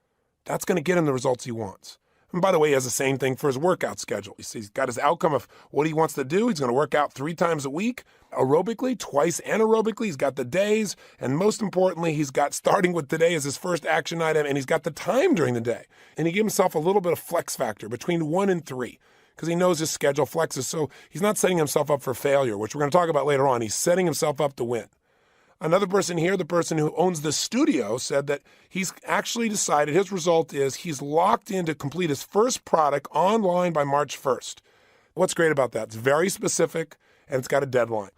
That's going to get him the results he wants. And by the way, he has the same thing for his workout schedule. He's got his outcome of what he wants to do. He's going to work out 3 times a week, aerobically, twice anaerobically. He's got the days, and most importantly, he's got starting with today as his first action item, and he's got the time during the day. And he gave himself a little bit of flex factor between 1 and 3, because he knows his schedule flexes. So he's not setting himself up for failure, which we're going to talk about later on. He's setting himself up to win. Another person here, the person who owns the studio, said that he's actually decided his result is he's locked in to complete his first product online by March 1st. What's great about that? It's very specific, and it's got a deadline.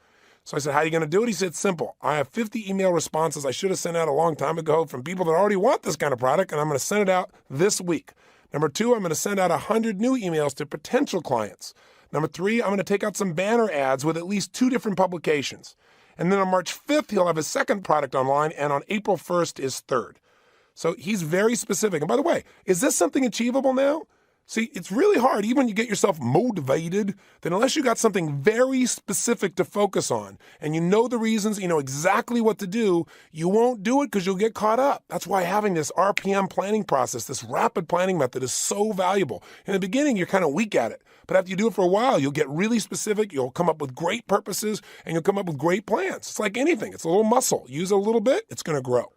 So I said, how are you going to do it? He said, simple. I have 50 email responses I should have sent out a long time ago from people that already want this kind of product, and I'm going to send it out this week. Number 2, I'm going to send out 100 new emails to potential clients. Number 3, I'm going to take out some banner ads with at least 2 different publications. And then on March 5th, he'll have his second product online, and on April 1st is third. So he's very specific. And by the way, is this something achievable now? See, it's really hard, even when you get yourself motivated, then unless you got something very specific to focus on, and you know the reasons, you know exactly what to do, you won't do it because you'll get caught up. That's why having this RPM planning process, this rapid planning method, is so valuable. In the beginning, you're kind of weak at it. But after you do it for a while, you'll get really specific, you'll come up with great purposes, and you'll come up with great plans. It's like anything. It's a little muscle. Use it a little bit, it's going to grow.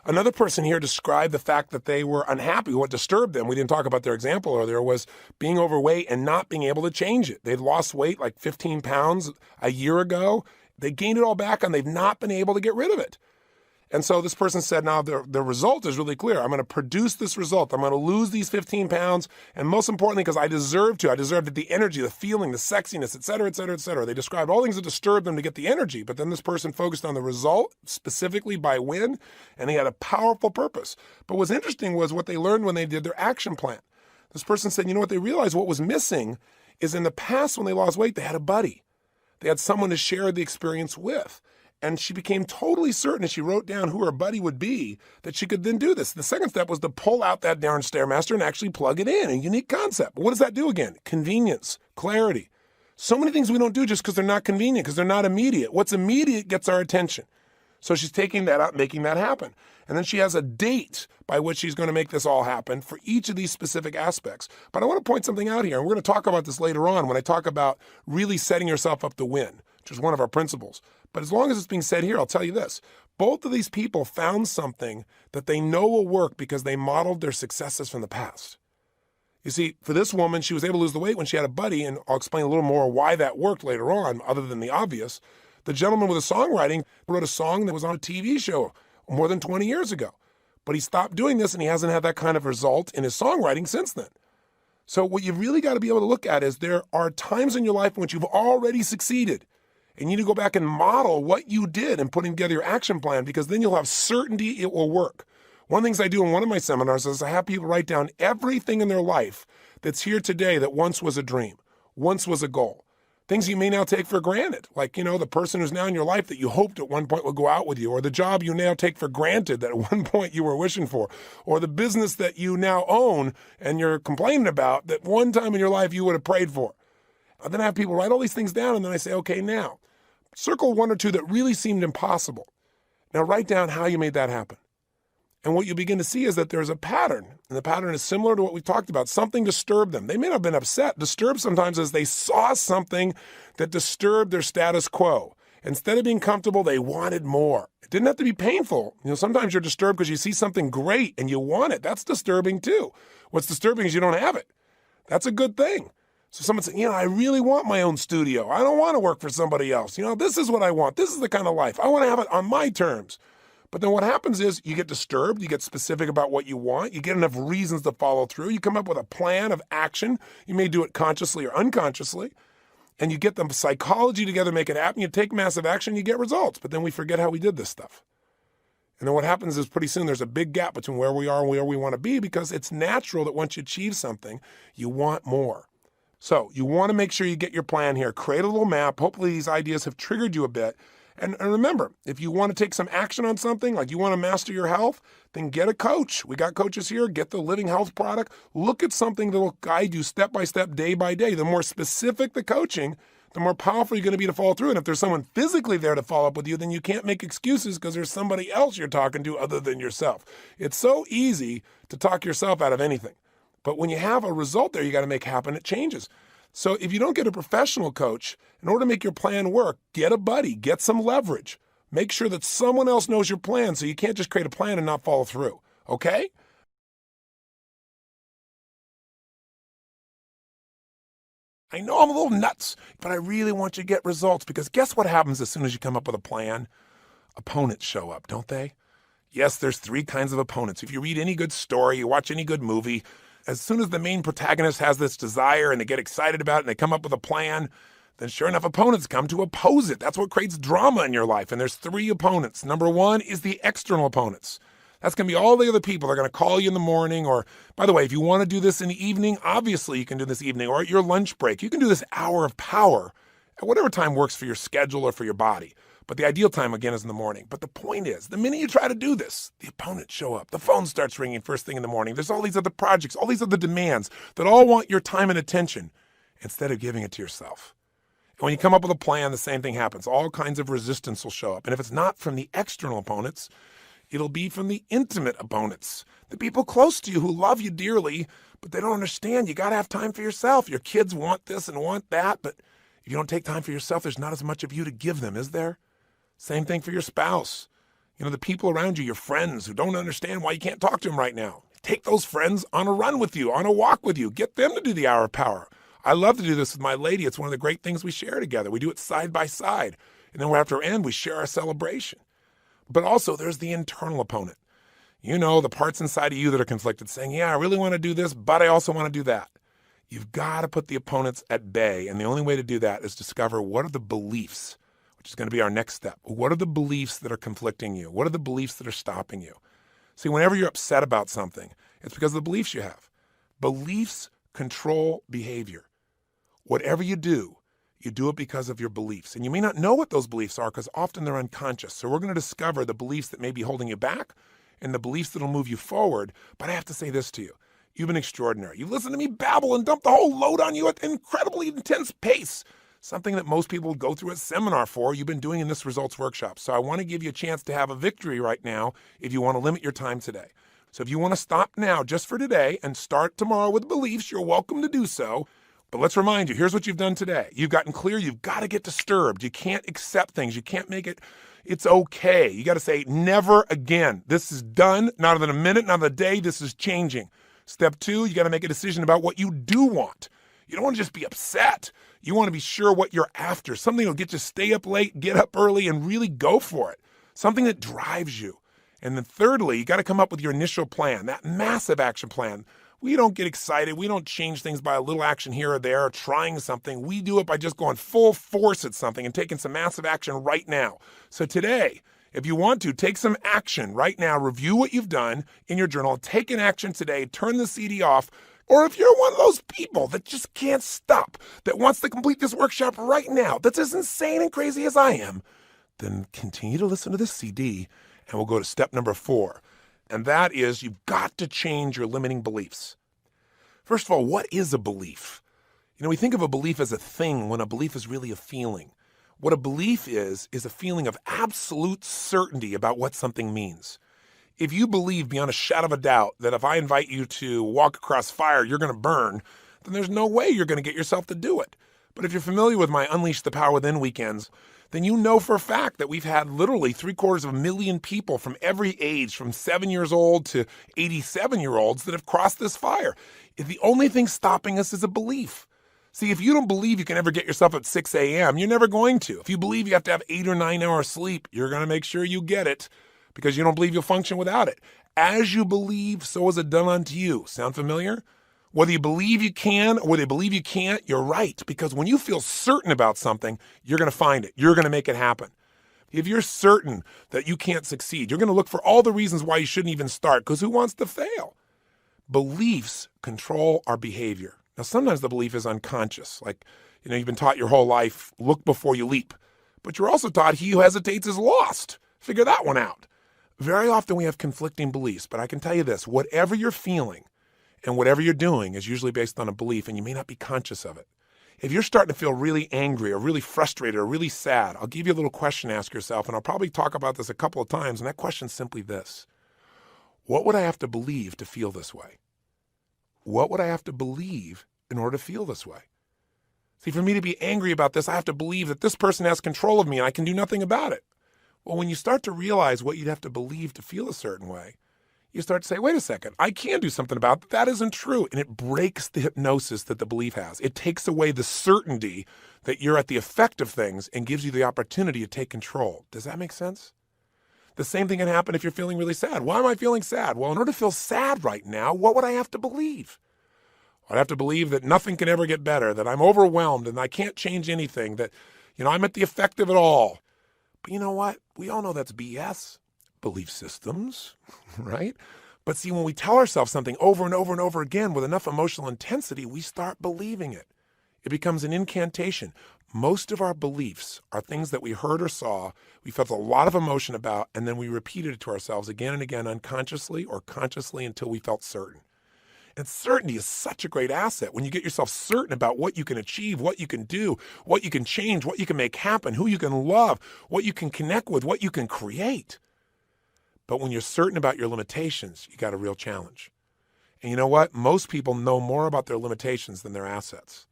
Another person here described the fact that they were unhappy. What disturbed them, we didn't talk about their example earlier, was being overweight and not being able to change it. They'd lost weight like 15 pounds a year ago. They gained it all back, and they've not been able to get rid of it. And so this person said, now the result is really clear. I'm going to produce this result. I'm going to lose these 15 pounds. And most importantly, because I deserve to. I deserved the energy, the feeling, the sexiness, et cetera, et cetera, et cetera. They described all things that disturbed them to get the energy. But then this person focused on the result, specifically by when, and they had a powerful purpose. But what's interesting was what they learned when they did their action plan. This person said, you know what, they realized what was missing is in the past when they lost weight, they had a buddy. They had someone to share the experience with. And she became totally certain, as she wrote down who her buddy would be, that she could then do this. The second step was to pull out that darn Stairmaster and actually plug it in, a unique concept. But what does that do again? Convenience, clarity. So many things we don't do just because they're not convenient, because they're not immediate. What's immediate gets our attention. So she's taking that out, making that happen. And then she has a date by which she's going to make this all happen for each of these specific aspects. But I want to point something out here, and we're going to talk about this later on when I talk about really setting yourself up to win, which is one of our principles. But as long as it's being said here, I'll tell you this. Both of these people found something that they know will work because they modeled their successes from the past. You see, for this woman, she was able to lose the weight when she had a buddy, and I'll explain a little more why that worked later on, other than the obvious. The gentleman with the songwriting wrote a song that was on a TV show more than 20 years ago. But he stopped doing this and he hasn't had that kind of result in his songwriting since then. So what you've really got to be able to look at is there are times in your life in which you've already succeeded. And you need to go back and model what you did and put together your action plan, because then you'll have certainty it will work. One of the things I do in one of my seminars is I have people write down everything in their life that's here today that once was a dream, once was a goal. Things you may now take for granted, like, the person who's now in your life that you hoped at one point would go out with you, or the job you now take for granted that at one point you were wishing for, or the business that you now own and you're complaining about that one time in your life you would have prayed for. And then I have people write all these things down, and then I say, okay, now, circle one or two that really seemed impossible. Now write down how you made that happen. And what you begin to see is that there's a pattern, and the pattern is similar to what we talked about. Something disturbed them. They may not have been upset. Disturbed sometimes is they saw something that disturbed their status quo. Instead of being comfortable, they wanted more. It didn't have to be painful. Sometimes you're disturbed because you see something great and you want it. That's disturbing too. What's disturbing is you don't have it. That's a good thing. So someone said, I really want my own studio. I don't want to work for somebody else. This is what I want. This is the kind of life. I want to have it on my terms. But then what happens is you get disturbed, you get specific about what you want, you get enough reasons to follow through, you come up with a plan of action. You may do it consciously or unconsciously, and you get the psychology together, make it happen, you take massive action, you get results. But then we forget how we did this stuff. And then what happens is pretty soon there's a big gap between where we are and where we want to be, because it's natural that once you achieve something, you want more. So you want to make sure you get your plan here. Create a little map. Hopefully these ideas have triggered you a bit. And remember, if you want to take some action on something, like you want to master your health, then get a coach. We got coaches here. Get the Living Health product. Look at something that will guide you step by step, day by day. The more specific the coaching, the more powerful you're going to be to follow through. And if there's someone physically there to follow up with you, then you can't make excuses because there's somebody else you're talking to other than yourself. It's so easy to talk yourself out of anything. But when you have a result there you got to make happen, it changes. So if you don't get a professional coach, in order to make your plan work, get a buddy, get some leverage. Make sure that someone else knows your plan so you can't just create a plan and not follow through, okay? I know I'm a little nuts, but I really want you to get results, because guess what happens as soon as you come up with a plan? Opponents show up, don't they? Yes, there's 3 kinds of opponents. If you read any good story, you watch any good movie, as soon as the main protagonist has this desire and they get excited about it and they come up with a plan, then sure enough, opponents come to oppose it. That's what creates drama in your life. And there's 3 opponents. Number 1 is the external opponents. That's going to be all the other people. They're going to call you in the morning, or, by the way, if you want to do this in the evening, obviously you can do this evening, or at your lunch break. You can do this hour of power at whatever time works for your schedule or for your body. But the ideal time, again, is in the morning. But the point is, the minute you try to do this, the opponents show up. The phone starts ringing first thing in the morning. There's all these other projects, all these other demands that all want your time and attention instead of giving it to yourself. And when you come up with a plan, the same thing happens. All kinds of resistance will show up. And if it's not from the external opponents, it'll be from the intimate opponents, the people close to you who love you dearly, but they don't understand. You got to have time for yourself. Your kids want this and want that, but if you don't take time for yourself, there's not as much of you to give them, is there? Same thing for your spouse. The people around you, your friends who don't understand why you can't talk to them right now. Take those friends on a run with you, on a walk with you. Get them to do the hour of power. I love to do this with my lady. It's one of the great things we share together. We do it side by side. And then after end, we share our celebration. But also there's the internal opponent. The parts inside of you that are conflicted, saying, yeah, I really want to do this, but I also want to do that. You've got to put the opponents at bay. And the only way to do that is discover what are the beliefs, which is going to be our next step. What are the beliefs that are conflicting you? What are the beliefs that are stopping you? See, whenever you're upset about something, it's because of the beliefs you have. Beliefs control behavior. Whatever you do it because of your beliefs. And you may not know what those beliefs are because often they're unconscious. So we're going to discover the beliefs that may be holding you back and the beliefs that will move you forward. But I have to say this to you. You've been extraordinary. You've listened to me babble and dump the whole load on you at an incredibly intense pace. Something that most people go through a seminar for, you've been doing in this results workshop. So I want to give you a chance to have a victory right now if you want to limit your time today. So if you want to stop now just for today and start tomorrow with beliefs, you're welcome to do so. But let's remind you, here's what you've done today. You've gotten clear. You've got to get disturbed. You can't accept things. You can't make it, it's okay. You got to say, never again. This is done. Not within a minute, not within a day. This is changing. Step 2, you got to make a decision about what you do want. You don't want to just be upset. You want to be sure what you're after. Something that'll get you to stay up late, get up early, and really go for it. Something that drives you. And then thirdly, you got to come up with your initial plan, that massive action plan. We don't get excited. We don't change things by a little action here or there or trying something. We do it by just going full force at something and taking some massive action right now. So today, if you want to, take some action right now. Review what you've done in your journal. Take an action today. Turn the CD off. Or if you're one of those people that just can't stop, that wants to complete this workshop right now, that's as insane and crazy as I am, then continue to listen to this CD and we'll go to step number 4. And that is, you've got to change your limiting beliefs. First of all, what is a belief? We think of a belief as a thing when a belief is really a feeling. What a belief is a feeling of absolute certainty about what something means. If you believe beyond a shadow of a doubt that if I invite you to walk across fire, you're going to burn, then there's no way you're going to get yourself to do it. But if you're familiar with my Unleash the Power Within weekends, then you know for a fact that we've had literally 750,000 people from every age, from 7 years old to 87-year-olds that have crossed this fire. If the only thing stopping us is a belief. See, if you don't believe you can ever get yourself at 6 a.m., you're never going to. If you believe you have to have 8 or 9 hours sleep, you're going to make sure you get it because you don't believe you'll function without it. As you believe, so is it done unto you. Sound familiar? Whether you believe you can or whether you believe you can't, you're right. Because when you feel certain about something, you're going to find it. You're going to make it happen. If you're certain that you can't succeed, you're going to look for all the reasons why you shouldn't even start, because who wants to fail? Beliefs control our behavior. Now, sometimes the belief is unconscious. Like, you've been taught your whole life, look before you leap. But you're also taught he who hesitates is lost. Figure that one out. Very often we have conflicting beliefs, but I can tell you this, whatever you're feeling, and whatever you're doing is usually based on a belief, and you may not be conscious of it. If you're starting to feel really angry or really frustrated or really sad, I'll give you a little question to ask yourself, and I'll probably talk about this a couple of times, and that question's simply this. What would I have to believe to feel this way? What would I have to believe in order to feel this way? See, for me to be angry about this, I have to believe that this person has control of me and I can do nothing about it. Well, when you start to realize what you'd have to believe to feel a certain way, you start to say, wait a second, I can do something about it. That isn't true. And it breaks the hypnosis that the belief has. It takes away the certainty that you're at the effect of things and gives you the opportunity to take control. Does that make sense? The same thing can happen if you're feeling really sad. Why am I feeling sad? Well, in order to feel sad right now, what would I have to believe? I'd have to believe that nothing can ever get better, that I'm overwhelmed and I can't change anything, that, I'm at the effect of it all. But you know what? We all know that's BS. Belief systems, right? But see, when we tell ourselves something over and over and over again with enough emotional intensity, we start believing it. It becomes an incantation. Most of our beliefs are things that we heard or saw, we felt a lot of emotion about, and then we repeated it to ourselves again and again unconsciously or consciously until we felt certain. And certainty is such a great asset when you get yourself certain about what you can achieve, what you can do, what you can change, what you can make happen, who you can love, what you can connect with, what you can create. But when you're certain about your limitations, you got a real challenge. And you know what? Most people know more about their limitations than their assets.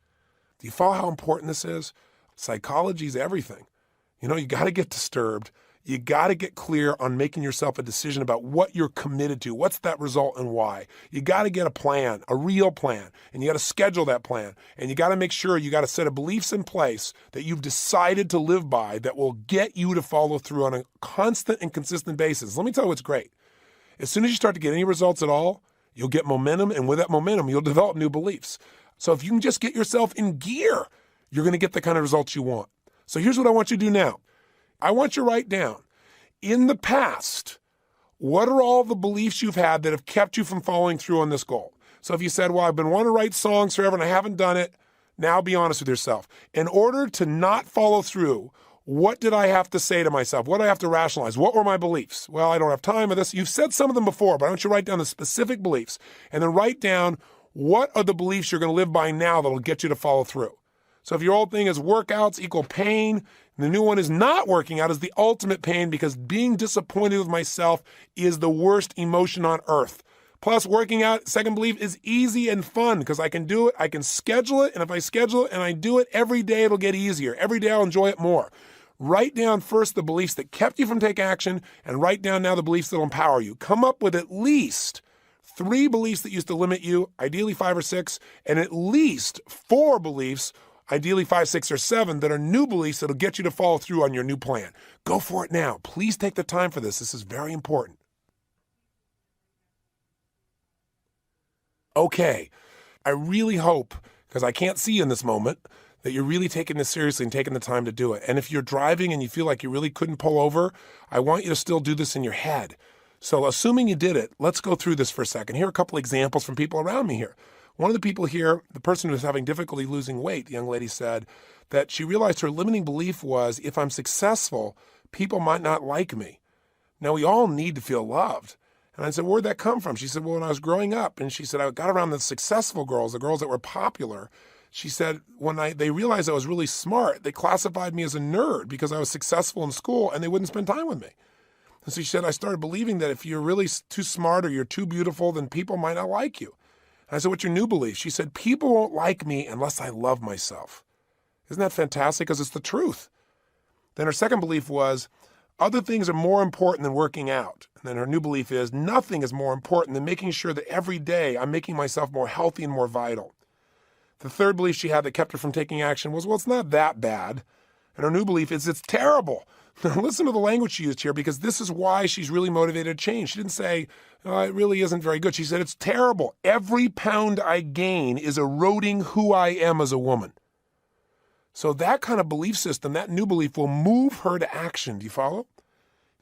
Do you follow how important this is? Psychology is everything. You got to get disturbed. You got to get clear on making yourself a decision about what you're committed to. What's that result and why? You got to get a plan, a real plan, and you got to schedule that plan. And you got to make sure you got a set of beliefs in place that you've decided to live by that will get you to follow through on a constant and consistent basis. Let me tell you what's great. As soon as you start to get any results at all, you'll get momentum, and with that momentum, you'll develop new beliefs. So if you can just get yourself in gear, you're going to get the kind of results you want. So here's what I want you to do now. I want you to write down, in the past, what are all the beliefs you've had that have kept you from following through on this goal? So if you said, well, I've been wanting to write songs forever and I haven't done it, now be honest with yourself. In order to not follow through, what did I have to say to myself? What did I have to rationalize? What were my beliefs? Well, I don't have time for this. You've said some of them before, but I want you to write down the specific beliefs and then write down what are the beliefs you're going to live by now that will get you to follow through. So if your old thing is workouts equal pain, and the new one is not working out is the ultimate pain because being disappointed with myself is the worst emotion on earth. Plus, working out, second belief, is easy and fun because I can do it, I can schedule it, and if I schedule it and I do it every day, it'll get easier. Every day I'll enjoy it more. Write down first the beliefs that kept you from taking action and write down now the beliefs that will empower you. Come up with at least 3 beliefs that used to limit you, ideally 5 or 6, and at least 4 beliefs, ideally 5, 6, or 7, that are new beliefs that'll get you to follow through on your new plan. Go for it now. Please take the time for this. This is very important. Okay, I really hope, because I can't see you in this moment, that you're really taking this seriously and taking the time to do it. And if you're driving and you feel like you really couldn't pull over, I want you to still do this in your head. So assuming you did it, let's go through this for a second. Here are a couple examples from people around me here. One of the people here, the person who's having difficulty losing weight, the young lady said that she realized her limiting belief was, if I'm successful, people might not like me. Now, we all need to feel loved. And I said, where'd that come from? She said, well, when I was growing up, and she said, I got around the successful girls, the girls that were popular. She said, when they realized I was really smart, they classified me as a nerd because I was successful in school and they wouldn't spend time with me. And so she said, I started believing that if you're really too smart or you're too beautiful, then people might not like you. And I said, what's your new belief? She said, people won't like me unless I love myself. Isn't that fantastic? Because it's the truth. Then her second belief was, other things are more important than working out. And then her new belief is, nothing is more important than making sure that every day I'm making myself more healthy and more vital. The third belief she had that kept her from taking action was, well, it's not that bad. And her new belief is, it's terrible. Now listen to the language she used here, because this is why she's really motivated to change. She didn't say, oh, it really isn't very good. She said, it's terrible. Every pound I gain is eroding who I am as a woman. So that kind of belief system, that new belief, will move her to action. Do you follow?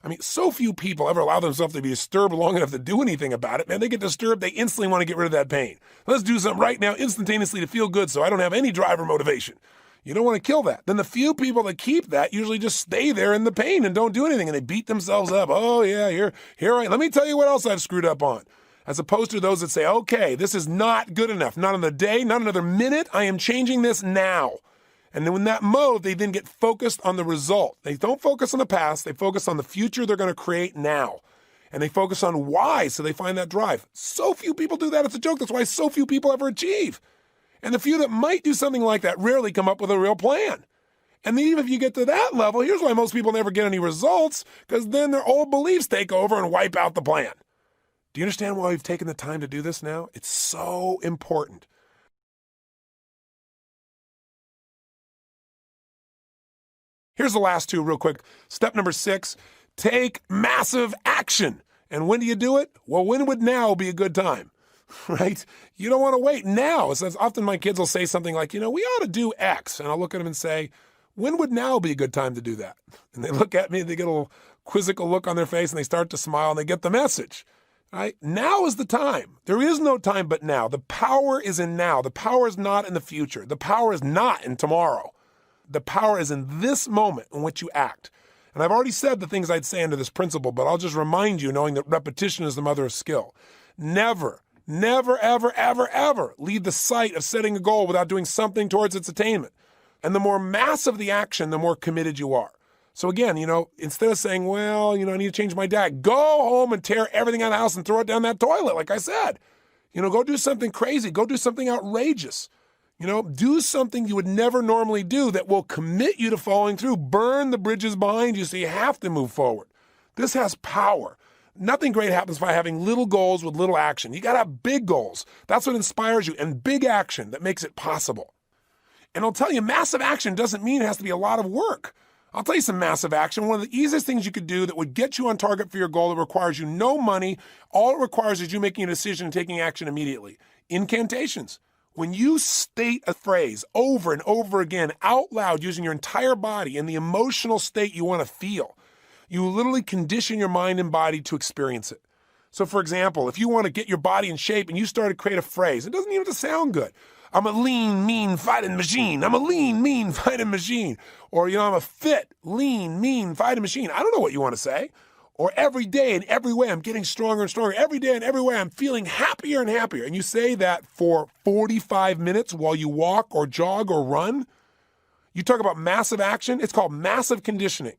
I mean, so few people ever allow themselves to be disturbed long enough to do anything about it. Man, they get disturbed, they instantly want to get rid of that pain. Let's do something right now instantaneously to feel good so I don't have any drive or motivation. You don't want to kill that. Then the few people that keep that usually just stay there in the pain and don't do anything, and they beat themselves up. Oh, yeah, here let me tell you what else I've screwed up on. As opposed to those that say, okay, this is not good enough. Not another day, not another minute. I am changing this now. And then in that mode, they then get focused on the result. They don't focus on the past. They focus on the future they're going to create now. And they focus on why, so they find that drive. So few people do that. It's a joke. That's why so few people ever achieve. And the few that might do something like that rarely come up with a real plan. And then even if you get to that level, here's why most people never get any results, because then their old beliefs take over and wipe out the plan. Do you understand why we've taken the time to do this now? It's so important. Here's the last two real quick. Step number 6, take massive action. And when do you do it? Well, when would now be a good time? Right? You don't want to wait now. So often my kids will say something like, we ought to do X. And I'll look at them and say, when would now be a good time to do that? And they look at me and they get a little quizzical look on their face and they start to smile and they get the message. Right? Now is the time. There is no time but now. The power is in now. The power is not in the future. The power is not in tomorrow. The power is in this moment in which you act. And I've already said the things I'd say under this principle, but I'll just remind you, knowing that repetition is the mother of skill. Never, ever, ever, ever leave the sight of setting a goal without doing something towards its attainment. And the more massive the action, the more committed you are. So again, instead of saying, well, I need to change my diet, go home and tear everything out of the house and throw it down that toilet, like I said. Go do something crazy. Go do something outrageous. Do something you would never normally do that will commit you to following through. Burn the bridges behind you so you have to move forward. This has power. Nothing great happens by having little goals with little action. You got to have big goals. That's what inspires you, and big action that makes it possible. And I'll tell you, massive action doesn't mean it has to be a lot of work. I'll tell you some massive action. One of the easiest things you could do that would get you on target for your goal that requires you no money, all it requires is you making a decision and taking action immediately. Incantations. When you state a phrase over and over again out loud using your entire body in the emotional state you want to feel, you literally condition your mind and body to experience it. So for example, if you want to get your body in shape and you start to create a phrase, it doesn't even have to sound good. I'm a lean, mean, fighting machine. I'm a lean, mean, fighting machine. Or, I'm a fit, lean, mean, fighting machine. I don't know what you want to say. Or every day in every way, I'm getting stronger and stronger. Every day in every way, I'm feeling happier and happier. And you say that for 45 minutes while you walk or jog or run. You talk about massive action. It's called massive conditioning.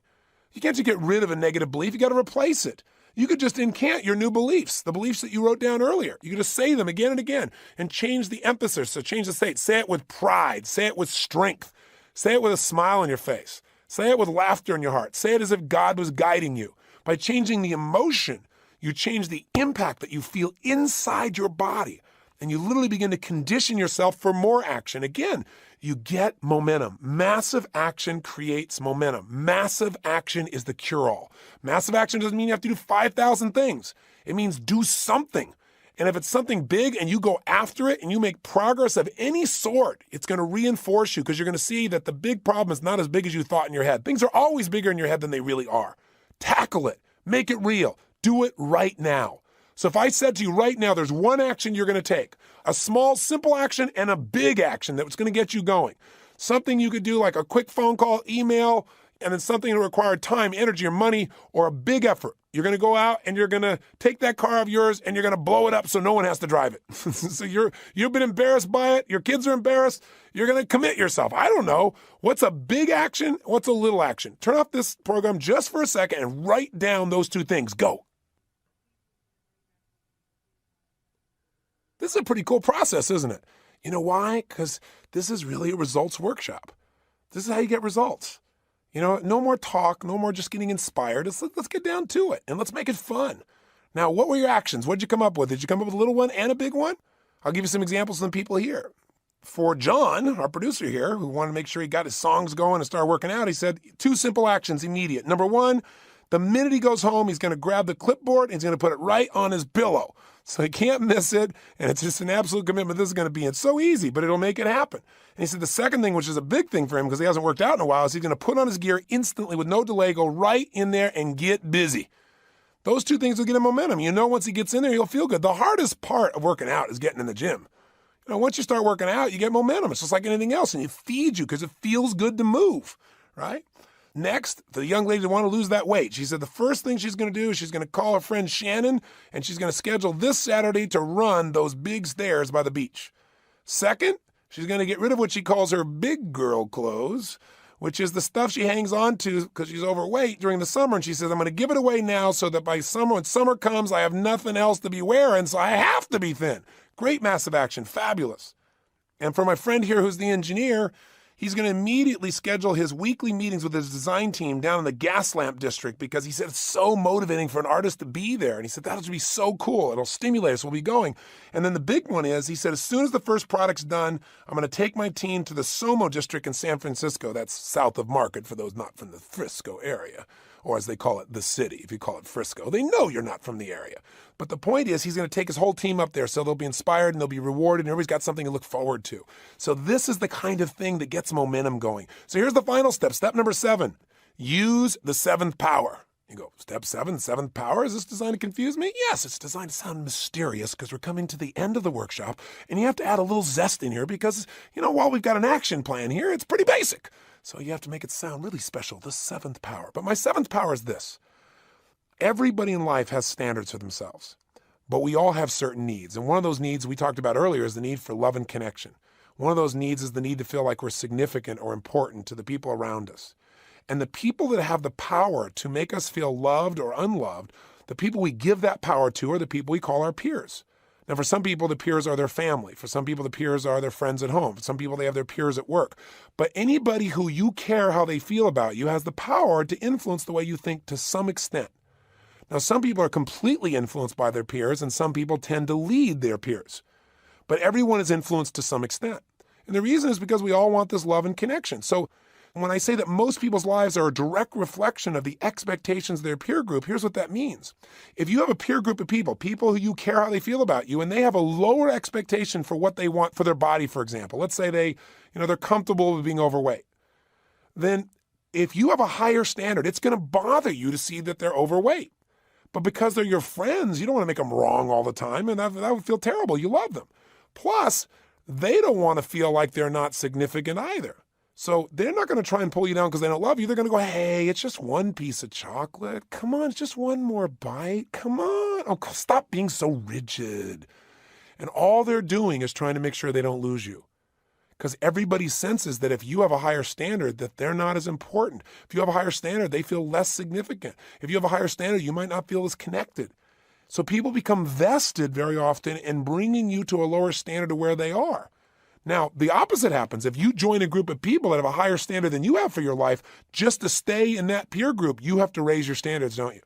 You can't just get rid of a negative belief. You got to replace it. You could just incant your new beliefs, the beliefs that you wrote down earlier. You could just say them again and again and change the emphasis. So change the state. Say it with pride. Say it with strength. Say it with a smile on your face. Say it with laughter in your heart. Say it as if God was guiding you. By changing the emotion, you change the impact that you feel inside your body. And you literally begin to condition yourself for more action. Again, you get momentum. Massive action creates momentum. Massive action is the cure-all. Massive action doesn't mean you have to do 5,000 things. It means do something. And if it's something big and you go after it and you make progress of any sort, it's going to reinforce you because you're going to see that the big problem is not as big as you thought in your head. Things are always bigger in your head than they really are. Tackle it. Make it real. Do it right now. So if I said to you right now, there's one action you're going to take, a small, simple action and a big action that's going to get you going. Something you could do like a quick phone call, email, and then something that required time, energy, or money, or a big effort. You're going to go out and you're going to take that car of yours and you're going to blow it up so no one has to drive it. So you've been embarrassed by it. Your kids are embarrassed. You're going to commit yourself. I don't know. What's a big action? What's a little action? Turn off this program just for a second and write down those two things. Go. This is a pretty cool process, isn't it? You know why? Because this is really a results workshop. This is how you get results. You know, no more talk, no more just getting inspired. Let's get down to it and let's make it fun. Now, what were your actions? What did you come up with? Did you come up with a little one and a big one? I'll give you some examples from the people here. For John, our producer here, who wanted to make sure he got his songs going and start working out, he said 2 simple actions, immediate. Number 1, the minute he goes home, he's going to grab the clipboard and he's going to put it right on his pillow. So he can't miss it, and it's just an absolute commitment. This is going to be, it's so easy, but it'll make it happen. And he said the second thing, which is a big thing for him because he hasn't worked out in a while, is he's going to put on his gear instantly with no delay, go right in there and get busy. Those 2 things will get him momentum. You know, once he gets in there, he'll feel good. The hardest part of working out is getting in the gym. You know, once you start working out, you get momentum. It's just like anything else, and it feeds you because it feels good to move, right? Next, the young lady that want to lose that weight. She said the first thing she's going to do is she's going to call her friend Shannon, and she's going to schedule this Saturday to run those big stairs by the beach. Second, she's going to get rid of what she calls her big girl clothes, which is the stuff she hangs on to because she's overweight during the summer. And she says, I'm going to give it away now so that by summer, when summer comes, I have nothing else to be wearing, so I have to be thin. Great massive action. Fabulous. And for my friend here who's the engineer, he's going to immediately schedule his weekly meetings with his design team down in the gas lamp district because he said it's so motivating for an artist to be there. And he said, that'll be so cool. It'll stimulate us. We'll be going. And then the big one is, he said, as soon as the first product's done, I'm going to take my team to the SoMo district in San Francisco. That's south of Market for those not from the Frisco area, or as they call it, the city. If you call it Frisco, they know you're not from the area. But the point is, he's going to take his whole team up there so they'll be inspired and they'll be rewarded and everybody's got something to look forward to. So this is the kind of thing that gets momentum going. So here's the final step. Step number 7, use the 7th power. You go, step 7, 7th power? Is this designed to confuse me? Yes, it's designed to sound mysterious because we're coming to the end of the workshop and you have to add a little zest in here because, you know, while we've got an action plan here, it's pretty basic. So you have to make it sound really special, the 7th power. But my 7th power is this. Everybody in life has standards for themselves, but we all have certain needs. And one of those needs we talked about earlier is the need for love and connection. One of those needs is the need to feel like we're significant or important to the people around us. And the people that have the power to make us feel loved or unloved, the people we give that power to are the people we call our peers. Now, for some people, the peers are their family. For some people, the peers are their friends at home. For some people, they have their peers at work. But anybody who you care how they feel about you has the power to influence the way you think to some extent. Now, some people are completely influenced by their peers, and some people tend to lead their peers. But everyone is influenced to some extent. And the reason is because we all want this love and connection. So when I say that most people's lives are a direct reflection of the expectations of their peer group, here's what that means. If you have a peer group of people who you care how they feel about you, and they have a lower expectation for what they want for their body, for example, let's say they're comfortable with being overweight, then if you have a higher standard, it's going to bother you to see that they're overweight. But because they're your friends, you don't want to make them wrong all the time, and that would feel terrible. You love them. Plus, they don't want to feel like they're not significant either. So they're not going to try and pull you down because they don't love you. They're going to go, hey, it's just one piece of chocolate. Come on, it's just one more bite. Come on. Oh, stop being so rigid. And all they're doing is trying to make sure they don't lose you. Because everybody senses that if you have a higher standard, that they're not as important. If you have a higher standard, they feel less significant. If you have a higher standard, you might not feel as connected. So people become vested very often in bringing you to a lower standard of where they are. Now, the opposite happens. If you join a group of people that have a higher standard than you have for your life, just to stay in that peer group, you have to raise your standards, don't you?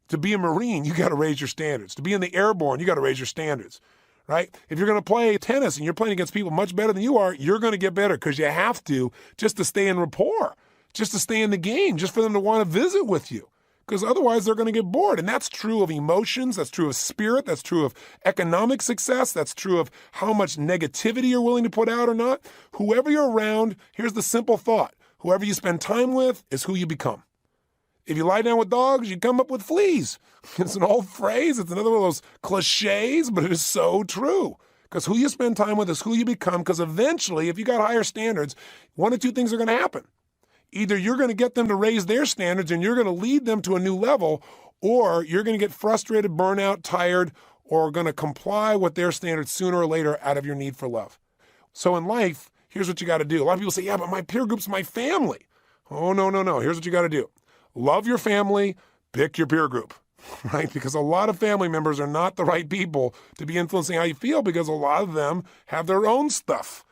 To be a Marine, you got to raise your standards. To be in the airborne, you got to raise your standards, right? If you're going to play tennis and you're playing against people much better than you are, you're going to get better because you have to, just to stay in rapport, just to stay in the game, just for them to want to visit with you. because otherwise they're going to get bored. And that's true of emotions. That's true of spirit. That's true of economic success. That's true of how much negativity you're willing to put out or not. Whoever you're around, here's the simple thought. Whoever you spend time with is who you become. If you lie down with dogs, you come up with fleas. It's an old phrase. It's another one of those cliches, but it is so true. Because who you spend time with is who you become, because eventually, if you got higher standards, one of two things are going to happen. Either you're going to get them to raise their standards and you're going to lead them to a new level, or you're going to get frustrated, burn out, tired, or going to comply with their standards sooner or later out of your need for love. So in life, here's what you got to do. A lot of people say, yeah, but my peer group's my family. Oh, no. Here's what you got to do. Love your family, pick your peer group, right? Because a lot of family members are not the right people to be influencing how you feel, because a lot of them have their own stuff.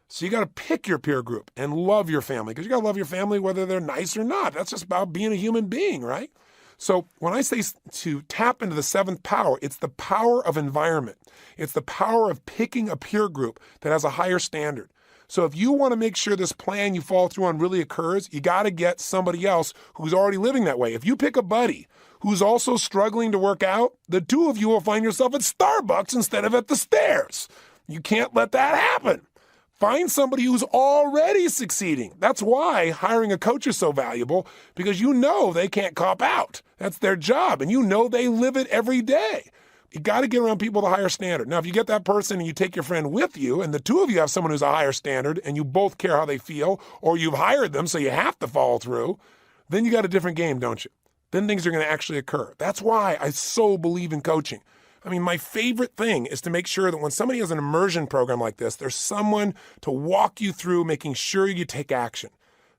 So you got to pick your peer group and love your family, because you got to love your family whether they're nice or not. That's just about being a human being, right? So when I say to tap into the seventh power, it's the power of environment. It's the power of picking a peer group that has a higher standard. So if you want to make sure this plan you follow through on really occurs, you got to get somebody else who's already living that way. If you pick a buddy who's also struggling to work out, the two of you will find yourself at Starbucks instead of at the stairs. You can't let that happen. Find somebody who's already succeeding. That's why hiring a coach is so valuable, because you know they can't cop out. That's their job, and you know they live it every day. You got to get around people with a higher standard. Now, if you get that person and you take your friend with you, and the two of you have someone who's a higher standard, and you both care how they feel, or you've hired them so you have to follow through, then you got a different game, don't you? Then things are going to actually occur. That's why I so believe in coaching. I mean, my favorite thing is to make sure that when somebody has an immersion program like this, there's someone to walk you through making sure you take action.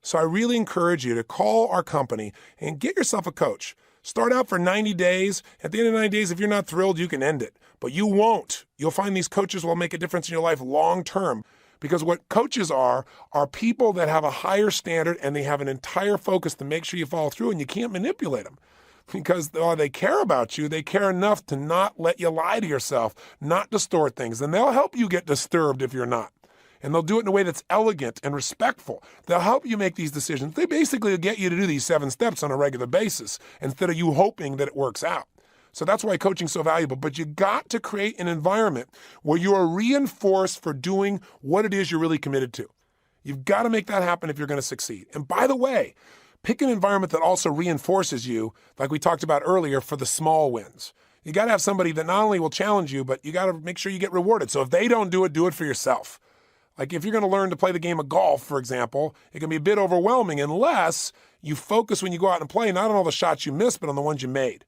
So I really encourage you to call our company and get yourself a coach. Start out for 90 days. At the end of 90 days, if you're not thrilled, you can end it. But you won't. You'll find these coaches will make a difference in your life long term. Because what coaches are people that have a higher standard, and they have an entire focus to make sure you follow through, and you can't manipulate them. Because they care about you, they care enough to not let you lie to yourself, not distort things. And they'll help you get disturbed if you're not. And they'll do it in a way that's elegant and respectful. They'll help you make these decisions. They basically get you to do these 7 steps on a regular basis instead of you hoping that it works out. So that's why coaching's so valuable. But you got to create an environment where you are reinforced for doing what it is you're really committed to. You've got to make that happen if you're going to succeed. And by the way, pick an environment that also reinforces you, like we talked about earlier, for the small wins. You got to have somebody that not only will challenge you, but you got to make sure you get rewarded. So if they don't do it for yourself. Like if you're going to learn to play the game of golf, for example, it can be a bit overwhelming unless you focus when you go out and play, not on all the shots you missed, but on the ones you made.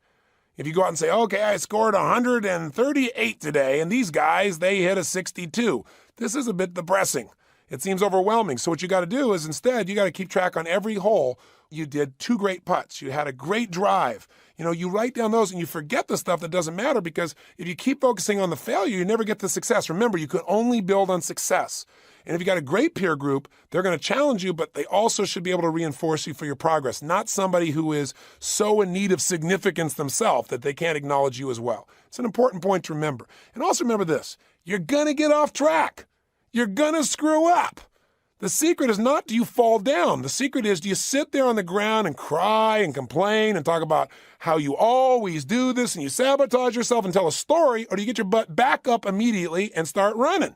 If you go out and say, okay, I scored 138 today, and these guys, they hit a 62. This is a bit depressing. It seems overwhelming. So what you got to do is instead, you got to keep track on every hole. You did 2 great putts. You had a great drive. You write down those and you forget the stuff that doesn't matter, because if you keep focusing on the failure, you never get the success. Remember, you can only build on success. And if you got a great peer group, they're going to challenge you, but they also should be able to reinforce you for your progress, not somebody who is so in need of significance themselves that they can't acknowledge you as well. It's an important point to remember. And also remember this, you're going to get off track. You're going to screw up. The secret is not do you fall down. The secret is do you sit there on the ground and cry and complain and talk about how you always do this and you sabotage yourself and tell a story, or do you get your butt back up immediately and start running?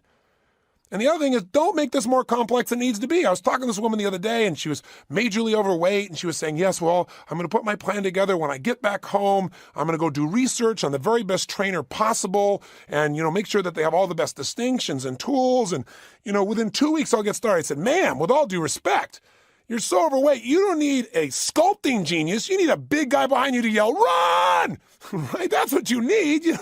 And the other thing is, don't make this more complex than it needs to be. I was talking to this woman the other day, and she was majorly overweight, and she was saying, yes, well, I'm going to put my plan together. When I get back home, I'm going to go do research on the very best trainer possible and, make sure that they have all the best distinctions and tools. And, within 2 weeks, I'll get started. I said, ma'am, with all due respect, you're so overweight. You don't need a sculpting genius. You need a big guy behind you to yell, run! Right? That's what you need. You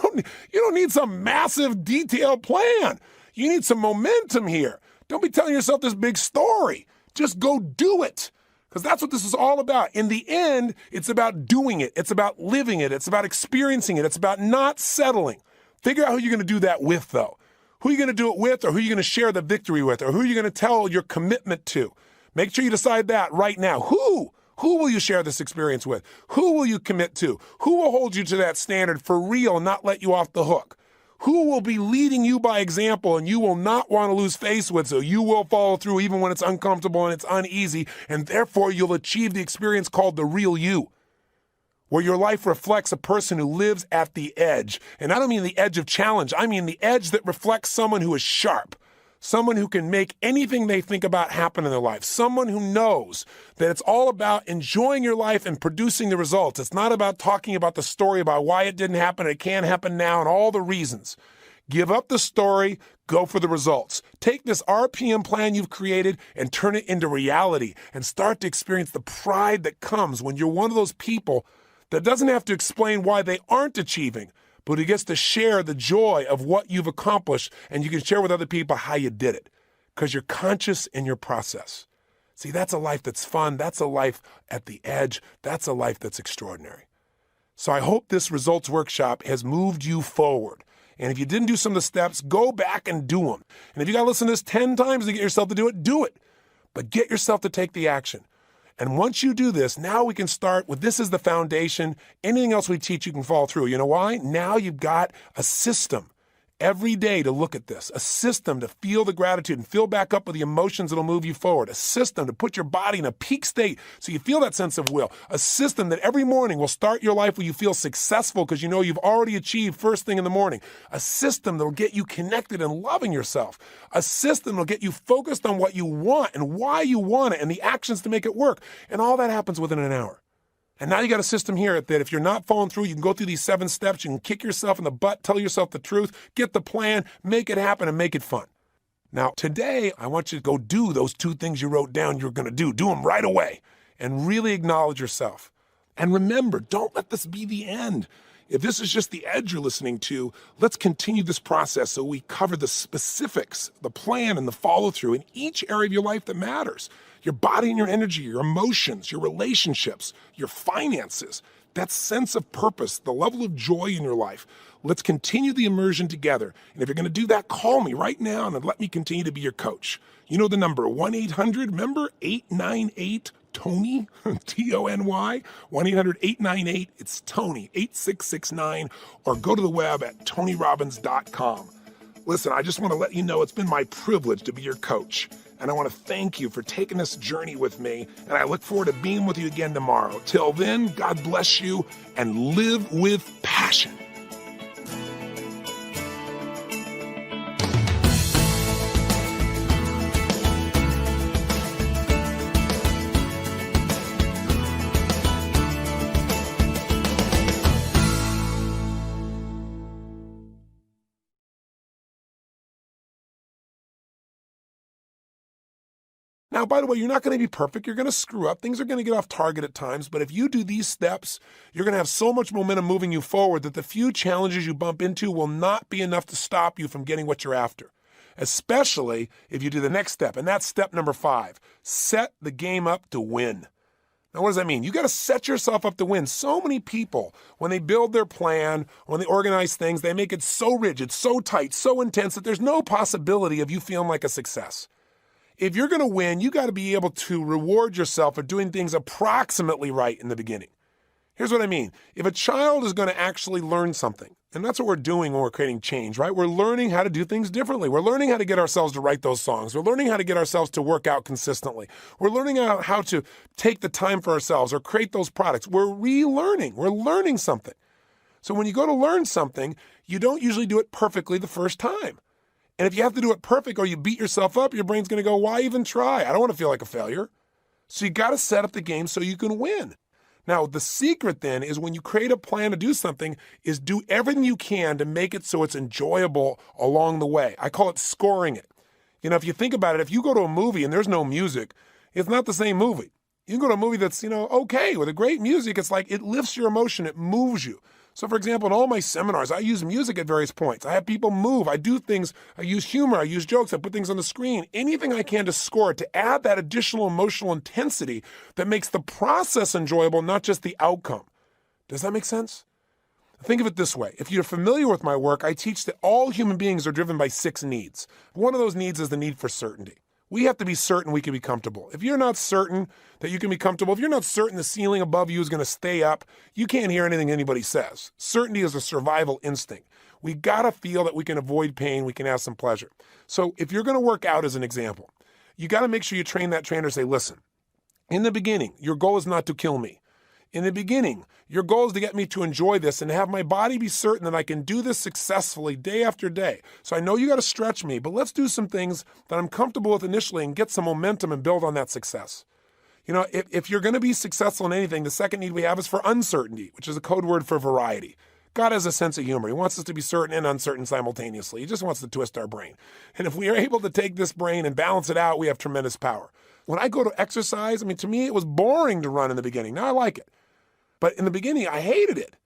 don't need some massive detailed plan. You need some momentum here. Don't be telling yourself this big story. Just go do it. Because that's what this is all about. In the end, it's about doing it. It's about living it. It's about experiencing it. It's about not settling. Figure out who you're going to do that with, though. Who are you going to do it with, or who are you going to share the victory with, or who are you going to tell your commitment to? Make sure you decide that right now. Who will you share this experience with? Who will you commit to? Who will hold you to that standard for real and not let you off the hook? Who will be leading you by example and you will not want to lose face with, so you will follow through even when it's uncomfortable and it's uneasy, and therefore you'll achieve the experience called the real you. where your life reflects a person who lives at the edge. And I don't mean the edge of challenge. I mean the edge that reflects someone who is sharp, someone who can make anything they think about happen in their life, someone who knows that it's all about enjoying your life and producing the results. It's not about talking about the story about why it didn't happen, it can't happen now, and all the reasons. Give up the story, go for the results. Take this RPM plan you've created and turn it into reality and start to experience the pride that comes when you're one of those people that doesn't have to explain why they aren't achieving, but who gets to share the joy of what you've accomplished, and you can share with other people how you did it because you're conscious in your process. See, that's a life that's fun. That's a life at the edge. That's a life that's extraordinary. So I hope this results workshop has moved you forward. And if you didn't do some of the steps, go back and do them. And if you got to listen to this 10 times to get yourself to do it, do it. But get yourself to take the action. And once you do this, now we can start with this as the foundation. Anything else we teach, you can follow through. You know why? Now you've got a system every day to look at this, a system to feel the gratitude and fill back up with the emotions that'll move you forward, a system to put your body in a peak state so you feel that sense of will, a system that every morning will start your life where you feel successful because you know you've already achieved first thing in the morning, a system that'll get you connected and loving yourself, a system that'll get you focused on what you want and why you want it and the actions to make it work, and all that happens within an hour. And now you got a system here that if you're not following through, you can go through these 7 steps, you can kick yourself in the butt, tell yourself the truth, get the plan, make it happen, and make it fun. Now, today, I want you to go do those 2 things you wrote down you're going to do. Do them right away and really acknowledge yourself. And remember, don't let this be the end. If this is just the edge you're listening to, let's continue this process so we cover the specifics, the plan, and the follow-through in each area of your life that matters. Your body and your energy, your emotions, your relationships, your finances, that sense of purpose, the level of joy in your life. Let's continue the immersion together. And if you're going to do that, call me right now and let me continue to be your coach. You know the number, 1-800, remember, 898-TONY, T-O-N-Y, 1-800-898, it's Tony, 8669, or go to the web at tonyrobbins.com. Listen, I just want to let you know it's been my privilege to be your coach. And I want to thank you for taking this journey with me. And I look forward to being with you again tomorrow. Till then, God bless you and live with passion. Now, by the way, you're not going to be perfect. You're going to screw up. Things are going to get off target at times. But if you do these steps, you're going to have so much momentum moving you forward that the few challenges you bump into will not be enough to stop you from getting what you're after, especially if you do the next step. And that's step number 5. Set the game up to win. Now, what does that mean? You got to set yourself up to win. So many people, when they build their plan, when they organize things, they make it so rigid, so tight, so intense that there's no possibility of you feeling like a success. If you're going to win, you got to be able to reward yourself for doing things approximately right in the beginning. Here's what I mean. If a child is going to actually learn something, and that's what we're doing when we're creating change, right? We're learning how to do things differently. We're learning how to get ourselves to write those songs. We're learning how to get ourselves to work out consistently. We're learning how to take the time for ourselves or create those products. We're relearning. We're learning something. So when you go to learn something, you don't usually do it perfectly the first time. And if you have to do it perfect or you beat yourself up, your brain's going to go, why even try? I don't want to feel like a failure. So you got to set up the game so you can win. Now, the secret then is when you create a plan to do something is do everything you can to make it so it's enjoyable along the way. I call it scoring it. You know, if you think about it, if you go to a movie and there's no music, it's not the same movie. You can go to a movie that's, okay, with a great music, it's like it lifts your emotion, it moves you. So, for example, in all my seminars, I use music at various points. I have people move. I do things. I use humor. I use jokes. I put things on the screen. Anything I can to score it, to add that additional emotional intensity that makes the process enjoyable, not just the outcome. Does that make sense? Think of it this way. If you're familiar with my work, I teach that all human beings are driven by 6 needs. One of those needs is the need for certainty. We have to be certain we can be comfortable. If you're not certain that you can be comfortable, if you're not certain the ceiling above you is going to stay up, you can't hear anything anybody says. Certainty is a survival instinct. We got to feel that we can avoid pain, we can have some pleasure. So if you're going to work out as an example, you got to make sure you train that trainer to say, listen, in the beginning, your goal is not to kill me. In the beginning, your goal is to get me to enjoy this and have my body be certain that I can do this successfully day after day. So I know you got to stretch me, but let's do some things that I'm comfortable with initially and get some momentum and build on that success. You know, if you're going to be successful in anything, the second need we have is for uncertainty, which is a code word for variety. God has a sense of humor. He wants us to be certain and uncertain simultaneously. He just wants to twist our brain. And if we are able to take this brain and balance it out, we have tremendous power. When I go to exercise, to me, it was boring to run in the beginning. Now I like it. But in the beginning, I hated it.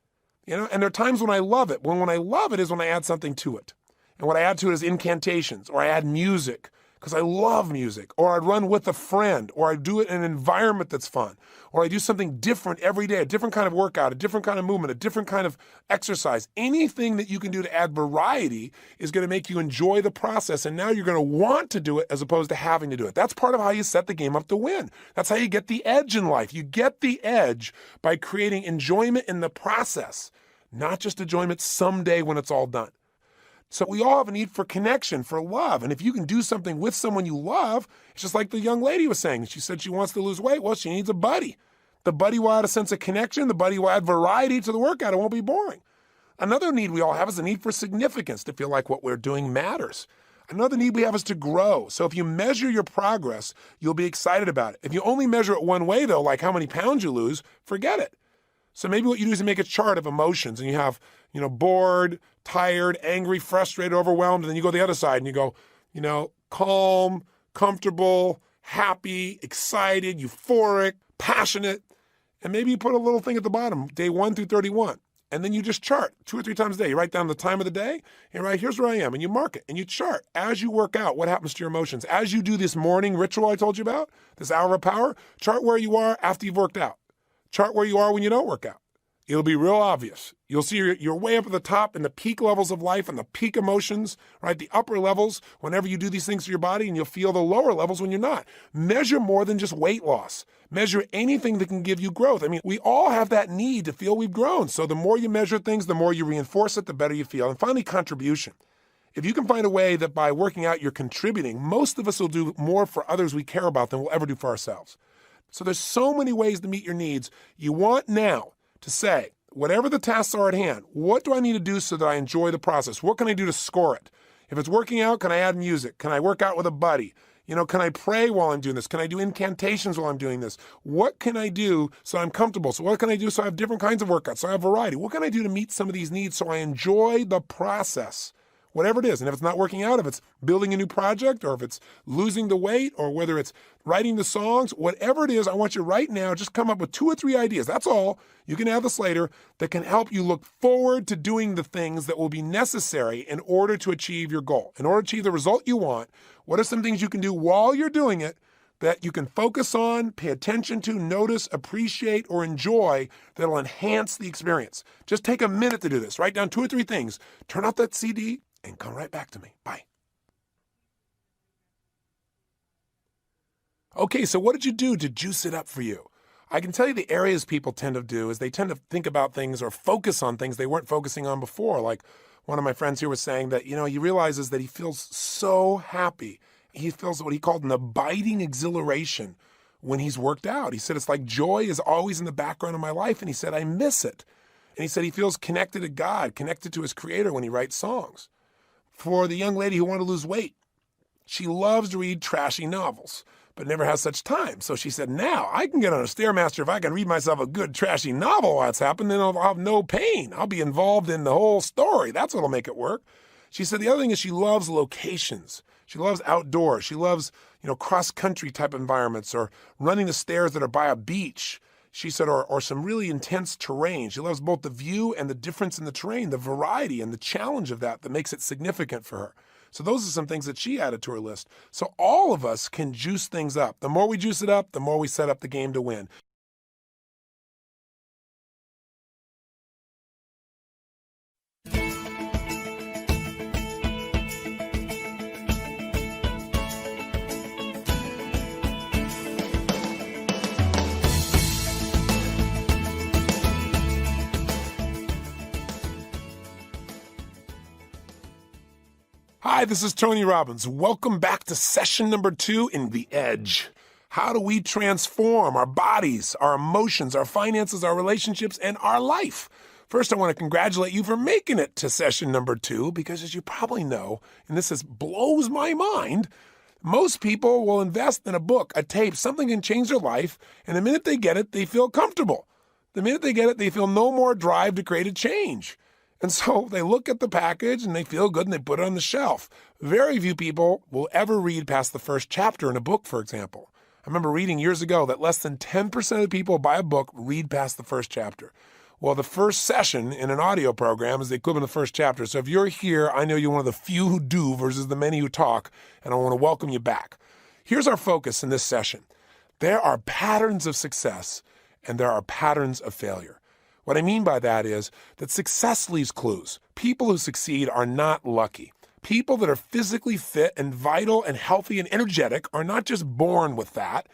You know, and there are times when I love it. When I love it is when I add something to it. And what I add to it is incantations, or I add music, because I love music, or I'd run with a friend, or I do it in an environment that's fun, or I do something different every day, a different kind of workout, a different kind of movement, a different kind of exercise. Anything that you can do to add variety is going to make you enjoy the process, and now you're going to want to do it as opposed to having to do it. That's part of how you set the game up to win. That's how you get the edge in life. You get the edge by creating enjoyment in the process, not just enjoyment someday when it's all done. So we all have a need for connection, for love. And if you can do something with someone you love, it's just like the young lady was saying. She said she wants to lose weight. Well, she needs a buddy. The buddy will add a sense of connection. The buddy will add variety to the workout. It won't be boring. Another need we all have is a need for significance, to feel like what we're doing matters. Another need we have is to grow. So if you measure your progress, you'll be excited about it. If you only measure it one way, though, like how many pounds you lose, forget it. So maybe what you do is you make a chart of emotions, and you have, bored, tired, angry, frustrated, overwhelmed, and then you go to the other side and you go, calm, comfortable, happy, excited, euphoric, passionate. And maybe you put a little thing at the bottom, day 1 through 31. And then you just chart 2 or 3 times a day. You write down the time of the day, and right, here's where I am. And you mark it, and you chart. As you work out, what happens to your emotions? As you do this morning ritual I told you about, this hour of power, chart where you are after you've worked out. Chart where you are when you don't work out. It'll be real obvious. You'll see you're way up at the top in the peak levels of life and the peak emotions, right? The upper levels whenever you do these things to your body, and you'll feel the lower levels when you're not. Measure more than just weight loss. Measure anything that can give you growth. We all have that need to feel we've grown. So the more you measure things, the more you reinforce it, the better you feel. And finally, contribution. If you can find a way that by working out you're contributing, most of us will do more for others we care about than we'll ever do for ourselves. So there's so many ways to meet your needs. You want now to say, whatever the tasks are at hand, what do I need to do so that I enjoy the process? What can I do to score it? If it's working out, can I add music? Can I work out with a buddy? Can I pray while I'm doing this? Can I do incantations while I'm doing this? What can I do so I'm comfortable? So what can I do so I have different kinds of workouts, so I have variety? What can I do to meet some of these needs so I enjoy the process? Whatever it is. And if it's not working out, if it's building a new project, or if it's losing the weight, or whether it's writing the songs, whatever it is, I want you right now, just come up with 2 or 3 ideas. That's all. You can add this later, that can help you look forward to doing the things that will be necessary in order to achieve your goal. In order to achieve the result you want, what are some things you can do while you're doing it that you can focus on, pay attention to, notice, appreciate, or enjoy that'll enhance the experience? Just take a minute to do this. Write down 2 or 3 things. Turn off that CD and come right back to me. Bye. Okay, so what did you do to juice it up for you? I can tell you the areas people tend to do is they tend to think about things or focus on things they weren't focusing on before. Like one of my friends here was saying that, he realizes that he feels so happy. He feels what he called an abiding exhilaration when he's worked out. He said, it's like joy is always in the background of my life. And he said, I miss it. And he said he feels connected to God, connected to his creator when he writes songs. For the young lady who wanted to lose weight, she loves to read trashy novels, but never has such time. So she said, now I can get on a Stairmaster if I can read myself a good trashy novel while it's happening, then I'll have no pain. I'll be involved in the whole story. That's what'll make it work. She said the other thing is she loves locations. She loves outdoors. She loves, cross-country type environments, or running the stairs that are by a beach. She said, or some really intense terrain. She loves both the view and the difference in the terrain, the variety and the challenge of that makes it significant for her. So those are some things that she added to her list. So all of us can juice things up. The more we juice it up, the more we set up the game to win. Hi, this is Tony Robbins. Welcome back to session number 2 in The Edge. How do we transform our bodies, our emotions, our finances, our relationships, and our life? First, I want to congratulate you for making it to session number 2, because as you probably know, and this blows my mind, most people will invest in a book, a tape, something can change their life, and the minute they get it, they feel comfortable. The minute they get it, they feel no more drive to create a change. And so they look at the package and they feel good and they put it on the shelf. Very few people will ever read past the first chapter in a book, for example. I remember reading years ago that less than 10% of the people who buy a book read past the first chapter. Well, the first session in an audio program is the equivalent of the first chapter. So if you're here, I know you're one of the few who do versus the many who talk, and I want to welcome you back. Here's our focus in this session. There are patterns of success and there are patterns of failure. What I mean by that is that success leaves clues. People who succeed are not lucky. People that are physically fit and vital and healthy and energetic are not just born with that.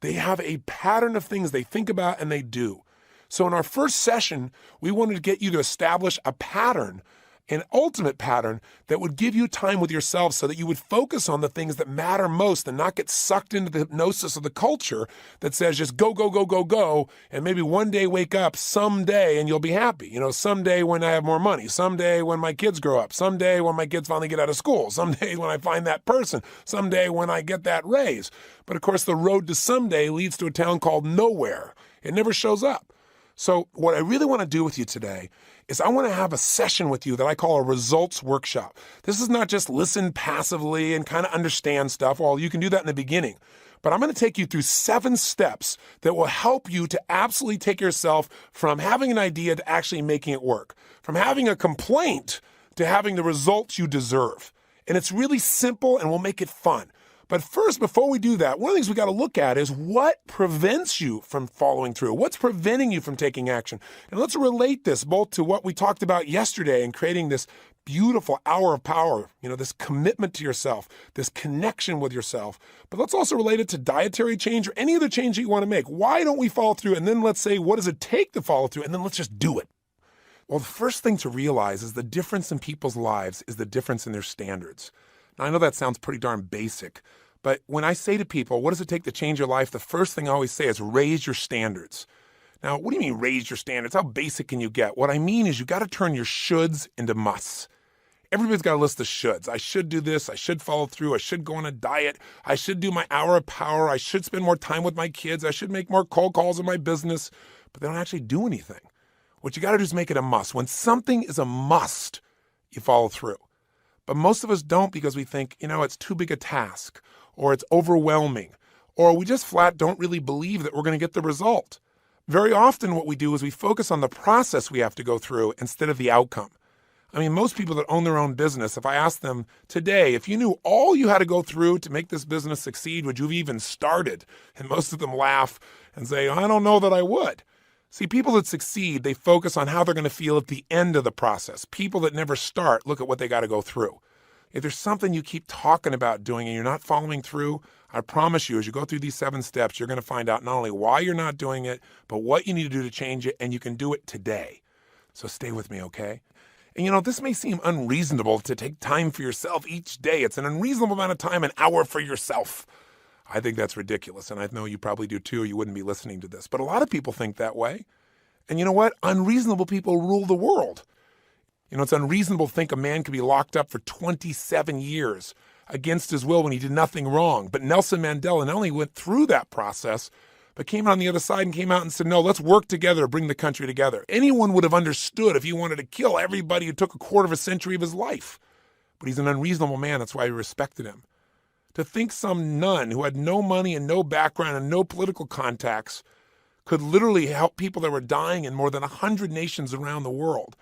They have a pattern of things they think about and they do. So in our first session, we wanted to get you to establish a pattern, an ultimate pattern that would give you time with yourself so that you would focus on the things that matter most and not get sucked into the hypnosis of the culture that says just go, go, go, go, go, and maybe one day wake up someday and you'll be happy. You know, someday when I have more money, someday when my kids grow up, someday when my kids finally get out of school, someday when I find that person, someday when I get that raise. But of course, the road to someday leads to a town called nowhere. It never shows up. So what I really want to do with you today is I want to have a session with you that I call a results workshop. This is not just listen passively and kind of understand stuff. Well, you can do that in the beginning. But I'm going to take you through 7 steps that will help you to absolutely take yourself from having an idea to actually making it work, from having a complaint to having the results you deserve. And it's really simple and we'll make it fun. But first, before we do that, one of the things we got to look at is what prevents you from following through? What's preventing you from taking action? And let's relate this both to what we talked about yesterday and creating this beautiful hour of power, this commitment to yourself, this connection with yourself. But let's also relate it to dietary change or any other change that you want to make. Why don't we follow through? And then let's say, what does it take to follow through? And then let's just do it. Well, the first thing to realize is the difference in people's lives is the difference in their standards. Now, I know that sounds pretty darn basic, but when I say to people, what does it take to change your life? The first thing I always say is raise your standards. Now, what do you mean raise your standards? How basic can you get? What I mean is you got to turn your shoulds into musts. Everybody's got a list of shoulds. I should do this. I should follow through. I should go on a diet. I should do my hour of power. I should spend more time with my kids. I should make more cold calls in my business. But they don't actually do anything. What you got to do is make it a must. When something is a must, you follow through. But most of us don't because we think, it's too big a task, or it's overwhelming, or we just flat don't really believe that we're going to get the result. Very often what we do is we focus on the process we have to go through instead of the outcome. I mean, most people that own their own business, if I ask them today, if you knew all you had to go through to make this business succeed, would you have even started? And most of them laugh and say, I don't know that I would. See, people that succeed, they focus on how they're going to feel at the end of the process. People that never start look at what they got to go through. If there's something you keep talking about doing and you're not following through, I promise you, as you go through these 7 steps, you're going to find out not only why you're not doing it, but what you need to do to change it, and you can do it today. So stay with me, okay? And this may seem unreasonable to take time for yourself each day. It's an unreasonable amount of time, an hour for yourself. I think that's ridiculous, and I know you probably do too, or you wouldn't be listening to this. But a lot of people think that way. And you know what? Unreasonable people rule the world. It's unreasonable to think a man could be locked up for 27 years against his will when he did nothing wrong. But Nelson Mandela not only went through that process, but came out on the other side and came out and said, no, let's work together to bring the country together. Anyone would have understood if he wanted to kill everybody who took a quarter of a century of his life. But he's an unreasonable man. That's why we respected him. To think some nun who had no money and no background and no political contacts could literally help people that were dying in more than 100 nations around the world.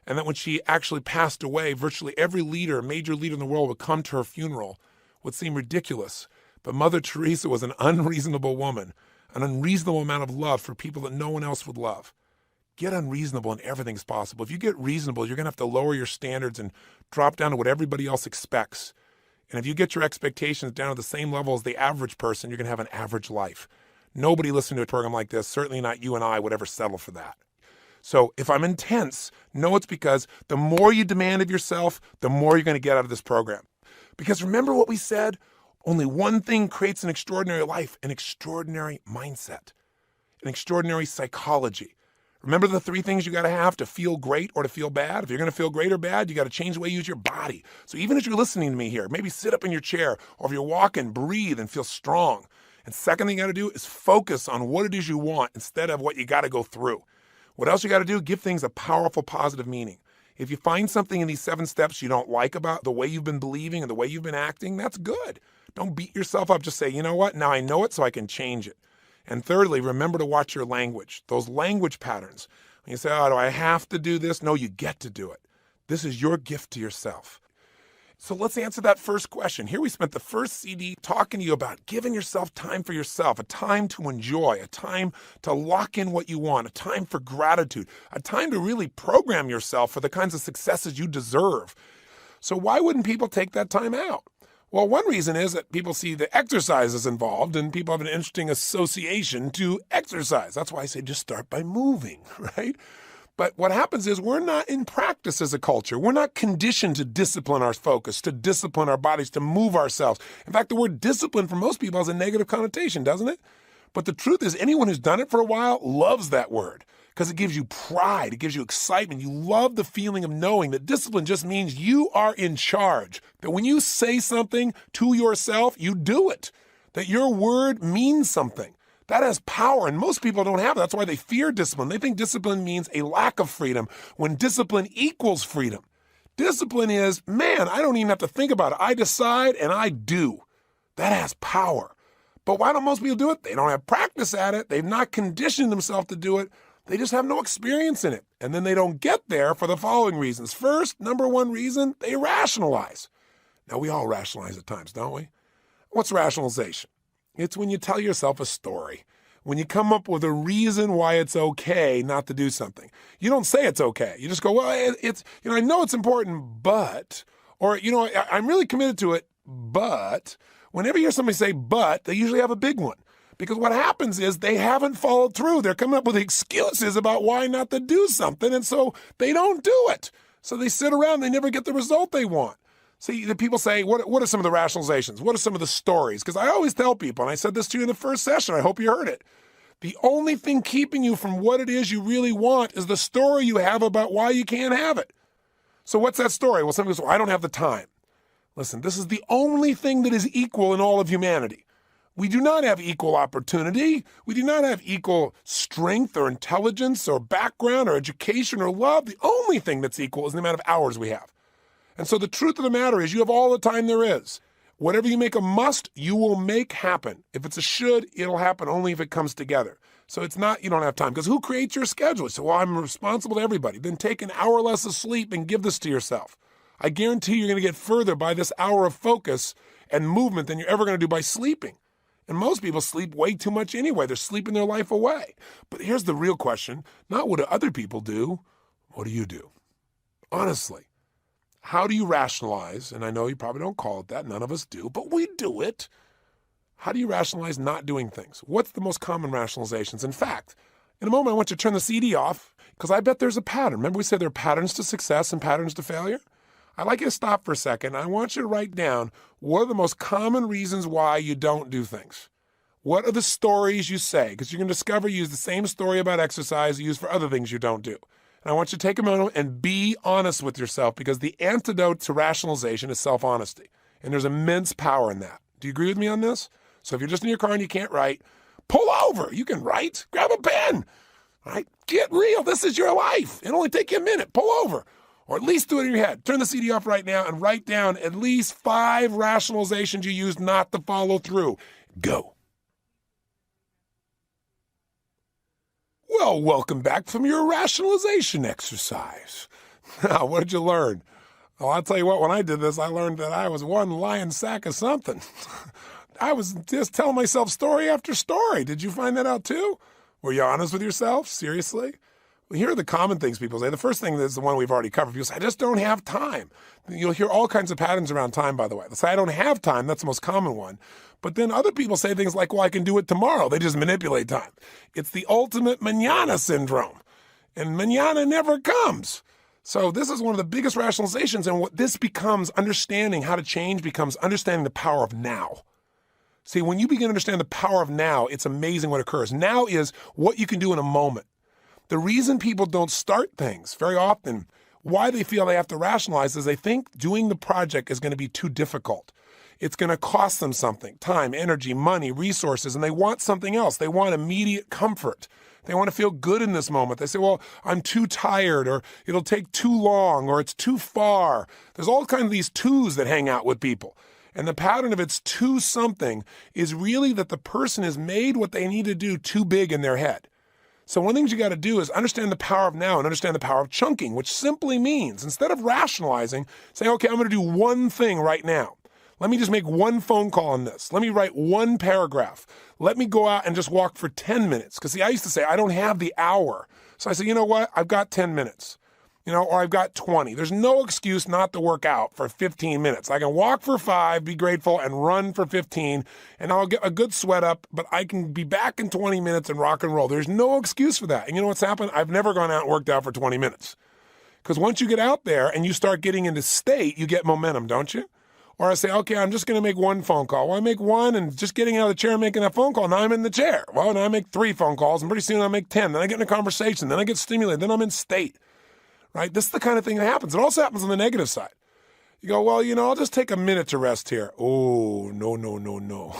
And that when she actually passed away, virtually every leader, major leader in the world would come to her funeral would seem ridiculous. But Mother Teresa was an unreasonable woman, an unreasonable amount of love for people that no one else would love. Get unreasonable and everything's possible. If you get reasonable, you're going to have to lower your standards and drop down to what everybody else expects. And if you get your expectations down to the same level as the average person, you're going to have an average life. Nobody listening to a program like this, certainly not you and I, would ever settle for that. So if I'm intense, know it's because the more you demand of yourself, the more you're going to get out of this program. Because remember what we said? Only one thing creates an extraordinary life, an extraordinary mindset, an extraordinary psychology. Remember the 3 things you got to have to feel great or to feel bad? If you're going to feel great or bad, you got to change the way you use your body. So even as you're listening to me here, maybe sit up in your chair, or if you're walking, breathe and feel strong. And second thing you got to do is focus on what it is you want instead of what you got to go through. What else you got to do? Give things a powerful, positive meaning. If you find something in these 7 steps you don't like about the way you've been believing and the way you've been acting, that's good. Don't beat yourself up. Just say, you know what? Now I know it, so I can change it. And thirdly, remember to watch your language, those language patterns. When you say, oh, do I have to do this? No, you get to do it. This is your gift to yourself. So let's answer that first question. Here we spent the first CD talking to you about giving yourself time for yourself, a time to enjoy, a time to lock in what you want, a time for gratitude, a time to really program yourself for the kinds of successes you deserve. So why wouldn't people take that time out? Well, one reason is that people see the exercises involved and people have an interesting association to exercise. That's why I say just start by moving, right? But what happens is we're not in practice as a culture. We're not conditioned to discipline our focus, to discipline our bodies, to move ourselves. In fact, the word discipline for most people has a negative connotation, doesn't it? But the truth is anyone who's done it for a while loves that word because it gives you pride. It gives you excitement. You love the feeling of knowing that discipline just means you are in charge, that when you say something to yourself, you do it, that your word means something. That has power, and most people don't have it. That's why they fear discipline. They think discipline means a lack of freedom when discipline equals freedom. Discipline is, man, I don't even have to think about it. I decide and I do. That has power. But why don't most people do it? They don't have practice at it. They've not conditioned themselves to do it. They just have no experience in it. And then they don't get there for the following reasons. First, number one reason, they rationalize. Now, we all rationalize at times, don't we? What's rationalization? It's when you tell yourself a story, when you come up with a reason why it's okay not to do something. You don't say it's okay. You just go, well, I know it's important, but, or, I'm really committed to it, but. Whenever you hear somebody say but, they usually have a big one. Because what happens is they haven't followed through. They're coming up with excuses about why not to do something, and so they don't do it. So they sit around, they never get the result they want. See, the people say, what are some of the rationalizations? What are some of the stories? Because I always tell people, and I said this to you in the first session, I hope you heard it. The only thing keeping you from what it is you really want is the story you have about why you can't have it. So what's that story? Well, somebody goes, well, I don't have the time. Listen, this is the only thing that is equal in all of humanity. We do not have equal opportunity. We do not have equal strength or intelligence or background or education or love. The only thing that's equal is the amount of hours we have. And so the truth of the matter is you have all the time there is. Whatever you make a must, you will make happen. If it's a should, it'll happen only if it comes together. So it's not you don't have time. Because who creates your schedule? So, well, I'm responsible to everybody. Then take an hour less of sleep and give this to yourself. I guarantee you're going to get further by this hour of focus and movement than you're ever going to do by sleeping. And most people sleep way too much anyway. They're sleeping their life away. But here's the real question. Not what do other people do. What do you do? Honestly, how do you rationalize? And I know you probably don't call it that. None of us do. But we do it. How do you rationalize not doing things? What's the most common rationalizations? In fact, in a moment, I want you to turn the CD off because I bet there's a pattern. Remember we said there are patterns to success and patterns to failure? I'd like you to stop for a second. I want you to write down what are the most common reasons why you don't do things. What are the stories you say? Because you're going to discover you use the same story about exercise you use for other things you don't do. And I want you to take a moment and be honest with yourself because the antidote to rationalization is self-honesty. And there's immense power in that. Do you agree with me on this? So if you're just in your car and you can't write, pull over. You can write. Grab a pen. All right? Get real. This is your life. It'll only take you a minute. Pull over. Or at least do it in your head. Turn the CD off right now and write down at least 5 rationalizations you use not to follow through. Go. Well, welcome back from your rationalization exercise. Now, what did you learn? Well, I'll tell you what, when I did this, I learned that I was one lying sack of something. I was just telling myself story after story. Did you find that out too? Were you honest with yourself? Seriously? Well, here are the common things people say. The first thing is the one we've already covered. People say, I just don't have time. You'll hear all kinds of patterns around time, by the way. They say, I don't have time. That's the most common one. But then other people say things like, well, I can do it tomorrow. They just manipulate time. It's the ultimate mañana syndrome. And mañana never comes. So this is one of the biggest rationalizations. And what this becomes, understanding how to change becomes understanding the power of now. See, when you begin to understand the power of now, it's amazing what occurs. Now is what you can do in a moment. The reason people don't start things very often, why they feel they have to rationalize, is they think doing the project is going to be too difficult. It's going to cost them something, time, energy, money, resources, and they want something else. They want immediate comfort. They want to feel good in this moment. They say, well, I'm too tired, or it'll take too long, or it's too far. There's all kinds of these twos that hang out with people. And the pattern of it's too something is really that the person has made what they need to do too big in their head. So one of the things you got to do is understand the power of now and understand the power of chunking, which simply means instead of rationalizing, saying, okay, I'm going to do one thing right now. Let me just make one phone call on this. Let me write one paragraph. Let me go out and just walk for 10 minutes. Because see, I used to say, I don't have the hour. So I said, you know what? I've got 10 minutes. Or I've got 20. There's no excuse not to work out for 15 minutes. I can walk for 5, be grateful, and run for 15, and I'll get a good sweat up, but I can be back in 20 minutes and rock and roll. There's no excuse for that. And you know what's happened? I've never gone out and worked out for 20 minutes. Because once you get out there and you start getting into state, you get momentum, don't you? Or I say, okay, I'm just going to make one phone call. Well, I make one, and just getting out of the chair and making that phone call, now I'm in the chair. Well, now I make 3 phone calls, and pretty soon I make 10. Then I get in a conversation. Then I get stimulated. Then I'm in state. Right? This is the kind of thing that happens. It also happens on the negative side. You go, well, I'll just take a minute to rest here. Oh, no.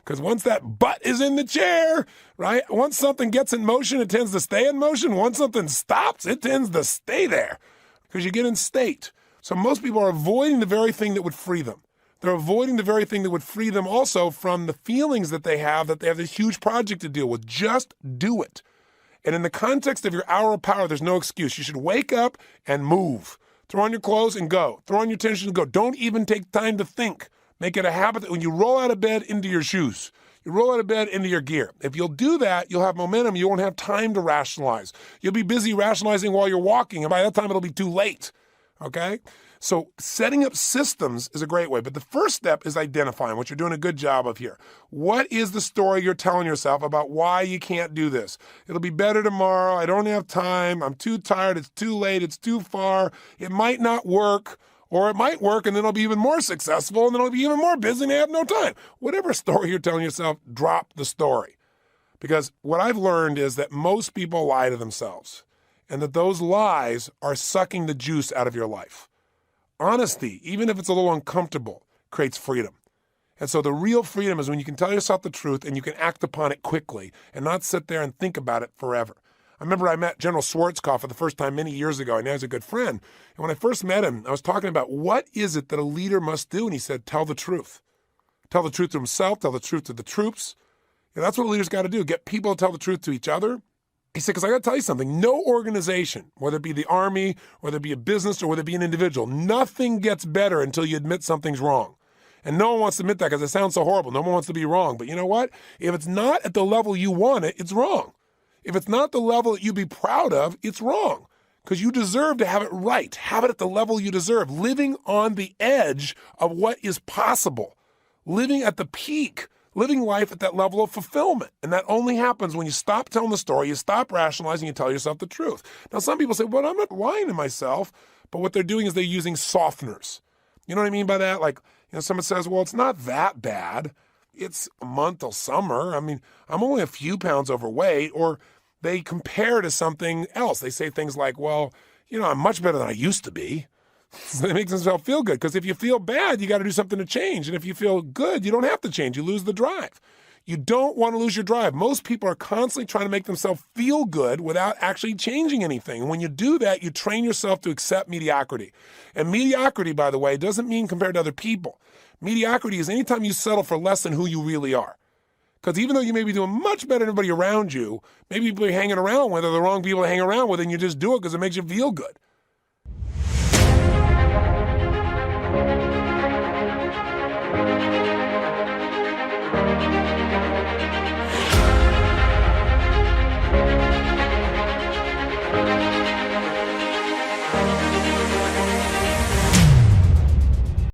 Because once that butt is in the chair, right? Once something gets in motion, it tends to stay in motion. Once something stops, it tends to stay there because you get in state. So most people are avoiding the very thing that would free them. They're avoiding the very thing that would free them also from the feelings that they have this huge project to deal with. Just do it. And in the context of your hour of power, there's no excuse. You should wake up and move. Throw on your clothes and go. Throw on your tension and go. Don't even take time to think. Make it a habit that when you roll out of bed, into your shoes. You roll out of bed, into your gear. If you'll do that, you'll have momentum. You won't have time to rationalize. You'll be busy rationalizing while you're walking, and by that time, it'll be too late. Okay? So setting up systems is a great way. But the first step is identifying, what you're doing a good job of here. What is the story you're telling yourself about why you can't do this? It'll be better tomorrow. I don't have time. I'm too tired. It's too late. It's too far. It might not work. Or it might work, and then I'll be even more successful, and then I'll be even more busy, and I have no time. Whatever story you're telling yourself, drop the story. Because what I've learned is that most people lie to themselves, and that those lies are sucking the juice out of your life. Honesty, even if it's a little uncomfortable, creates freedom. And so the real freedom is when you can tell yourself the truth and you can act upon it quickly and not sit there and think about it forever. I remember I met General Schwarzkopf for the first time many years ago, and now he's a good friend. And when I first met him, I was talking about what is it that a leader must do? And he said, tell the truth. Tell the truth to himself, tell the truth to the troops. And that's what a leader's got to do, get people to tell the truth to each other. He said, because I got to tell you something, no organization, whether it be the army, whether it be a business, or whether it be an individual, nothing gets better until you admit something's wrong. And no one wants to admit that because it sounds so horrible. No one wants to be wrong. But you know what? If it's not at the level you want it, it's wrong. If it's not the level that you'd be proud of, it's wrong. Because you deserve to have it right. Have it at the level you deserve. Living on the edge of what is possible. Living at the peak. Living life at that level of fulfillment. And that only happens when you stop telling the story, you stop rationalizing, you tell yourself the truth. Now, some people say, well, I'm not lying to myself. But what they're doing is they're using softeners. You know what I mean by that? Like, someone says, well, it's not that bad. It's a month till summer. I mean, I'm only a few pounds overweight. Or they compare to something else. They say things like, well, I'm much better than I used to be. So it makes themselves feel good. Because if you feel bad, you got to do something to change. And if you feel good, you don't have to change. You lose the drive. You don't want to lose your drive. Most people are constantly trying to make themselves feel good without actually changing anything. And when you do that, you train yourself to accept mediocrity. And mediocrity, by the way, doesn't mean compared to other people. Mediocrity is anytime you settle for less than who you really are. Because even though you may be doing much better than everybody around you, maybe people you're hanging around with are the wrong people to hang around with, and you just do it because it makes you feel good.